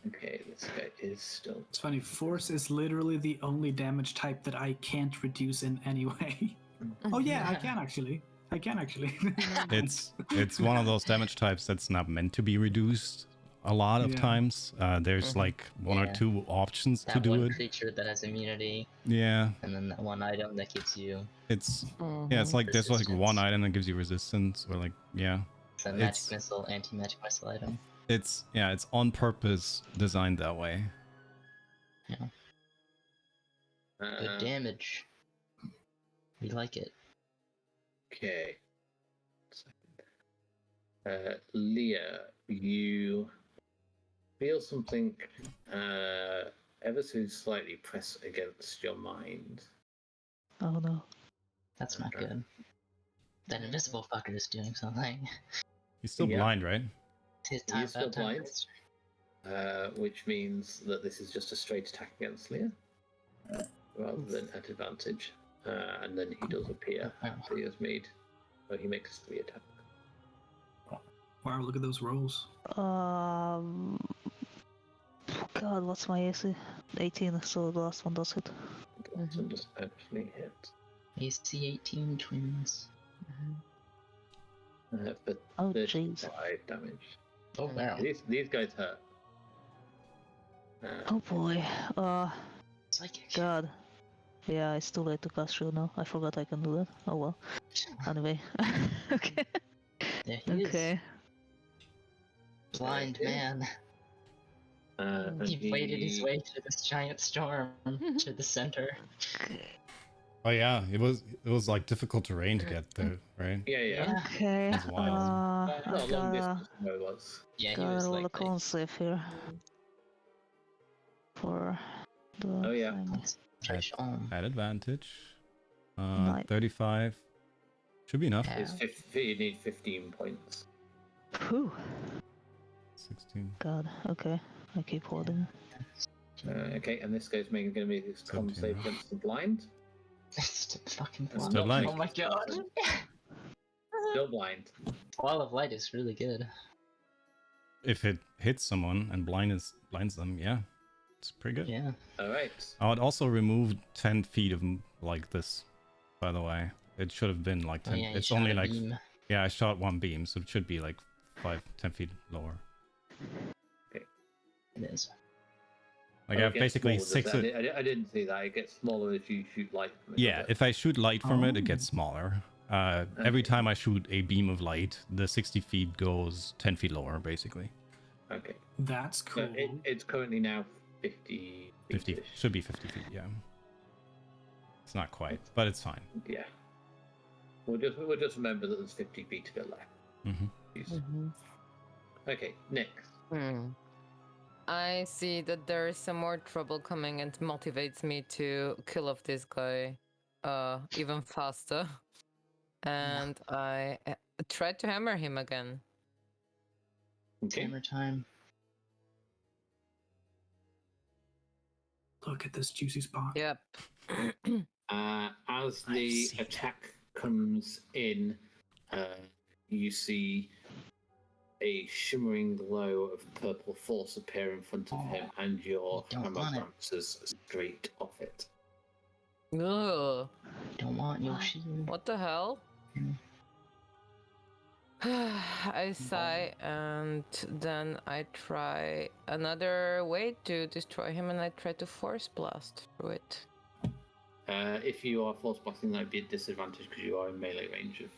okay, this guy is still. It's funny. Force is literally the only damage type that I can't reduce in any way. Oh yeah, I can actually. It's one of those damage types that's not meant to be reduced a lot of Yeah. times. There's like one or Yeah. two options to That do one it. creature that has immunity, Yeah, and then that one item that gives you it's yeah, it's like there's like one Resistance. item that gives you resistance, or like yeah, the It's- magic missile, anti-magic missile item. it's on purpose designed that way. Good damage. We like it. Okay. Leah, you feel something ever so slightly press against your mind. Oh no. That's not good. That invisible fucker is doing something. He's still Yeah. blind, right? It's his He time is still about time. blind. Which means that this is just a straight attack against Leah, rather than at advantage. And then he does appear. So he has made. So he makes 3 attacks. Wow, look at those rolls. God, what's my AC? 18, so the last one does hit. Doesn't just actually hit. AC 18 twins. But Oh, 35 damage. Oh wow. These guys hurt. Oh boy. Psychic. God. Yeah, it's too late to cast shield now. I forgot I can do that. Oh well. Anyway. Okay. There he is. Okay. Blind Okay. man. And He waded his way through this giant storm to the center. Oh yeah, it was like difficult terrain to get there, right? Yeah. Okay. That's wild. Not I a long gotta distance from where it was. Yeah, he gotta was roll a like con save here. For the Oh, yeah. thing. Threshold. At advantage. Nine. 35 should be enough. Yeah. You need 15 points. Whew. 16. God. Okay. I keep holding. Okay, and this guy's going to make his con 17, save right? against the blind. Still fucking Still blind. blind. Oh my god. Still blind. Wall of Light is really good. If it hits someone and blinds them, yeah, it's pretty good. Yeah. All right. I would also remove 10 feet of like this. By the way, it should have been like 10. Oh, yeah, you It's shot only a like beam. yeah, I shot one beam, so it should be like 10 feet lower. It is. Like Oh, I it gets basically smaller, does 6. it? I didn't see that. It gets smaller as you shoot light from it. Yeah, does it? if I shoot light from it, it Oh. gets smaller. Every Okay. time I shoot a beam of light, the 60 feet goes 10 feet lower, basically. Okay. That's So cool. it's currently now 50. 50 feet-ish. should be 50 feet, yeah. It's not quite, but it's fine. Yeah. We'll just remember that there's 50 feet to go left. Hmm Please. Okay, next. I see that there is some more trouble coming and motivates me to kill off this guy even faster. And I tried to hammer him again. Okay. Hammer time. Look at this juicy spot. Yep. As the see that. attack comes in, you see a shimmering glow of purple force appear in front of him, and your You don't hammer want it. bounces straight off it. Ugh. Don't want Yoshi. What the hell? I sigh, and then I try another way to destroy him, and I try to force blast through it. If you are force blasting, that would be a disadvantage because you are in melee range of.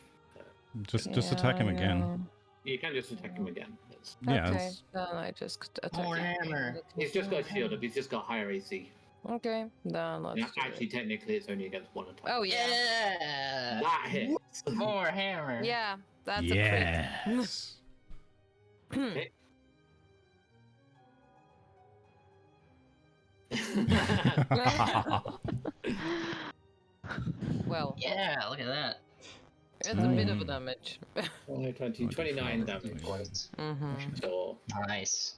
Just attack him again. You can just attack him again. That's... Yeah. Okay, it's- then I just attack More him. hammer. He's just got a shield up. He's just got higher AC. Okay, then let's Yeah, do actually, it. technically, it's only against one attack. Oh yeah, Yeah. That hits. More hammer. yeah, that's yes. a crit. Okay. Well, Yeah, look at that. it's a bit of a damage. 20, 29 damage. Mm-hmm. So, Nice.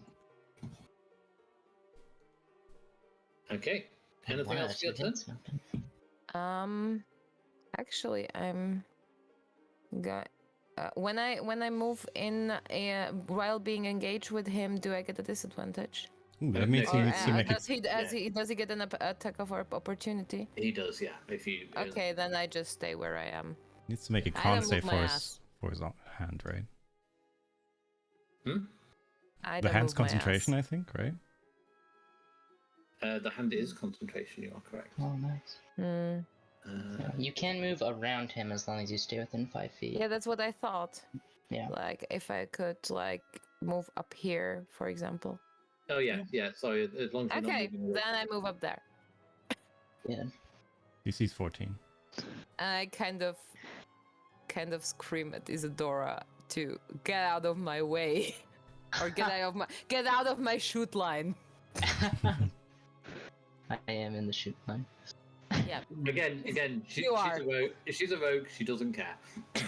okay. Anything Wow, else for your turn? that's something. Actually, I'm when I move in while being engaged with him, do I get a disadvantage? Ooh, that means he Or, needs to make does it. does he get an attack of opportunity? He does, yeah. If you. Okay, then I just stay where I am. Needs to make a I con don't save move for my his hand, right? I The don't hand's move my concentration, ass. I think, right? The hand is concentration, you are correct. Oh, nice. Hmm. You can move around him as long as you stay within 5 feet. Yeah, that's what I thought. Yeah. Like if I could like move up here, for example. Oh, yeah, yeah. Sorry, as long as you're Okay, not moving away. then I move up there. Yeah. DC's 14. I kind of scream at Isadora to get out of my way, or get out of my shoot line. I am in the shoot line. Yeah. Again, You are. she's a rogue, she doesn't care. Okay.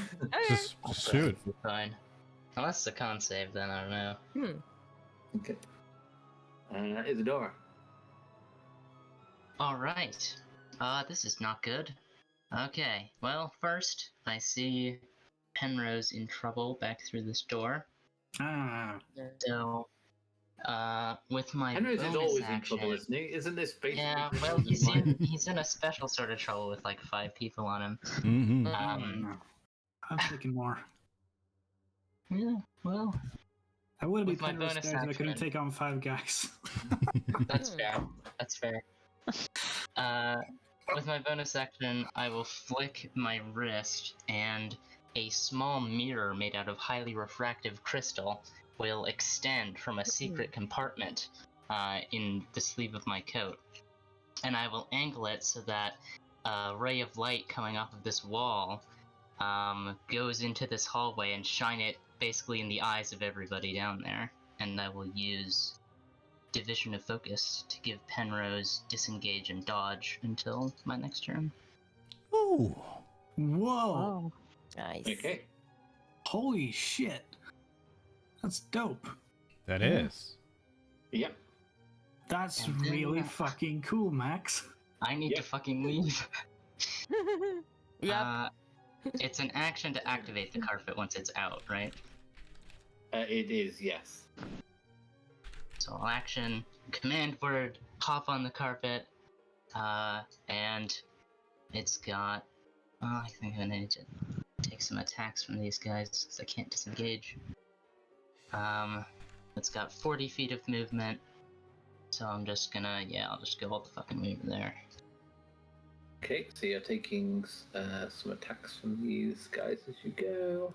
Just shoot. Fine. Unless it's a con save, then I don't know. Okay. Isadora. Alright. This is not good. Okay, well, first, I see Penrose in trouble back through this door. Ah, So, with my Penrose is bonus always action, in trouble, isn't he? Isn't this basically Yeah, Penrose's well, line? he's in a special sort of trouble with like 5 people on him. Mm-hmm. I'm thinking more. Yeah, well, I would be With my Penrose bonus there, so I couldn't action. take on 5 guys. that's fair. That's fair. With my bonus action, I will flick my wrist, and a small mirror made out of highly refractive crystal will extend from a secret compartment in the sleeve of my coat. And I will angle it so that a ray of light coming off of this wall goes into this hallway and shine it basically in the eyes of everybody down there. And I will use Division of Focus to give Penrose disengage and dodge until my next turn. Ooh. Whoa! Nice. Okay. Holy shit! That's dope. That is. Yep. That's And then, really fucking cool, Max. I need to Yep. fucking leave. Yep. It's an action to activate the carpet once it's out, right? It is, yes. So I'll action, command word, hop on the carpet, and it's got. I think I need to take some attacks from these guys because I can't disengage. It's got 40 feet of movement, so I'm just gonna, I'll just go all the fucking way over there. Okay, so you're taking some attacks from these guys as you go.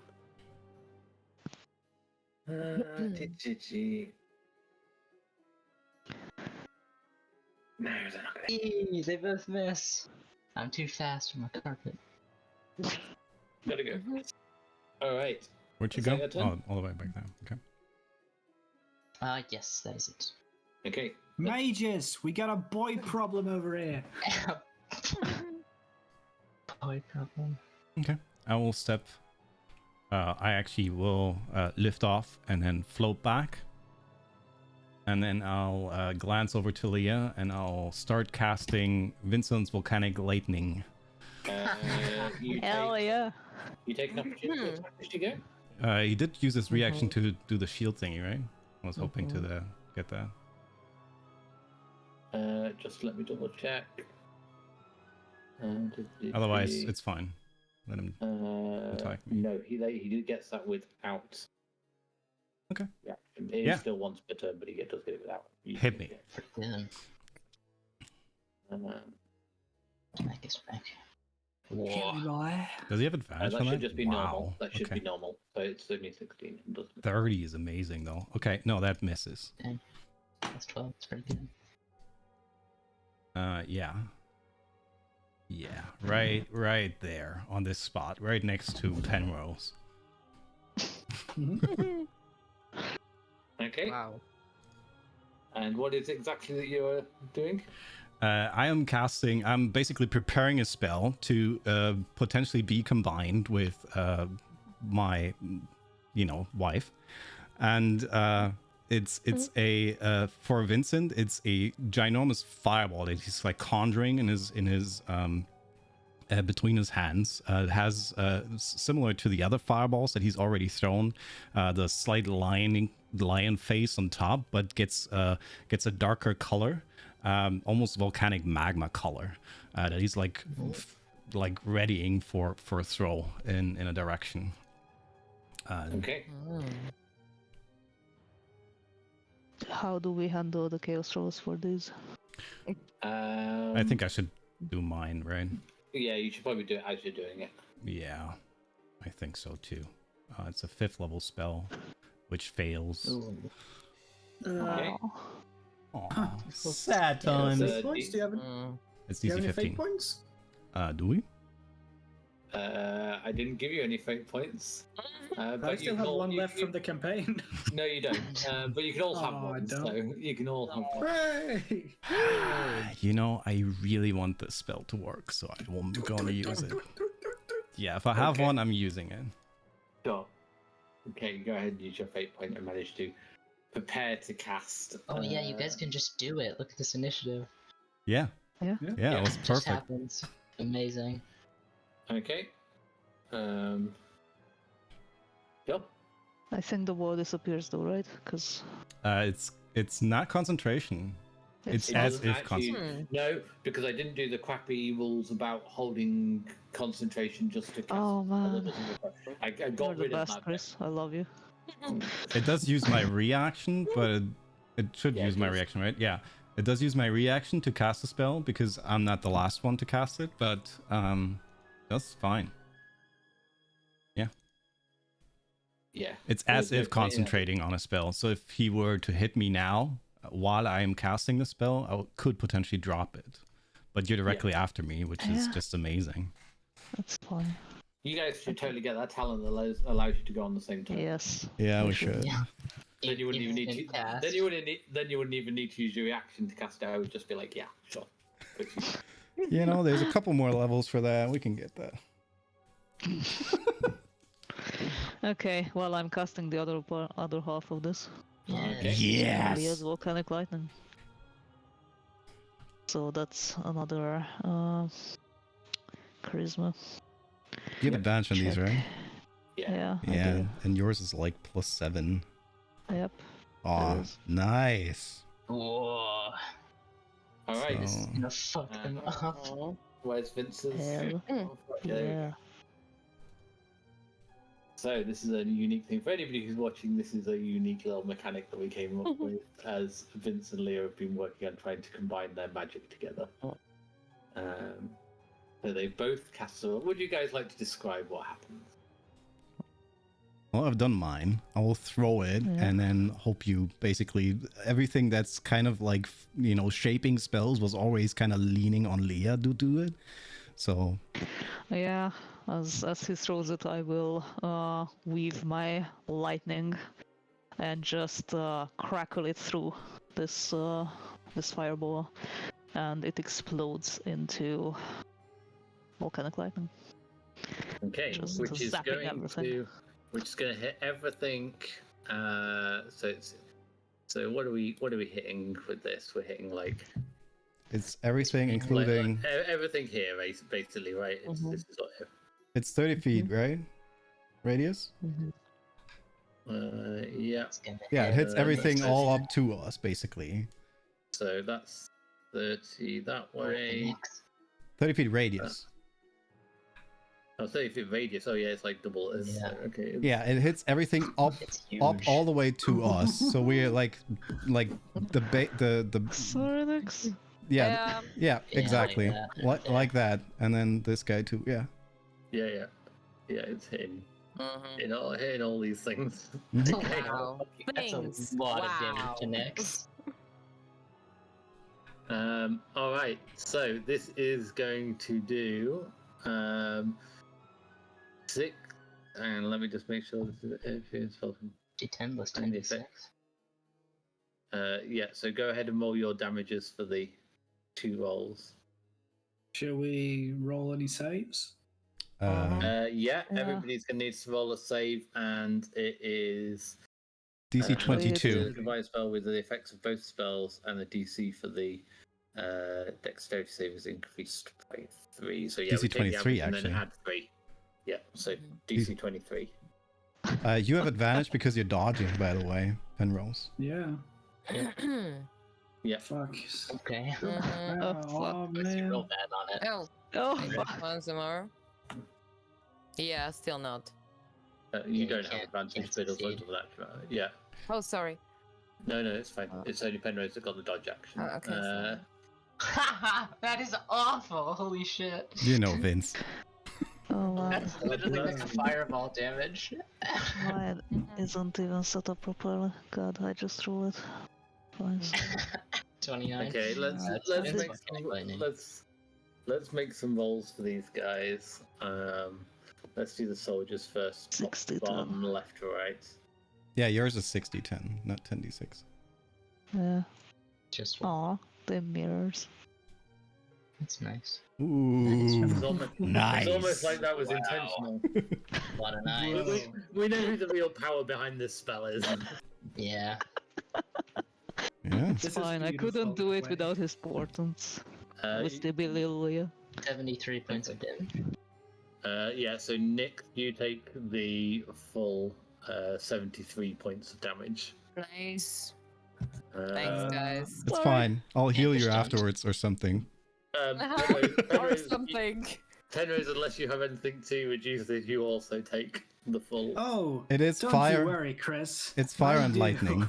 GG. No, they're not gonna. Eee, they both miss. I'm too fast on the carpet. Gotta go. Alright. Where'd you Is go? that your turn? Oh, all the way back there. Okay. Yes, that is it. Okay. Mages, we got a boy problem over here. Boy problem. Okay. I will step. I actually will lift off and then float back. And then I'll glance over to Leah and I'll start casting Vincent's Volcanic Lightning. You Hell take, yeah. you take an opportunity attack as you go. He did use his reaction to do the shield thingy, right? I was hoping to get that. Just let me double check. Otherwise, it's fine. Let him. Attack me. No, he gets that without. Okay. Yeah, he Yeah. still wants per turn, but he does get it without. Hit me. Yeah. Um, Smack is back. Hit me, boy. Does he have advantage that on should that? just be Wow. normal. That should Okay. be normal. So it's only 16. It doesn't. 30 is amazing though. Okay, no, that misses. That's 12. It's pretty good. Yeah. Yeah, right there on this spot, right next to Penrose. Okay. Wow. And what is exactly that you're doing? I'm basically preparing a spell to potentially be combined with my, wife. And it's a for Vincent, it's a ginormous fireball that he's like conjuring in his between his hands. It has similar to the other fireballs that he's already thrown, the slight lion face on top, but gets a darker color, almost volcanic magma color, that he's like readying for a throw in a direction. Okay. How do we handle the chaos throws for these? I think I should do mine, right? Yeah, you should probably do it as you're doing it. Yeah, I think so too. It's a 5th level spell, which fails. Okay. Aw, sad Yeah, times. so- Points? Do you have, It's do you DC have any fate 15. points? Do we? I didn't give you any fate points. I But still you have can all- one you left can- from the campaign. No, you don't. But you can all have Oh, I one. don't. So you can all have one. Hooray! I really want this spell to work, so I'm gonna use it. Yeah, if I have Okay. one, I'm using it. Sure. Okay, go ahead and use your fate point and manage to prepare to cast. Oh yeah, you guys can just do it. Look at this initiative. Yeah. Yeah. Yeah, it was It just perfect. happens. Amazing. Okay. Sure. I think the wall disappears though, right? Because It's not concentration. It's It as doesn't if actually- concentration. No, because I didn't do the crappy rules about holding concentration just to cast. Oh, man. That doesn't work. I you're got the rid of best, that. Chris. I love you. It does use my reaction, but it should Yeah, use it my does. reaction, right? Yeah. It does use my reaction to cast a spell because I'm not the last one to cast it, but that's fine. Yeah. It's Well, as it's if okay, yeah. concentrating on a spell. So if he were to hit me now while I am casting the spell, could potentially drop it. But you're directly after me, which is Yeah. just amazing. That's fine. You guys should totally get that talent that allows you to go on the same time. Yes. Yeah, we we should. Yeah. Then you wouldn't even need to. Instant cast. Then you wouldn't even need to use your reaction to cast it. I would just be like, yeah, sure. There's a couple more levels for that. We can get that. Okay. Well, I'm casting the other half of this. Okay. Yes. Leah's volcanic lightning. So that's another charisma. You have advantage on these, Check. right? Yeah. I Yeah, do. and yours is like +7. Yep. Aw, It is. nice. Whoa. All right. So- Gonna fuck them up. Where's Vince's? Hell. Yeah. So this is a unique thing for anybody who's watching. This is a unique little mechanic that we came up with as Vince and Leo have been working on trying to combine their magic together. So they both cast. So would you guys like to describe what happens? Well, I've done mine. I will throw it Yeah. and then hope you basically everything that's kind of like shaping spells was always kind of leaning on Leah to do it. So Yeah. As he throws it, I will weave my lightning and just crackle it through this fireball, and it explodes into volcanic lightning. Okay, Just which is zapping going everything. to hit everything. So what are we hitting with this? We're hitting like it's everything, including like everything here, basically, right? Mhm. This is like, it's 30 feet, right? Radius? yeah. It's gonna Yeah, it hits Uh, everything that's- all up to us, basically. So that's 30 that hit way. next. 30 feet radius. I'll say if it radius. Oh yeah, it's like double. It's, Yeah. Okay. it's- Yeah, it hits everything up It's up huge. all the way to us. So we're like the Sorry, Lex. yeah Yeah, exactly like that. like that, and then this guy too. Yeah. Yeah. It's hitting. Mhm. Hitting all these things. Mhm. Okay. Wow. That's a Things. lot of Wow. damage to Nyx. All right. So this is going to do 6, and let me just make sure this is everything's fucking. D10 plus And 10 the effect. Yeah. So go ahead and roll your damages for the 2 rolls. Shall we roll any saves? Yeah. Yeah. Everybody's gonna need to roll a save, and it is DC the 22. device spell with the effects of both spells, and the DC for the dexterity save is increased by 3. So yeah, DC we take the 23 average and actually. then add 3. Yeah, so DC 23. You have advantage because you're dodging, by the way, Penrose. Yeah. Yeah. Fuck. Okay. Mhm. Oh, Oh, You man. roll bad on it. Oh, Oh, wait, fuck. once more. Yeah, still not. You Yeah, you don't have can't advantage, but it'll succeed. total that. Yeah. Oh, sorry. No, it's fine. Oh. It's only Penrose that got the dodge action. Oh, okay, sorry. Haha, that is awful. Holy shit. You know, Vince. Oh, wow. That's literally like a That's- fireball damage. Mine isn't even set up properly. God, I just threw it. Fine. 29. Okay, let's That's let's Vince make fucking some, lightning. let's make some rolls for these guys. Let's do the soldiers first. Top, 60 bottom, left to right. Yeah, yours is 60-10, not 10d6. Yeah. Just one. Aw, the mirrors. That's nice. It's Ooh, almost, nice. it's almost like that was Wow. intentional. A lot of We, nice. we know who the real power behind this spell is. Yeah. Yeah. This is Fine, I beautiful. couldn't do it Wait. without his portents. With the Abilia. 73 points of damage. Yeah, so Nick, you take the full 73 points of damage. Nice. Uh, Thanks, guys. It's Sorry. fine. I'll heal you Understand. afterwards or something. Penrose, or Penrose, something. Penrose, unless you have anything to reduce it, you also take the full. Oh, It is don't fire. you worry, Chris. It's fire I and do. lightning.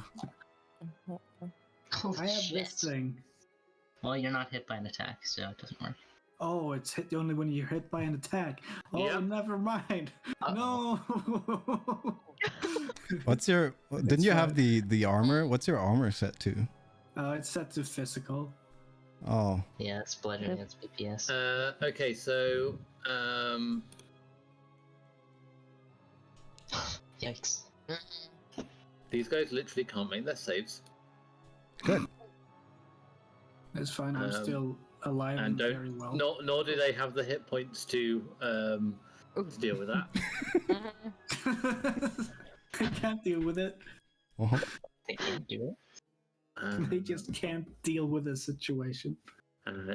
Holy I have shit. this thing. Well, you're not hit by an attack, so it doesn't work. Oh, it's hit only when you're hit by an attack. Oh, Yep. never mind. Uh-oh. No. What's your? Didn't It's you have fine. the armor? What's your armor set to? It's set to physical. Oh, Yeah, it's bludgeoning against BPS. Okay, so Yikes. these guys literally can't make their saves, good. It's fine. I'm Um, still alive and and don't- very well. nor do they have the hit points to deal with that. I can't deal with it. Uh-huh. They can do it. They just can't deal with the situation.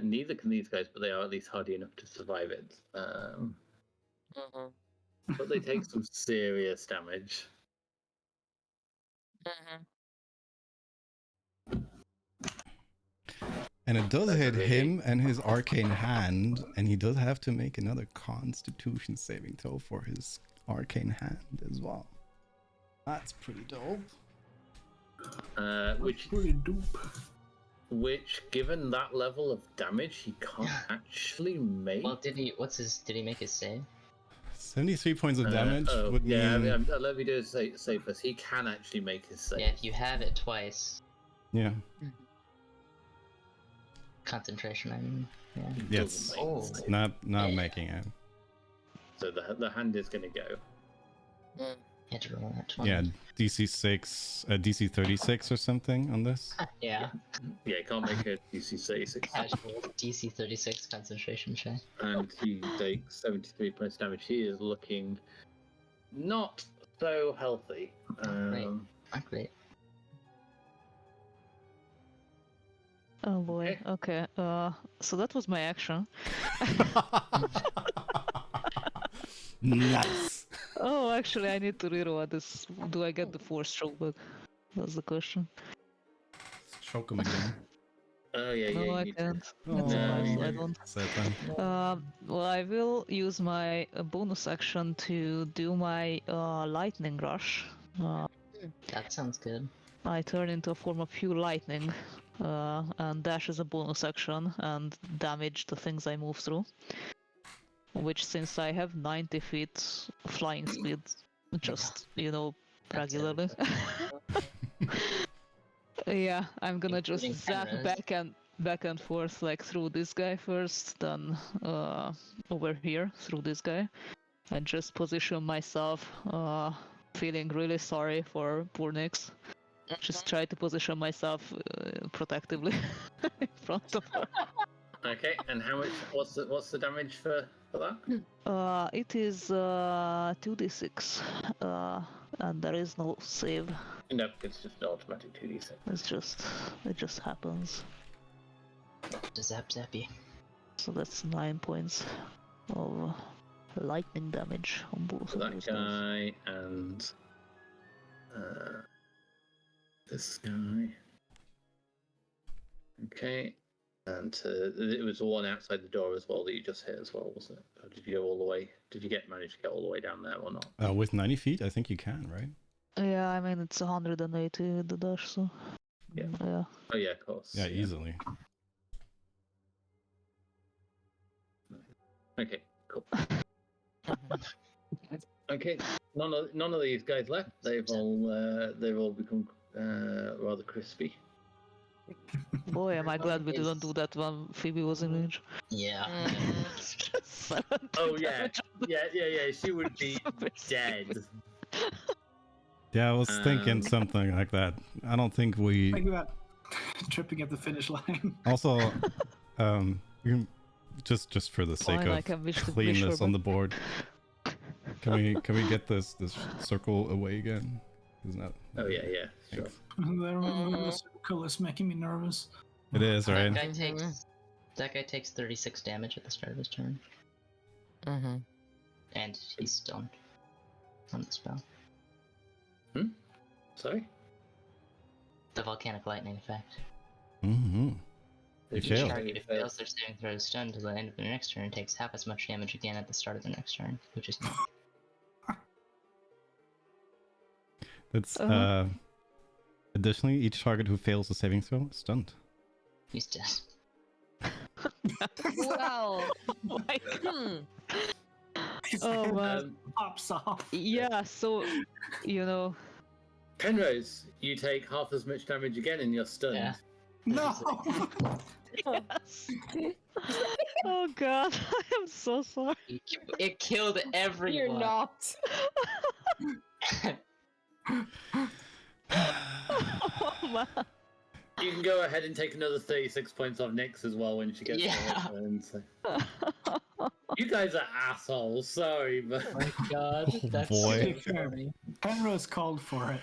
Neither can these guys, but they are at least hardy enough to survive it. Mhm. But they take some serious damage. Mhm. And it does That's hit really- him and his arcane hand, and he does have to make another Constitution saving throw for his arcane hand as well. That's pretty dope. Which, Pretty dope. given that level of damage, he can't actually make. Well, did he make his save? 73 points of damage would yeah, mean... let me do a save first. He can actually make his save. Yeah, if you have it twice. Yeah. Concentration, I mean. Yeah. He Yes. doesn't make his Oh. save. Not Yeah. making it. So the hand is going to go. You had to roll that 20. Yeah, DC 6, DC 36 or something on this. Yeah. Yeah, he can't make a DC 36. Casual DC 36 concentration check. And he takes 73 points damage. He is looking not so healthy. Not great. Oh boy. Okay. So that was my action. Nice. Oh, actually, I need to reroll this. Do I get the force stroke back? That's the question. Choke him again. Oh yeah, No, you I need to- can't. Oh, That's nice. I yeah. don't. Sad time. Well, I will use my bonus action to do my lightning rush. That sounds good. I turn into a form of pure lightning, and dash is a bonus action and damage the things I move through. Which, since I have 90 feet flying speed, just That's regularly. Yeah, I'm gonna just Including zap cameras. back and forth like through this guy first, then over here through this guy, and just position myself, feeling really sorry for poor Nyx. Just try to position myself protectively in front of her. Okay, and how much? What's the damage for that? It is 2d6, and there is no save. No, it's just an automatic 2d6. It just happens. Zap zappy. So that's 9 points of lightning damage on both So of that those guys. guy and this guy. Okay, and it was the one outside the door as well that you just hit as well, wasn't it? Or did you go all the way? Did you manage to get all the way down there or not? With 90 feet, I think you can, right? Yeah, I mean it's 180 the dash, so Yeah. yeah. Oh yeah, of course. Yeah, easily. Okay, cool. Okay, none of these guys left. They've all become rather crispy. Boy, am I glad we didn't do that when Phoebe was in range. Yeah. Oh yeah, yeah. She would be dead. Yeah, I was thinking Um, something like that. I don't think we. Think about tripping at the finish line. Also, you can, just for the sake Fine, I of can wish cleanness her on the back. board, can we get this circle away again? Isn't that? Oh yeah, sure. The circle is making me nervous. It is, right? That guy takes 36 damage at the start of his turn, Mm-hmm. and he's stunned from the spell. Sorry. The volcanic lightning effect. Mm-hmm. You If failed. Target who fails their saving throw is stunned until the end of their next turn takes half as much damage again at the start of the next turn, which is It's Uh-huh. Additionally, each target who fails the saving throw is stunned. he's dead. Well, hmm. His Oh head man. pops off. Yeah, so Penrose, you take half as much damage again and you're stunned. Yeah. No! yes. Oh god, I am so sorry. It killed everyone. You're not. Oh man. You can go ahead and take another 36 points off Nyx as well when she gets to Yeah. her turn, so. You guys are assholes, sorry, but Oh my god, Oh, that's boy. so funny. Penrose called for it.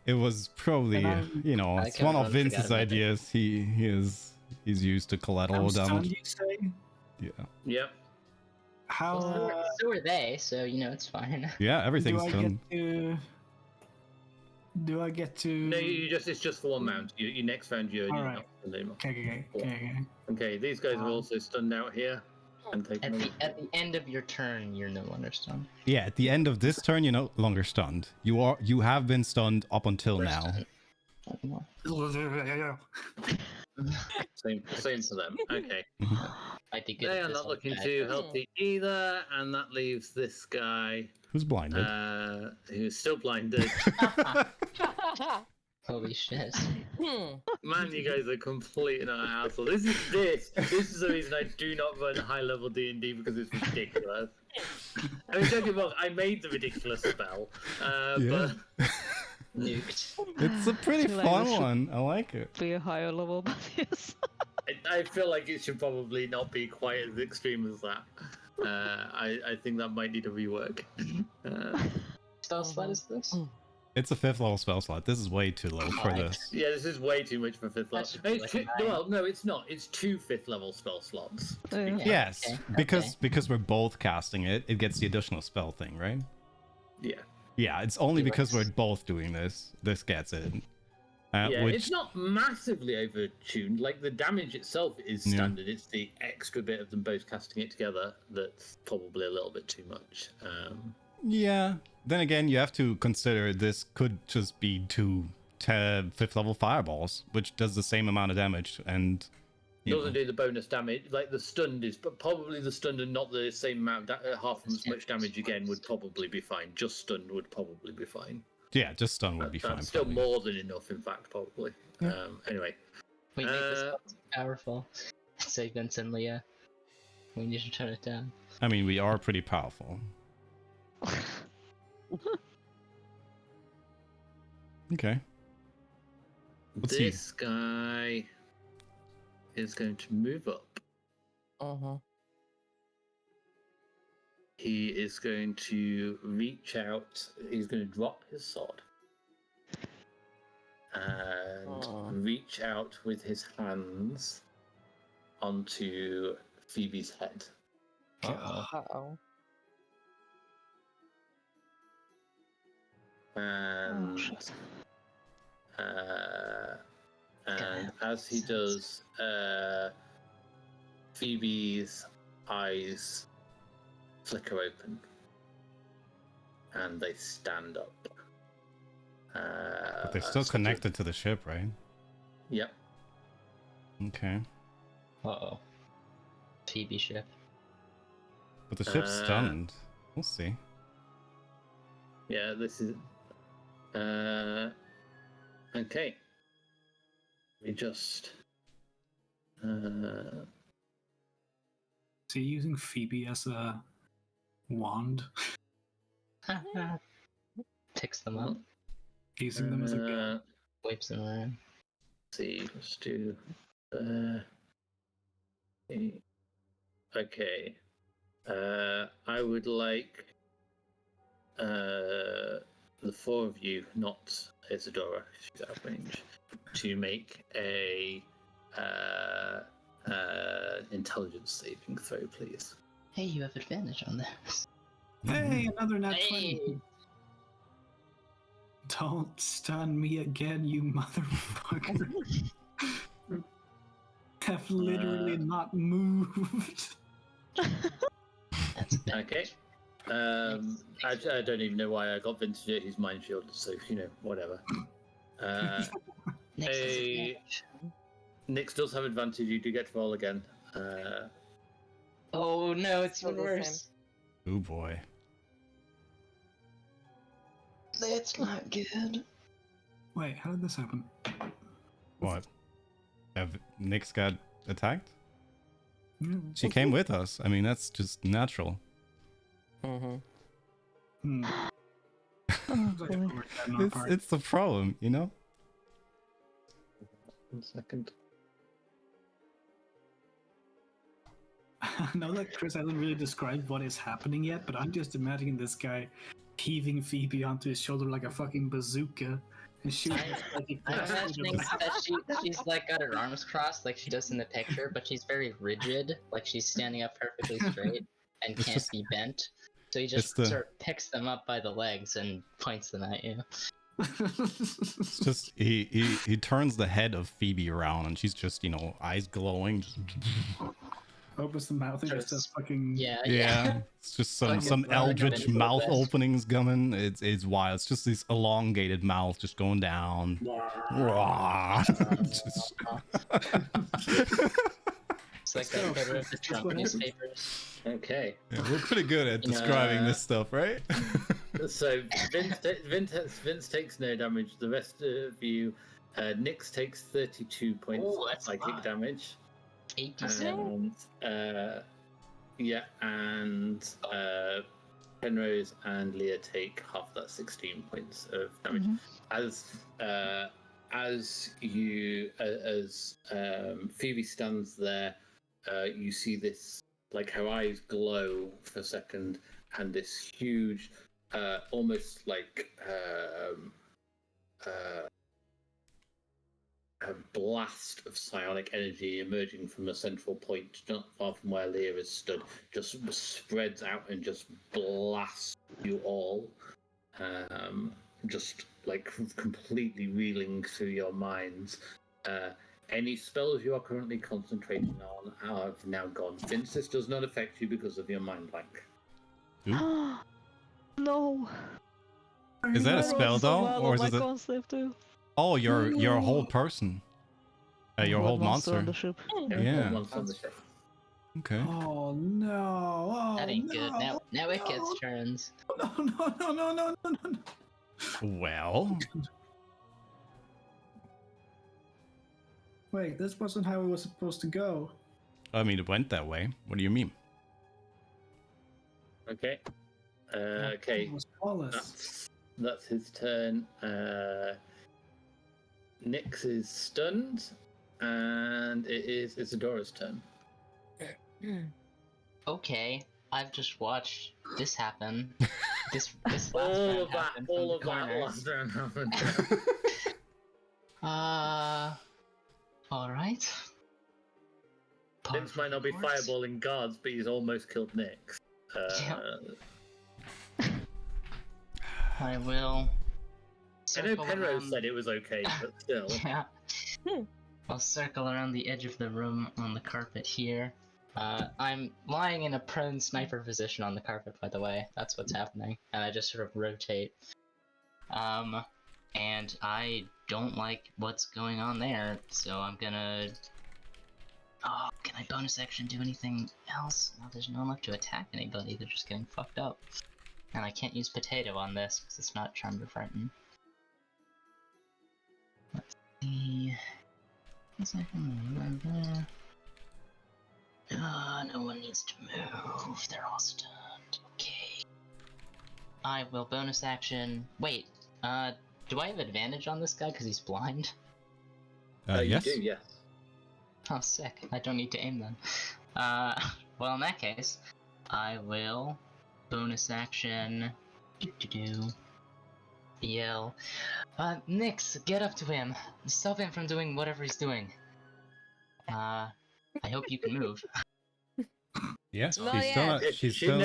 It was probably I it's kinda one of forgot Vince's about that. ideas. He's used to collateral I'm stunned, damage. you say? Yeah, yep. How So are they, so it's fine. yeah, do everything's I done. get to? Do I get to? No, it's just for one mount. You next round you're Alright. not stunned anymore. Okay. Okay, these guys are also stunned out here. And take At another- the end of your turn, you're no longer stunned. Yeah, at the end of this turn, you're no longer stunned. You have been stunned up until We're now. stunned. Not anymore. Same for them. Okay. Might be good They if are this not one looking died too first. healthy either, and that leaves this guy Who's blinded? who's still blinded. Holy shit. Hmm. Man, you guys are complete and utter asshole. This is the reason I do not run high level D&D because it's ridiculous. I mean, don't get me wrong, I made the ridiculous spell, Yeah. but Nuked. It's a pretty Feel like fun we should- one. I like it. Be a higher level, but yes. I feel like it should probably not be quite as extreme as that. I think that might need a rework. Spell slot is this? It's a 5th level spell slot. This is way too low for Alright. this. Yeah, this is way too much for 5th That level. should be It's like two, a well, no, it's not. It's 2 5th level spell slots. Yeah. Yes, okay, because we're both casting it, it gets the additional spell thing, right? Yeah. Yeah, it's only It because we're works. both doing this. This gets it. Yeah, which it's not massively overtuned. Like the damage itself is Yeah. standard. It's the extra bit of them both casting it together that's probably a little bit too much. yeah. Then again, you have to consider this could just be 2 5th level fireballs, which does the same amount of damage, and you Doesn't know, do the bonus damage. Like the stunned is, but probably the stunned and not the same amount, half as much damage again would probably be fine. Just stunned would probably be fine. yeah, just stun would be That's fine. still probably. more than enough, in fact, probably. Yeah. Anyway, We make this Uh, button powerful. Say Vince and Leah. We need to turn it down. I mean, we are pretty powerful. Okay. Let's see. this guy is going to move up. Uh-huh. He is going to reach out. He's going to drop his sword and Aw. reach out with his hands onto Phoebe's head. Uh-oh. And shit. and as he does, Phoebe's eyes flicker open and they stand up. But they're still sort of- connected to the ship, right? Yep. Okay. Uh-oh. Phoebe ship. But the ship's stunned. We'll see. Yeah, this is. Okay. We just. Is he using Phoebe as a wand? Picks them up, Using them as a gun? wipes them around. See, let's do. Okay. I would like the four of you, not Isadora, she's out of range, to make a intelligence saving throw, please. Hey, you have advantage on this. Hey, another nat 20. Hey! Don't stun me again, you motherfucker. Have literally not moved. That's bad. Okay. I don't even know why I got Vintage. He's mind shielded, so whatever. Next is Hey. advantage. Nyx does have advantage. You do get to roll again. Oh no, it's Still even the worse. Oh boy. That's not good. Wait, how did this happen? What? Have Nyx got attacked? Hmm. She came with us. I mean, that's just natural. Mm-hmm. Hmm. Oh, Looks like boy. I overshot on our part. It's the problem, you know? 1 second. I know that Chris hasn't really described what is happening yet, but I'm just imagining this guy heaving Phoebe onto his shoulder like a fucking bazooka and shooting I- his psychic I'm blast through imagining the back. that she's like got her arms crossed like she does in the picture, but she's very rigid, like she's standing up perfectly straight and It's can't just- be bent. So he it's just the- sort of picks them up by the legs and points them at you. It's just he turns the head of Phoebe around and she's just, eyes glowing. Just, Opens the mouth and just does fucking. Yeah, yeah. It's just some Fucking some running eldritch into the mouth best. openings coming. It's wild. It's just this elongated mouth just going down. Just- It's like that cover of the Trump what happens. newspapers. Okay. Yeah, we're pretty good at describing this stuff, right? So Vince takes no damage. The rest of you, Nyx takes 32 points Ooh, of that's psychic fine. damage. 87. And Penrose and Leah take half that 16 points of damage. As Phoebe stands there, you see this, like her eyes glow for a second, and this huge, almost like a blast of psionic energy emerging from a central point not far from where Leah is stood, just spreads out and just blasts you all. just like completely reeling through your minds. Any spells you are currently concentrating on have now gone. Finsis does not affect you because of your mind blank. No. Is that a I spell rolled so though, well or on is my it? concept too. Oh, your whole No. person, your Blood whole monster on monster. the ship. Yeah. Once on the ship. Okay. Oh no! Oh, That ain't good. Now no, it gets turns. No! No! No! No! No! No! No! Well, Wait, this wasn't how it was supposed to go. I mean, it went that way. What do you mean? Okay. Okay. It was flawless. That's his turn. Nyx is stunned, and it is Isadora's turn. Okay, I've just watched this happen. This last All round of that, happened from all the of that corner. last round happened. All right. Vince might not be fireballing guards, but he's almost killed Nyx. I will. I know circle Penrose around- said it was okay, but still. Yeah. I'll circle around the edge of the room on the carpet here. I'm lying in a prone sniper position on the carpet, by the way. That's what's happening. And I just sort of rotate. And I don't like what's going on there, so I'm gonna... Oh, can I bonus action do anything else? No, there's no one left to attack anybody, they're just getting fucked up. And I can't use potato on this, because it's not Charmed or Frightened. Let's see... Yes, I can move there. No one needs to move, they're all stunned. Okay. I will bonus action... Wait, do I have advantage on this guy because he's blind? Yes. You do, yes. Oh, sick. I don't need to aim then. Well, in that case, I will bonus action. Yell. Nyx, get up to him. Stop him from doing whatever he's doing. I hope you can move. Yes. Not She's still yet. not. She's still.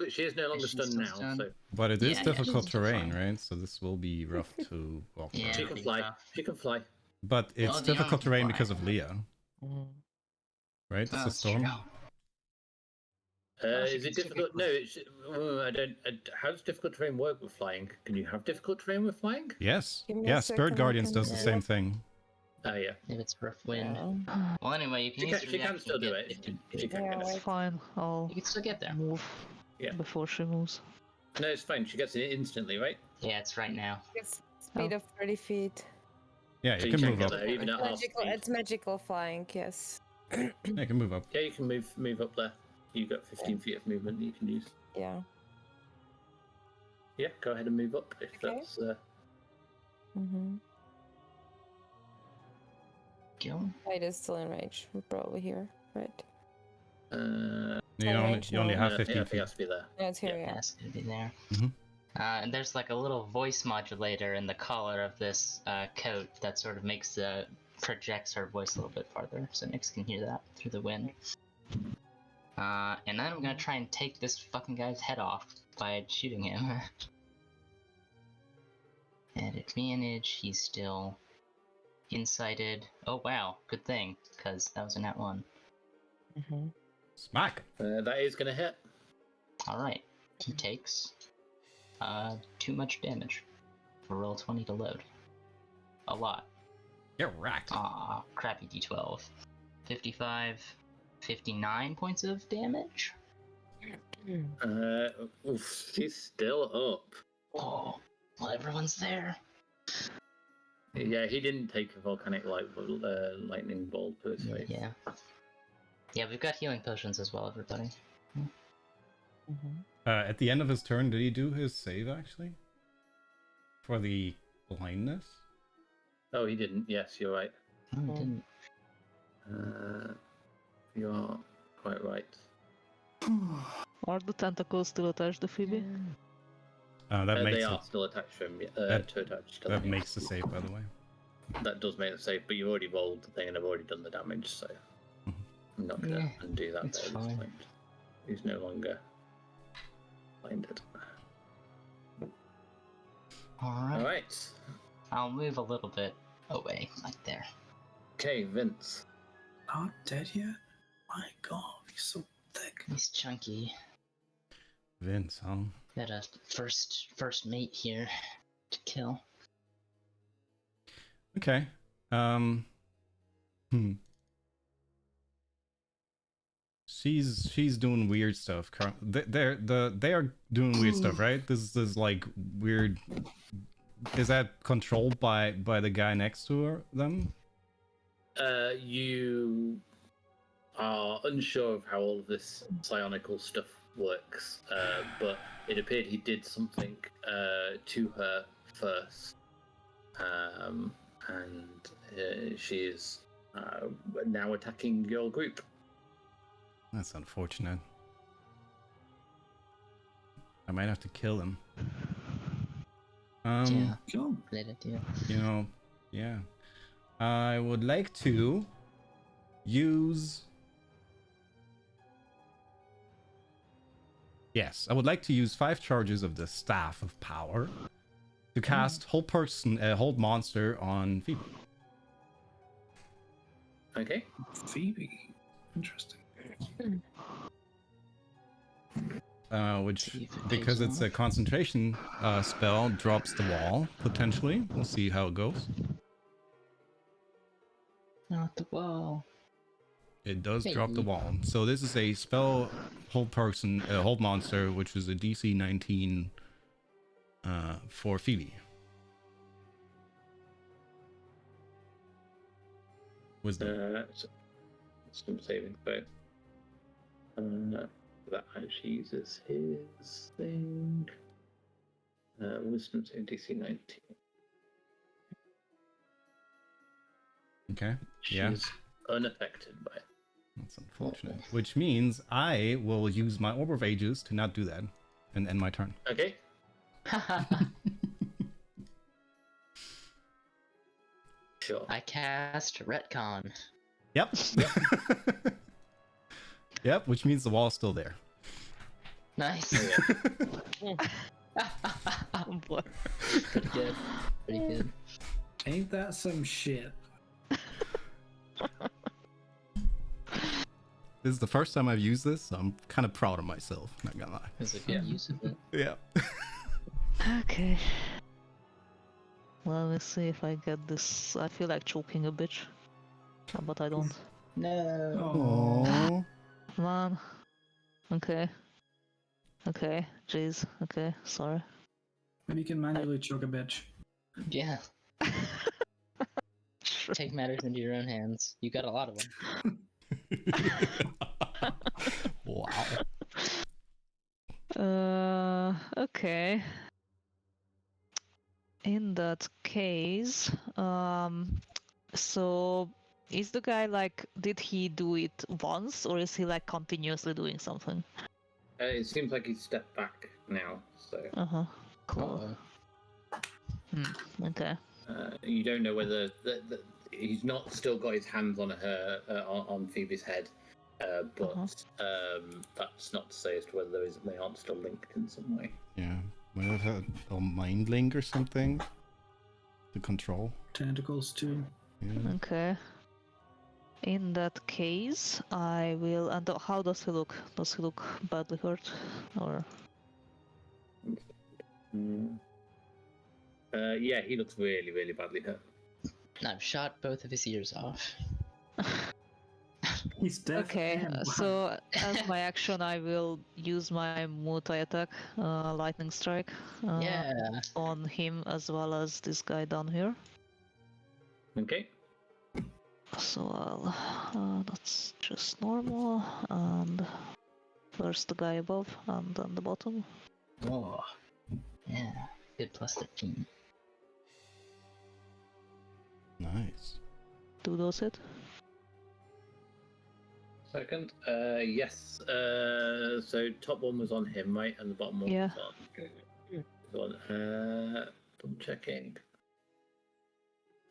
She is no longer She's stunned still now, stunned? so But it is Yeah, difficult she's still terrain, fine. right? So this will be rough to walk Yeah. around. she it'll can be fly. tough. She can fly. But it's Well, the difficult arms terrain fly. because of Leah, Mm. right? It's a That's storm. true. Well, she Is it can still difficult? get- No, I don't. How does difficult terrain work with flying? Can you have difficult terrain with flying? Yes. Give me a Yeah. second, Spirit I Guardians can does the look. same thing. Oh yeah. If it's rough wind. Yeah. Well, anyway, you can She use can, your she can reaction still to do get it. 15 She feet. can Yeah, get It's it. fine. I'll You can still get there. move Yeah. before she moves. No, it's fine. She gets it instantly, right? Yeah, it's right now. It's speed of 30 feet. Yeah, So you you can can move get up. there even at half Magical, speed. it's magical flying, yes. Yeah, you can move up. Yeah, you can move up there. You got 15 feet of movement that you can use. Yeah. Yeah, go ahead and move up if Okay. that's. Mm-hmm. Go. It is still in range. We're probably here, right? You Oh, only, range you only now. have yeah, 15 it feet. has to be there. No, it's here, Yeah, yeah. it's gonna be there. Mhm. And there's like a little voice modulator in the collar of this coat that sort of projects her voice a little bit farther, so Nyx can hear that through the wind. And then I'm gonna try and take this fucking guy's head off by shooting him. At advantage, he's still incited. Oh wow, good thing, because that was a nat 1. Mm-hmm. Smack. That is going to hit. Alright, he takes too much damage for roll 20 to load. A lot. You're racked. Aw, crappy d12. 55, 59 points of damage? Oof, she's still up. Oh, well, everyone's there. Yeah, he didn't take a volcanic lightning bolt to his face. Yeah. Yeah, we've got healing potions as well, everybody. Mm-hmm. At the end of his turn, did he do his save actually? For the blindness? Oh, he didn't. Yes, you're right. No, it didn't. You are quite right. Are the tentacles still attached to Phoebe? That They makes are it. still attached to him. that- To attach to That them. makes the save, by the way. That does make the save, but you've already rolled the thing and I've already done the damage, so Mhm. I'm not going to Yeah, undo that it's there at fine. this point. He's no longer blinded. Alright. All right. I'll move a little bit away, like there. Okay, Vince. Not dead yet? My god, he's so thick. He's chunky. Vince, huh? Got a first mate here to kill. Okay. She's doing weird stuff. They are doing weird stuff, right? This is like weird. Is that controlled by the guy next to them? You are unsure of how all of this psionical stuff works, but it appeared he did something to her first, and she is now attacking your group. That's unfortunate. I might have to kill him. Yeah, Cool. great idea. You know, yeah. I would like to use. Yes, I would like to use 5 charges of the Staff of Power to cast hold monster on Phoebe. Okay. Phoebe. Interesting. Which, See if it because pays it's a off. concentration spell, drops the wall, potentially. We'll see how it goes. Not the wall. It does drop the Maybe. wall. So this is a spell hold monster, which is a DC 19 for Phoebe. Wisdom. Some saving throw. That actually uses his thing. Wisdom save DC 19. Okay. Yeah. She's unaffected by it. That's unfortunate. Which means I will use my Orb of Ages to not do that and end my turn. Okay. Sure. I cast Retcon. Yep. Yep, which means the wall's still there. Nice. Oh, Oh boy. Pretty good. Pretty good. Ain't that some shit? This is the first time I've used this, so I'm kind of proud of myself, not gonna lie. That's a good Yeah. use of it. Yeah. Okay. Well, let's see if I get this. I feel like choking a bitch. But I don't. No. Oh. Come on. Okay. Okay. Jeez. Okay. Sorry. Maybe you can manually choke a bitch. Yeah. Sure. Take matters into your own hands. You got a lot of them. Wow. Okay. In that case, so is the guy like, did he do it once or is he like continuously doing something? It seems like he's stepped back now, so Uh-huh. Cool. Uh-oh. Okay. you don't know whether he's not still got his hands on her on Phoebe's head, but that's not to say as to whether they aren't still linked in some way. Yeah. Might have had a mind link or something to control. Tentacles too. Yeah. Okay. In that case, I will. And how does he look? Does he look badly hurt, or? Yeah, he looks really, really badly hurt. I've shot both of his ears off. He's dead. Okay, so as my action, I will use my multi attack, lightning strike, Yeah. on him as well as this guy down here. Okay. So I'll. That's just normal, and first the guy above, and then the bottom. Whoa. Yeah. Good plus 13. Nice. Do those hit? Second. Yes. So top one was on him, right, and the bottom one Yeah. was on. Double checking.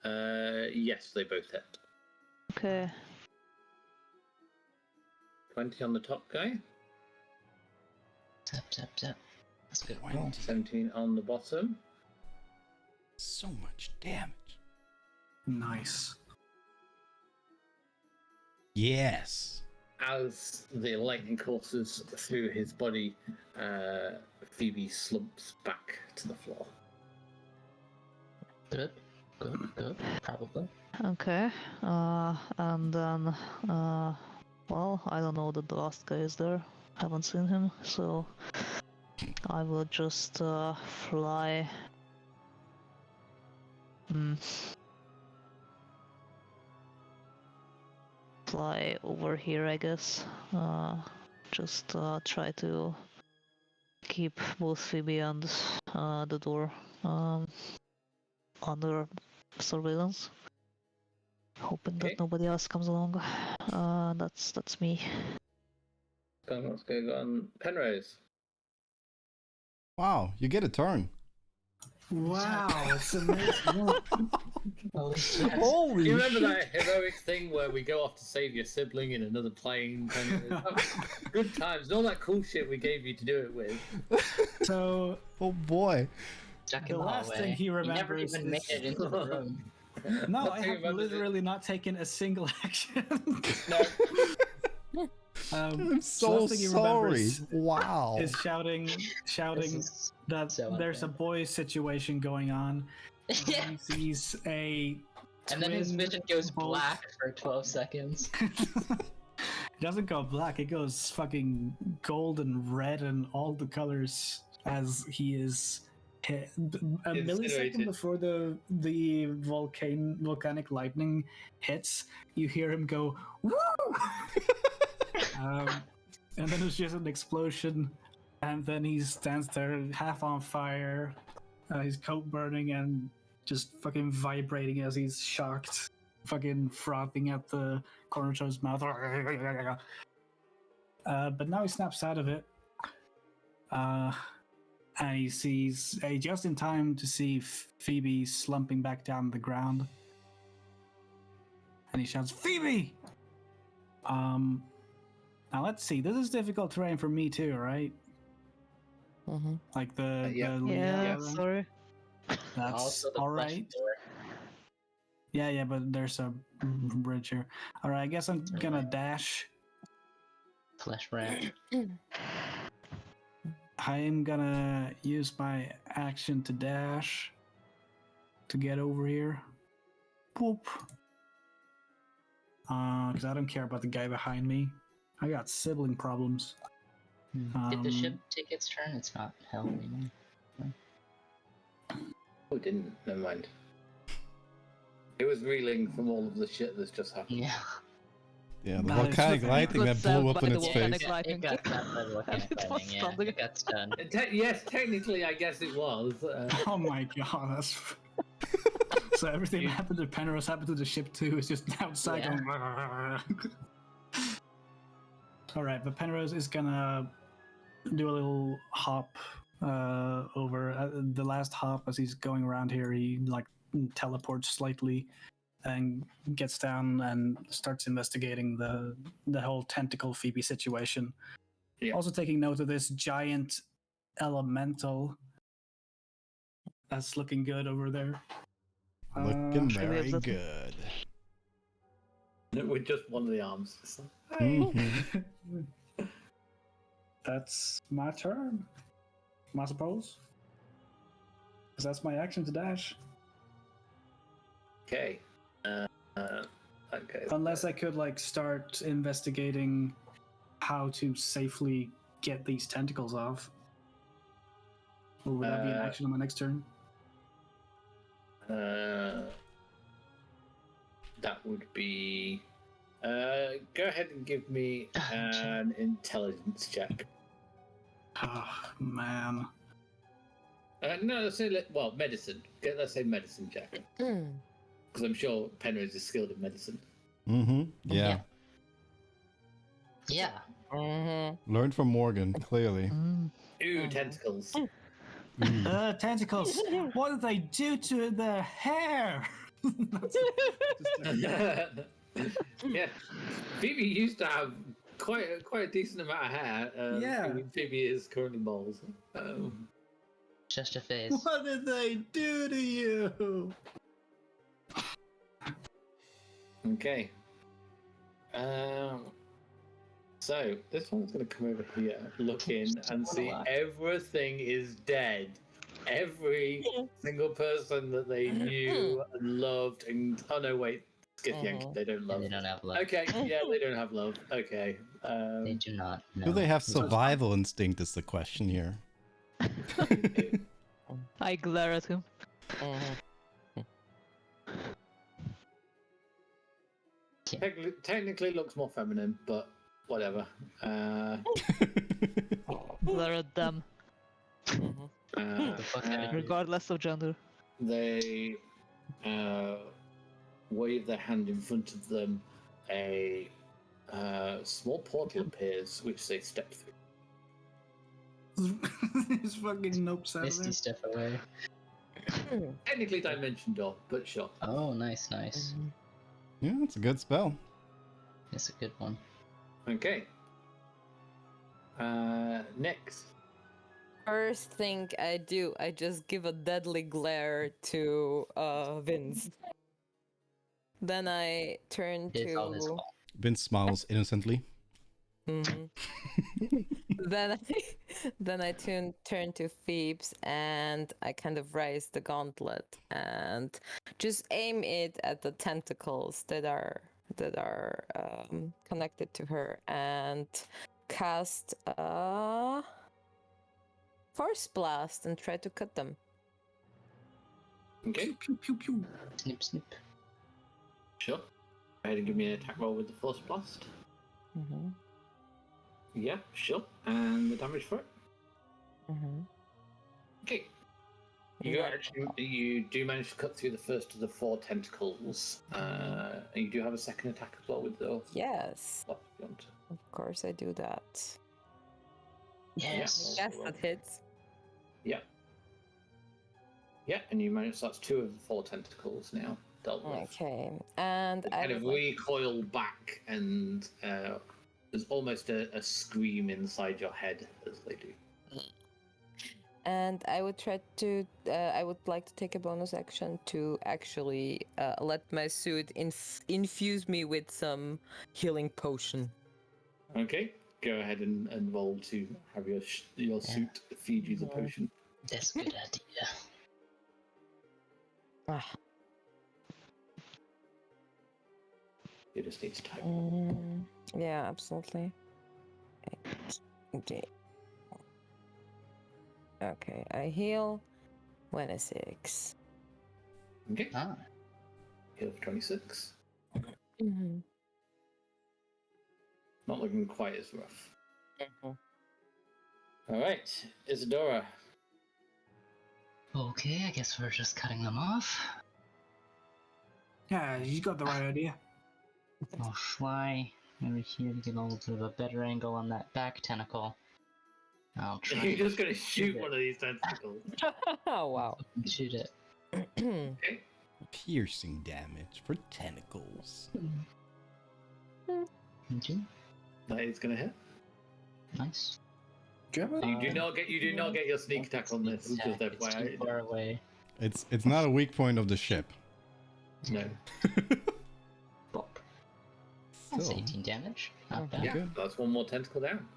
Yes, they both hit. Okay. 20 on the top guy. Zap, zap, zap. That's a good roll. 17 on the bottom. So much damage. Nice. Yes. As the lightning courses through his body, Phoebe slumps back to the floor. Good, probably. Okay. And then, well, I don't know that the last guy is there. Haven't seen him, so I will just fly. Fly over here, I guess. Just try to keep both Phoebe and the door under surveillance. Hoping Okay. that nobody else comes along. That's me. What's going on? Penrose. Wow, you get a turn. Wow, it's amazing. Holy shit. Holy Do you remember that heroic thing where we go off to save your sibling in another plane? Good times. All that cool shit we gave you to do it with. So Oh boy. Stuck in the the last hallway. thing he You never remembers even made is- it into the room. no, Nothing I have remembers it. literally not taken a single action. No. I'm the so last thing he sorry. remembers Wow. is shouting This is that so there's a unfair. boys situation going on. yeah. He sees a And then his twin vision goes bolt. black for 12 seconds. It doesn't go black, it goes fucking gold and red and all the colors as he is hit. A millisecond Incinerated. before the volcanic lightning hits, you hear him go, woo! And then there's just an explosion, and then he stands there half on fire, his coat burning and just fucking vibrating as he's shocked, fucking frothing at the corner of his mouth. But now he snaps out of it, and he sees just in time to see Phoebe slumping back down the ground, and he shouts, "Phoebe!" Now let's see. This is difficult terrain for me too, right? Mm-hmm. Like the Yeah. Yeah, Leah- sorry. That's Also the all flesh right. door. Yeah, but there's a bridge here. All right, I guess I'm gonna dash. Flesh rat. I'm gonna use my action to dash to get over here. Boop. Because I don't care about the guy behind me. I got sibling problems. Did the ship take its turn? It's not hell anymore. Oh, it didn't. Never mind. It was reeling from all of the shit that's just happened. Yeah. Yeah, the No, it's volcanic just- lightning that Got zapped blew up by in the its volcanic face. lightning. It got zapped by the volcanic It was lightning, yeah. standing. It got stunned. Yes, technically, I guess it was. Oh my god, that's. So everything that happened to Penrose happened to the ship too. It's just outside Yeah. going. All right, but Penrose is gonna do a little hop over the last hop as he's going around here. He like teleports slightly and gets down and starts investigating the whole tentacle Phoebe situation. Yeah. Also taking note of this giant elemental that's looking good over there. Looking Should we very have good. With just one of the arms. It's like, Mhm. That's my turn, I suppose. Because that's my action to dash. okay. Okay. Unless I could like start investigating how to safely get these tentacles off. Or would that be an action on my next turn? That would be. Go ahead and give me an intelligence check. Oh, man. No, let's say well, medicine. Let's say medicine check, because I'm sure Penrose is skilled in medicine. Mm-hmm. Yeah. Yeah. Mm-hmm. Learned from Morgan, clearly. Ooh, tentacles. Ooh. Tentacles! What did they do to their hair? Yeah, Phoebe used to have quite a decent amount of hair. Yeah. Phoebe is currently bald. Should just your face. What did they do to you? Okay. So this one's going to come over here, look in, and see everything is dead. Every single person that they knew and loved, and oh no, wait, Skithyank, they don't love. They don't have love. Okay, yeah, they don't have love. Okay. They do not. No. Do they have survival instinct? Is the question here. I glare at him. Technically looks more feminine, but whatever. Glare at them, And regardless of gender. they wave their hand in front of them. A small portal appears, which they step through. This fucking nopes out of Misty there. step away. Technically dimension door, but sure. Oh, nice, nice. Yeah, it's a good spell. It's a good one. Okay. Next. First thing I do, I just give a deadly glare to Vince. Then I turn It's all his to. fault. Vince smiles innocently. Mhm. then I turn to Phoebes and I kind of raise the gauntlet and just aim it at the tentacles that are connected to her and cast Force Blast and try to cut them. Okay, Pew pew pew. Snip, snip. sure. Go ahead and give me an attack roll with the Force Blast. Mm-hmm. Yeah, sure. And the damage for it. Mm-hmm. Okay. You do manage to cut through the first of the 4 tentacles. And you do have a second attack as well with the Yes, blast if you want to. of course I do that. Yes. Yes, that hits. Yeah. Yeah, and you manage, so that's 2 of the 4 tentacles now dealt with. Okay, and They I kind of would like- recoil back, and there's almost a scream inside your head as they do. And I would try to. I would like to take a bonus action to actually let my suit infuse me with some healing potion. Okay, go ahead and roll to have your suit feed you the potion. That's a good idea. Ah. You just need to type. Yeah, absolutely. Okay. Okay, I heal 26. Okay, Ah, heal for 26. Mm-hmm. Not looking quite as rough. All right, Isadora. okay, I guess we're just cutting them off. Yeah, you got the right idea. I'll fly over here to get a little bit of a better angle on that back tentacle. I'll try You're to just gonna shoot one of these tentacles. Oh, wow. shoot it. Okay. Piercing damage for tentacles. Okay, That is gonna hit. nice. Do you have a- You do not get your sneak attack on this. Attack, Just it's too FYI. far away. It's not a weak point of the ship. No. Bop. That's Still, 18 damage. Not bad. Yeah, Good. that's one more tentacle down.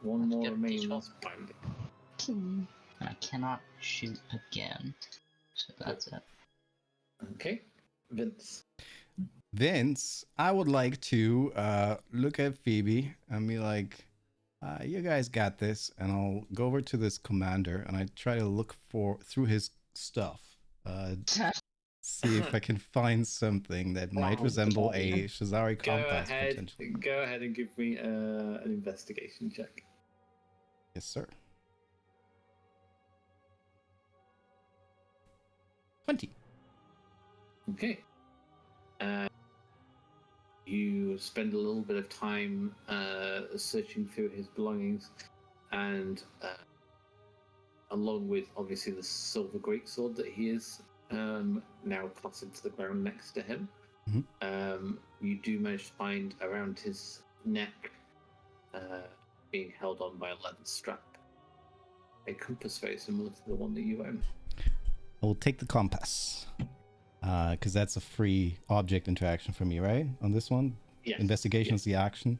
One more Good, remains D12. binding. I cannot shoot again. So that's it. Okay, Vince. Vince, I would like to look at Phoebe and be like, you guys got this. And I'll go over to this commander and I try to look through his stuff. See if I can find something that might resemble a Shazari Go compass ahead. potentially. Go ahead and give me an investigation check. Yes, sir. 20. Okay. You spend a little bit of time searching through his belongings, and along with obviously the silver greatsword that he is now placid to the ground next to him, you do manage to find around his neck being held on by a leather strap. a compass very similar to the one that you own. I will take the compass. Because that's a free object interaction for me, right? On this one? Yes. Investigation yes. is the action.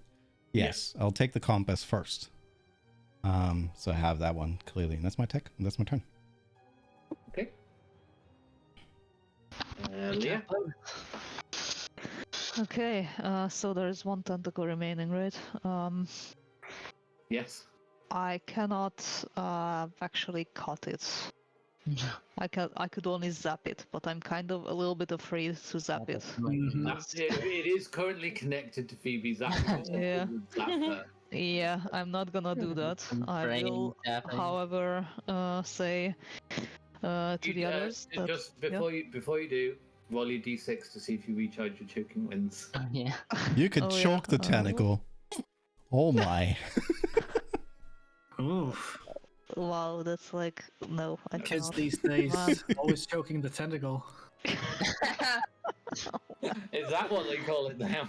Yes, I'll take the compass first. So I have that one clearly. And that's my that's my turn. Okay. Leah? Okay, so there is one tentacle remaining, right? Yes. I cannot actually cut it. I could only zap it, but I'm kind of a little bit afraid to zap it. Mhm. It is currently connected to Phoebe's action. Yeah. Zap her. Yeah, I'm not gonna do that. I Brain will, tapping. however, say to the others that Just before you do, roll your d6 to see if you recharge your choking winds. Yeah. You could Oh, yeah, choke the tentacle. Oh my. Oof. wow, that's like no, I Kids cannot. these days Man. always choking the tentacle. Is that what they call it now?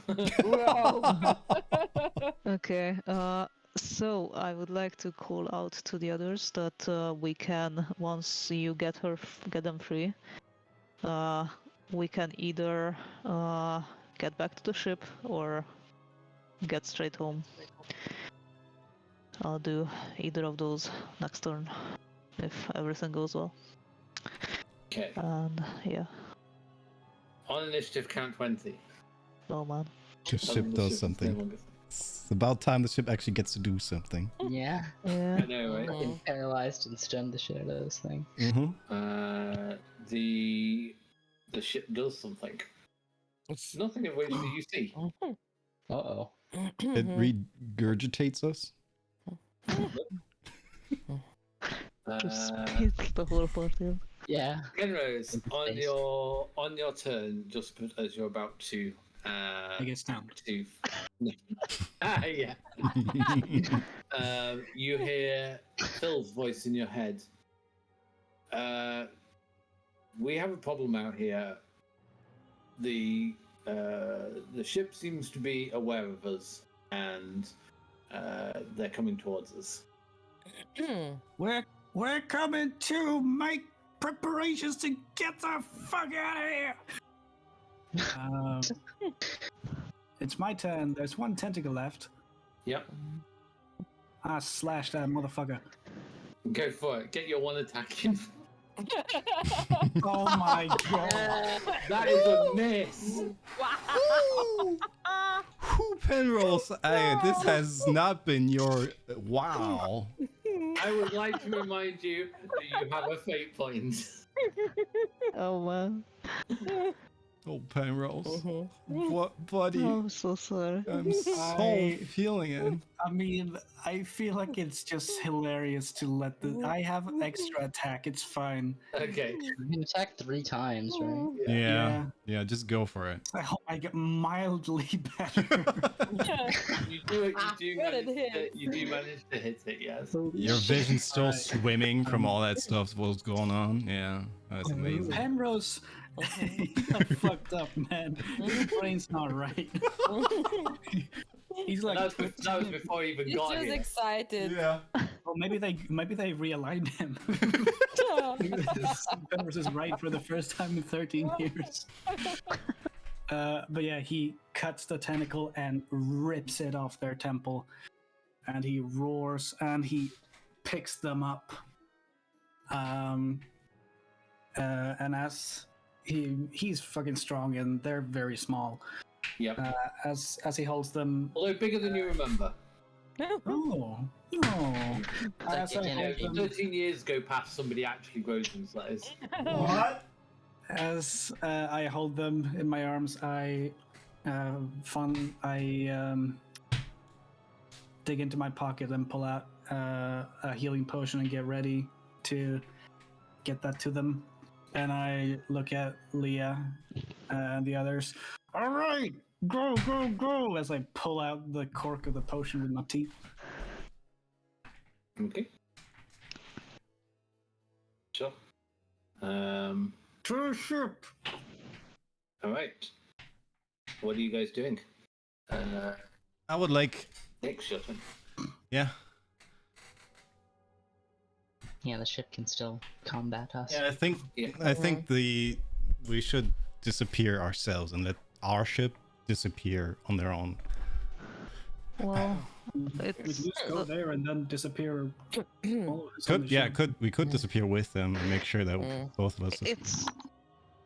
Okay, so I would like to call out to the others that we can, once you get them free, we can either get back to the ship or get straight home. I'll do either of those next turn if everything goes well. Okay. And yeah, On initiative, count 20. oh man. The ship The does ship is something. no longer- It's about time the ship actually gets to do something. Yeah. Yeah. I know, right? Fucking paralyzed and stunned the shit out of those things. Mm-hmm. The ship does something. Nothing of which do you see. Uh-oh. It regurgitates us. Just Uh, spit the whole party. Yeah. Penrose, In the on face. your turn, just as you're about to I get stoned. to yeah. You hear Phil's voice in your head. We have a problem out here. The ship seems to be aware of us, and they're coming towards us. We're coming to make preparations to get the fuck out of here. It's my turn. There's one tentacle left. Yep, Slash that motherfucker. go for it. Get your one attack in. Oh my god. That is a miss. Who Penrose? Hey, this has not been your wow. I would like to remind you that you have a fate point. Oh man. Oh, Penrose. What, buddy? I'm so sorry. I'm so I- feeling it. I mean, I feel like it's just hilarious to let the. I have extra attack. It's fine. Okay. You can attack 3 times, right? Yeah. Yeah, just go for it. I hope I get mildly better. You do Good, it hits. you do manage to hit it, yes. Your vision's still Alright. swimming from all that stuff what's going on. Yeah, that's amazing. Penrose, you got fucked up, man. His brain's not right. He's like, That was before he even He's got just here. excited. Yeah. well, maybe they realigned him. Penrose is right for the first time in 13 years. But yeah, he cuts the tentacle and rips it off their temple, and he roars and he picks them up. And as he's fucking strong and they're very small. Yep. As he holds them, Although bigger than you remember. oh, as I Like, hold them, 13 years go past somebody actually grows in size. What? as I hold them in my arms, I dig into my pocket and pull out a healing potion and get ready to get that to them. And I look at Leah and the others. All right, go, go, go! As I pull out the cork of the potion with my teeth. Okay. Sure. To the ship. All right. What are you guys doing? I would like, Nick, your turn. yeah. Yeah, the ship can still combat us. Yeah, I think Yeah. I think we should disappear ourselves and let our ship disappear on their own. Well, We could it's just go there and then disappear. All of us on Could the yeah, ship. we could disappear with them and make sure that Mm. both of us.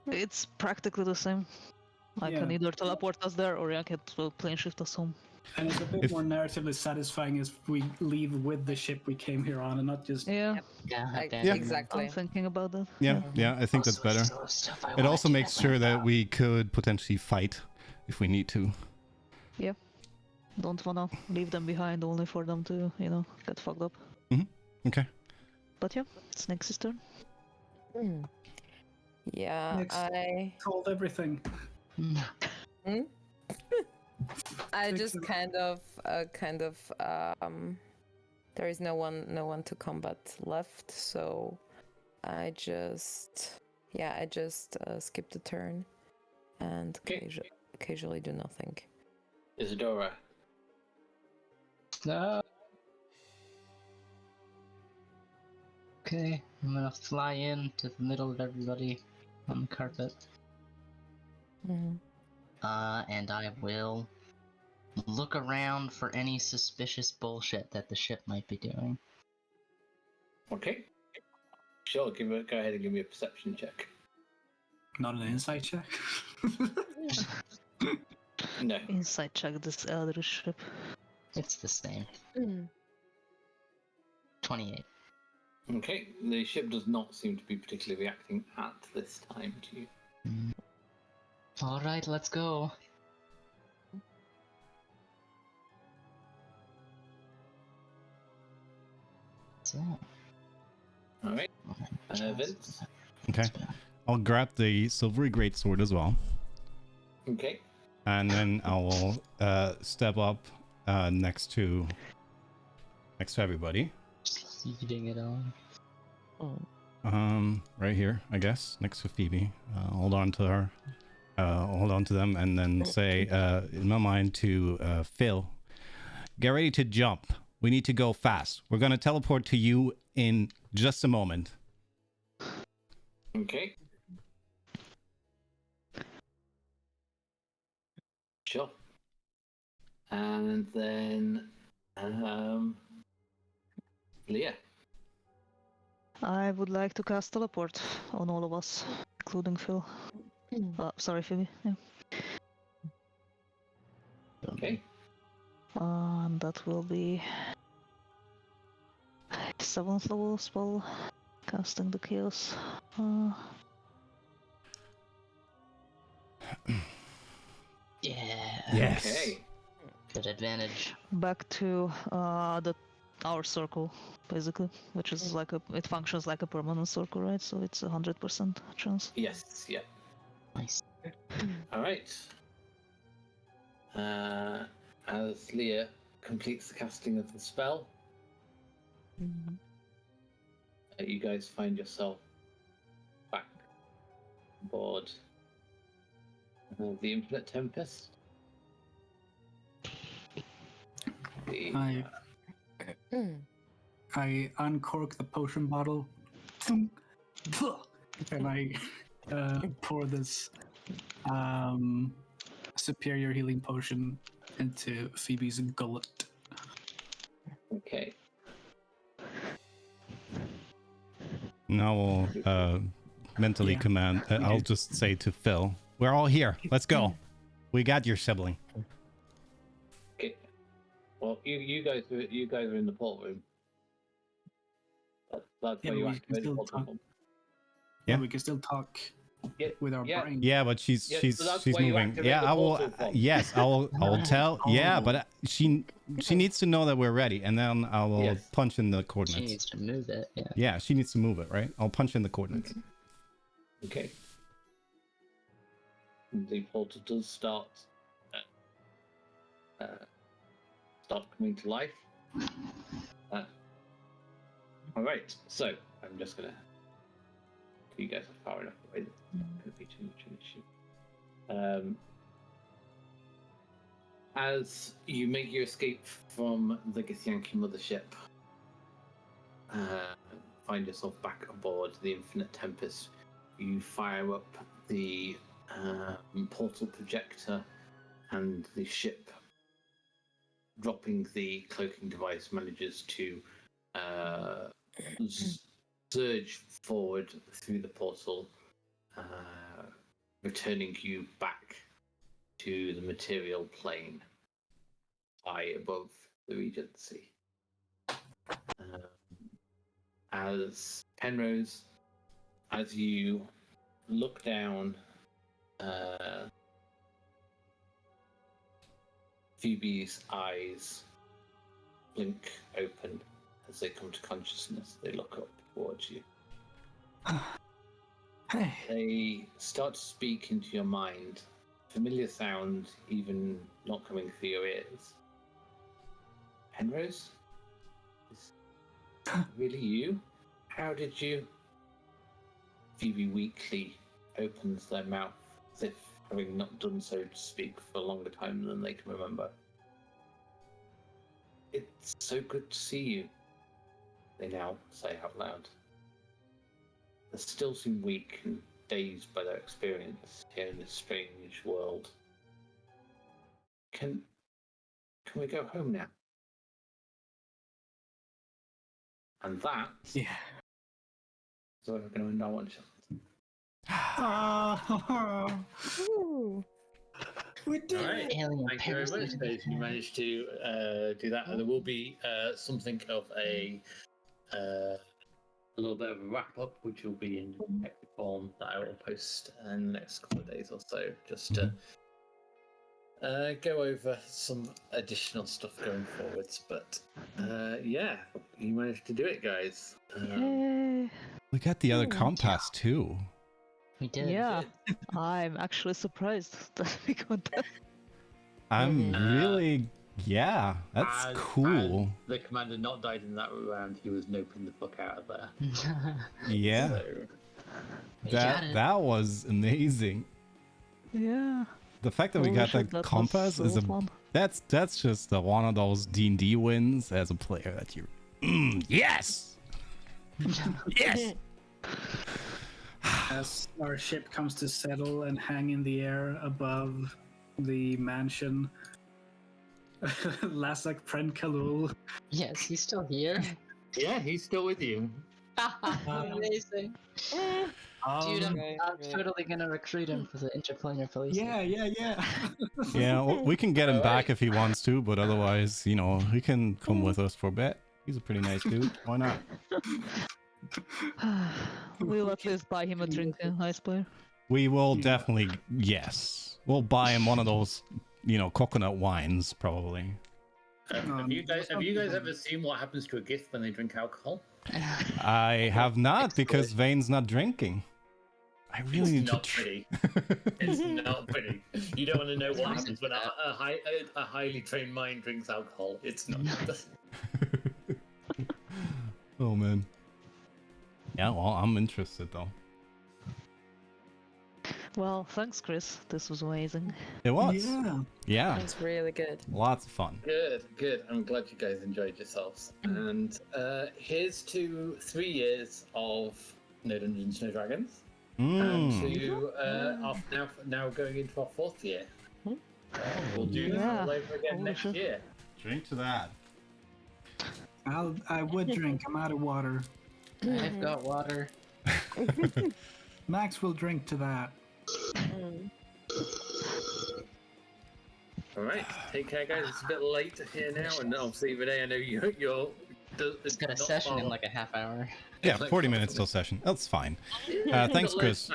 it's practically the same. I can Yeah. either teleport us there or I can plane shift us home. And it's a bit If- more narratively satisfying if we leave with the ship we came here on and not just. Yeah, Yeah, Like, abandon them. exactly. I'm thinking about that. Yeah, yeah, I think that's Also, better. still stuff I It wanna also do makes sure that we could potentially fight if we need to. Don't wanna leave them behind only for them to, get fucked up. Okay. But yeah, it's Nix's turn. Yeah, Next. I Told everything. Fix just it. kind of there is no one to combat left, so I just skip the turn and Okay. occasionally do nothing. Isadora. No. Okay, I'm gonna fly in to the middle of everybody on the carpet. Mhm. And I will look around for any suspicious bullshit that the ship might be doing. Okay. Sure, go ahead and give me a perception check. Not an insight check. No. Inside check this Eldritch ship. It's the same. 28. Okay, the ship does not seem to be particularly reacting at this time to you. Alright, let's go. So, Alright, Vince. Okay. I'll grab the silvery greatsword as well, Okay. and then I will step up next to everybody. just leading it on. Right here, I guess, next to Phoebe. Hold on to her. Hold on to them, and then say, in my mind, to Phil, get ready to jump. We need to go fast. We're gonna teleport to you in just a moment. Okay. Sure. And then, Leah. I would like to cast teleport on all of us, including Phil. Sorry, Phoebe. Yeah. Okay. And that will be 7th level spell, casting the chaos. Yeah. Yes. Okay. Good advantage. Back to our circle, basically, which is it functions like a permanent circle, right? So it's 100% chance. Yes, yeah. Nice. Alright. As Leah completes the casting of the spell, you guys find yourself back aboard the Infinite Tempest. I uncork the potion bottle, and I pour this superior healing potion into Phoebe's gullet. Okay. Now we'll mentally Yeah, command. we I'll do. just say to Phil, "We're all here. Let's go. We got your sibling." Okay. Well, you guys are in the port room. That's Yeah, where but you we can activate the still port talk. room. Yeah. We can still talk Yeah, with our yeah. brain. Yeah, but she's Yeah, she's so that's she's where you moving. activate Yeah, the I will. portal from. Yes, I will tell. Yeah, Oh. but she needs to know that we're ready, and then I will Yes. punch in the She coordinates. needs to move it. Yeah. Yeah, she needs to move it, right? I'll punch in the coordinates. Okay. The portal does start coming to life. All right, so I'm just gonna. You guys are far enough away. That's not going to be too much of an issue. As you make your escape from the Githyanki mothership, find yourself back aboard the Infinite Tempest, you fire up the portal projector, and the ship, dropping the cloaking device, manages to surge forward through the portal, returning you back to the material plane high above the Regency. As Penrose, as you look down, Phoebe's eyes blink open as they come to consciousness. They look up towards you. Hey. They start to speak into your mind. Familiar sound, even not coming through your ears. Penrose? Is it really you? How did you? Phoebe weakly opens their mouth as if having not done so to speak for a longer time than they can remember. It's so good to see you, they now say out loud. They still seem weak and dazed by their experience here in this strange world. Can we go home now? And that Yeah. is where we're going to end our one shot. Ooh. We did All right. it. Alien Thank you very much, parasitic Dave. You managed to do that, and there will be something of a little bit of a wrap up, which will be in text form that I will post in the next couple of days or so, just to go over some additional stuff going forwards. But yeah, you managed to do it, guys. Yay. Look at the other Ooh. compass too. We did. Yeah, I'm actually surprised that we got that. I'm Mhm. really, yeah, that's As- cool. as the commander not died in that round, he was noping the fuck out of there. Yeah, So, We got that it. that was amazing. Yeah. The fact that we Holy got shit, that was compass so is a fun. that's just one of those D&D wins as a player that you yes yes. As our ship comes to settle and hang in the air above the mansion, Lasak Pren Kalul. Yes, he's still here. yeah, he's still with you. Amazing. Dude, I'm Right, right. totally gonna recruit him for the interplanar police. Yeah. Yeah, we can get him back Alright. if he wants to, but otherwise, you know, he can come with us for a bit. He's a pretty nice dude. Why not? We'll at least buy him a drink, Ice Player. We will Yeah. definitely, yes. We'll buy him one of those, you know, coconut wines, probably. Have you guys ever seen what happens to a gift when they drink alcohol? I have not Excellent. because Vane's not drinking. I really need It's to. not pretty. It's not pretty. You don't want to know what happens when a highly trained mind drinks alcohol. It's not. Oh man. Yeah, well, I'm interested though. Well, thanks, Chris. This was amazing. It was. Yeah. Yeah. That's really good. Lots of fun. Good. I'm glad you guys enjoyed yourselves. And here's to 3 years of No Dungeons, No Dragons, and Mm. to now going into our 4th year. We'll do this Yeah. all over again Holy next shit. year. Drink to that. I would drink. I'm out of water. I've got water. Max will drink to that. Mm. All right, take care, guys. It's a bit late here now, and obviously, Renee, I know you're. It's got a session in like a half hour. Yeah, like 40 minutes till session. That's fine. Thanks, Chris.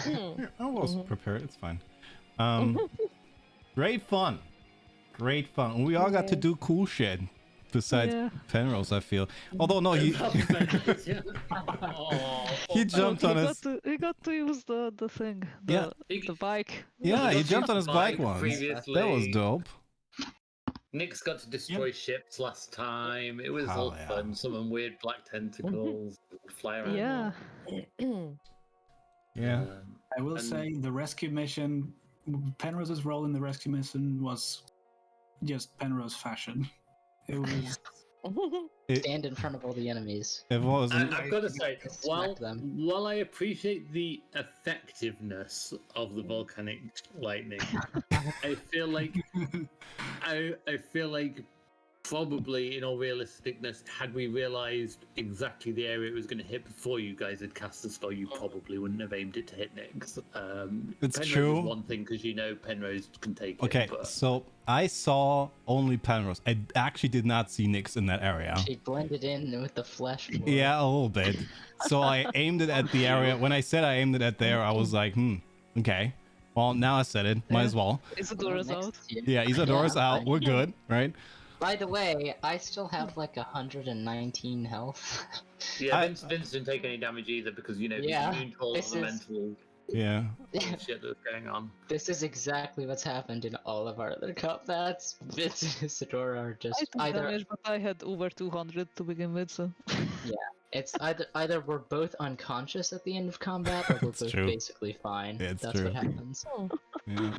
Yeah, I was prepared. It's fine. Great fun. Great fun. We all got to do cool shit. Besides Yeah. Penrose, I feel. Although no, he he jumped on his. He got to use the thing. Yeah. The bike. Yeah, he got jumped to on his bike once. previously. That was dope. Nick's got to destroy ships last time. It was Hell all yeah. fun. Some weird black tentacles fly around. Yeah. Yeah. I will And- say the rescue mission, Penrose's role in the rescue mission was just Penrose fashion. It was Stand in front of all the enemies. It wasn't. I've got to say, Smack them. while I appreciate the effectiveness of the volcanic lightning, I feel like I feel like probably in all realisticness, had we realized exactly the area it was going to hit before you guys had cast the spell, you probably wouldn't have aimed it to hit Nyx. It's Penrose true. Is one thing because you know Penrose can take Okay, it. But... so I saw only Penrose. I actually did not see Nyx in that area. She blended in with the flesh. more. Yeah, a little bit. So I aimed it at the area. When I said I aimed it at there, I was like, okay. Well, now I said it. Might as well. Isadora's Next out. to you. Yeah, Isadora's Yeah, out. We're good, right? By the way, I still have like 119 health. Yeah, I- Vince didn't take any damage either because you know Yeah, he's immune to all of this the is- mental Yeah. shit that's going on. This is exactly what's happened in all of our other combats. Vince and Isadora are I just took either damage, but I had over 200 to begin with, so. it's either we're both unconscious at the end of combat, or we're It's both true. basically fine. Yeah, it's That's true. what happens. Yeah.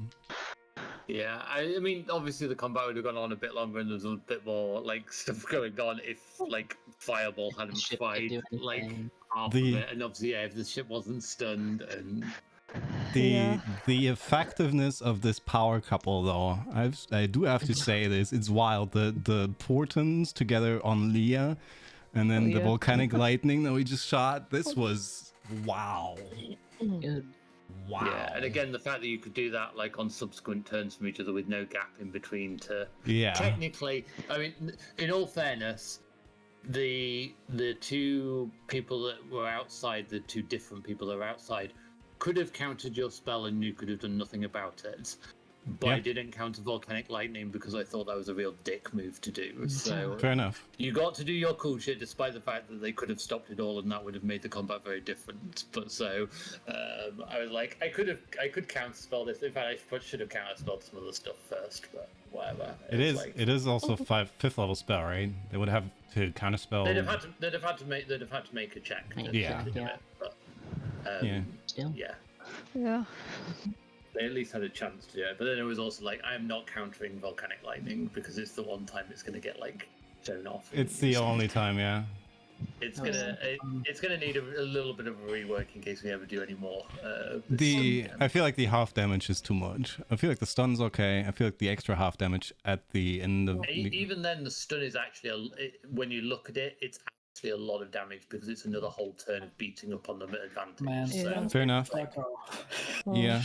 Yeah, I mean, obviously the combat would have gone on a bit longer and there's a bit more like stuff going on if like Fireball hadn't Ship could fired do like anything. half The- of it, and obviously yeah, if the ship wasn't stunned and The Yeah. the effectiveness of this power couple, though, I do have to say this. It's wild. The portents together on Leah, and then the Yeah. volcanic lightning that we just shot. This was wow. Good. Wow. yeah, and again the fact that you could do that like on subsequent turns from each other with no gap in between to Yeah. technically, I mean, in all fairness, the two people that were outside, the two different people that were outside, could have countered your spell and you could have done nothing about it. But Yeah. I didn't counter volcanic lightning because I thought that was a real dick move to do. So Fair enough. you got to do your cool shit, despite the fact that they could have stopped it all, and that would have made the combat very different. But so I was like, I could counterspell this. In fact, I should have counterspelled some of the stuff first, but whatever. It It's is. like- It is also fifth level spell, right? They would have to counterspell. They'd have had to make a check. To, Yeah. to do Yeah. it, but, Yeah. Still. yeah. Yeah. They at least had a chance to do it. But then it was also like, I am not countering volcanic lightning because it's the one time it's going to get like shown off. It's the only time, yeah. It's Oh, gonna need a little bit of a rework in case we ever do any more. I feel like the half damage is too much. I feel like the stun's okay. I feel like the extra half damage at the end of Even then, the stun is actually when you look at it, it's actually a lot of damage because it's another whole turn of beating up on them at advantage. Man, So, Yeah. Fair enough. Yeah.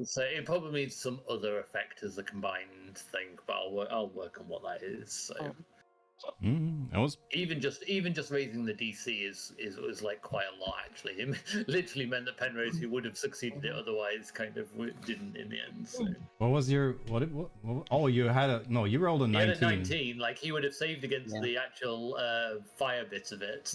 so it probably needs some other effect as a combined thing, but I'll work on what that is. So. That was Even just raising the DC was like quite a lot actually. It literally meant that Penrose, who would have succeeded it otherwise, kind of didn't in the end. So. what was your what oh, you had a no, you rolled a He 19. had a 19, like he would have saved against Yeah. the actual fire bits of it,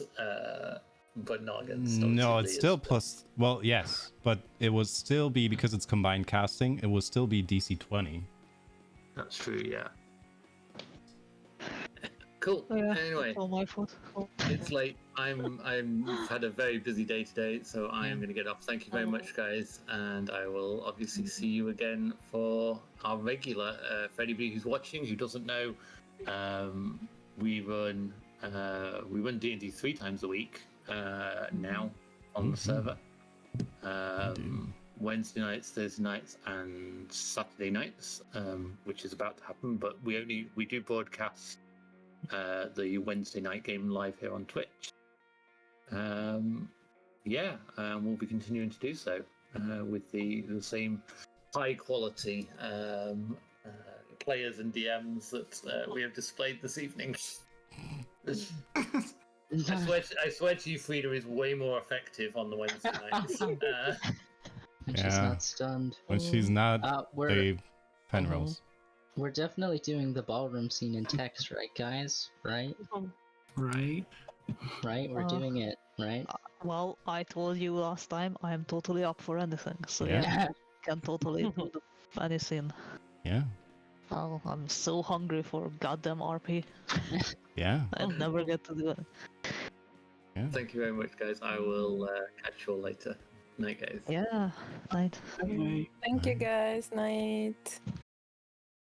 but not against. No, obviously it's Leah's still stuff. plus. Well, yes, but it would still be because it's combined casting. It would still be DC 20. That's true, yeah. Cool. Yeah. Anyway, All my fault. it's late. I'm had a very busy day today, so I am going to get off. Thank you very much, guys, and I will obviously see you again for our regular. For anybody who's watching who doesn't know, we run D&D 3 times a week now on the server. Wednesday nights, Thursday nights, and Saturday nights, which is about to happen. But we do broadcast the Wednesday night game live here on Twitch. We'll be continuing to do so with the same high quality players and DMs that we have displayed this evening. I swear to you, Frida is way more effective on the Wednesday nights. And she's Yeah. not stunned. When she's not We're a Penrose. we're definitely doing the ballroom scene in text, right, guys? Right? Right. Right? We're doing it, right? Well, I told you last time I am totally up for anything, so Yeah. yeah, can totally do anything. Yeah. Oh, I'm so hungry for goddamn RP. Yeah. I'll never get to do it. Thank you very much, guys. I will catch you all later. Night, guys. Yeah, night. Right. Thank you guys. Night.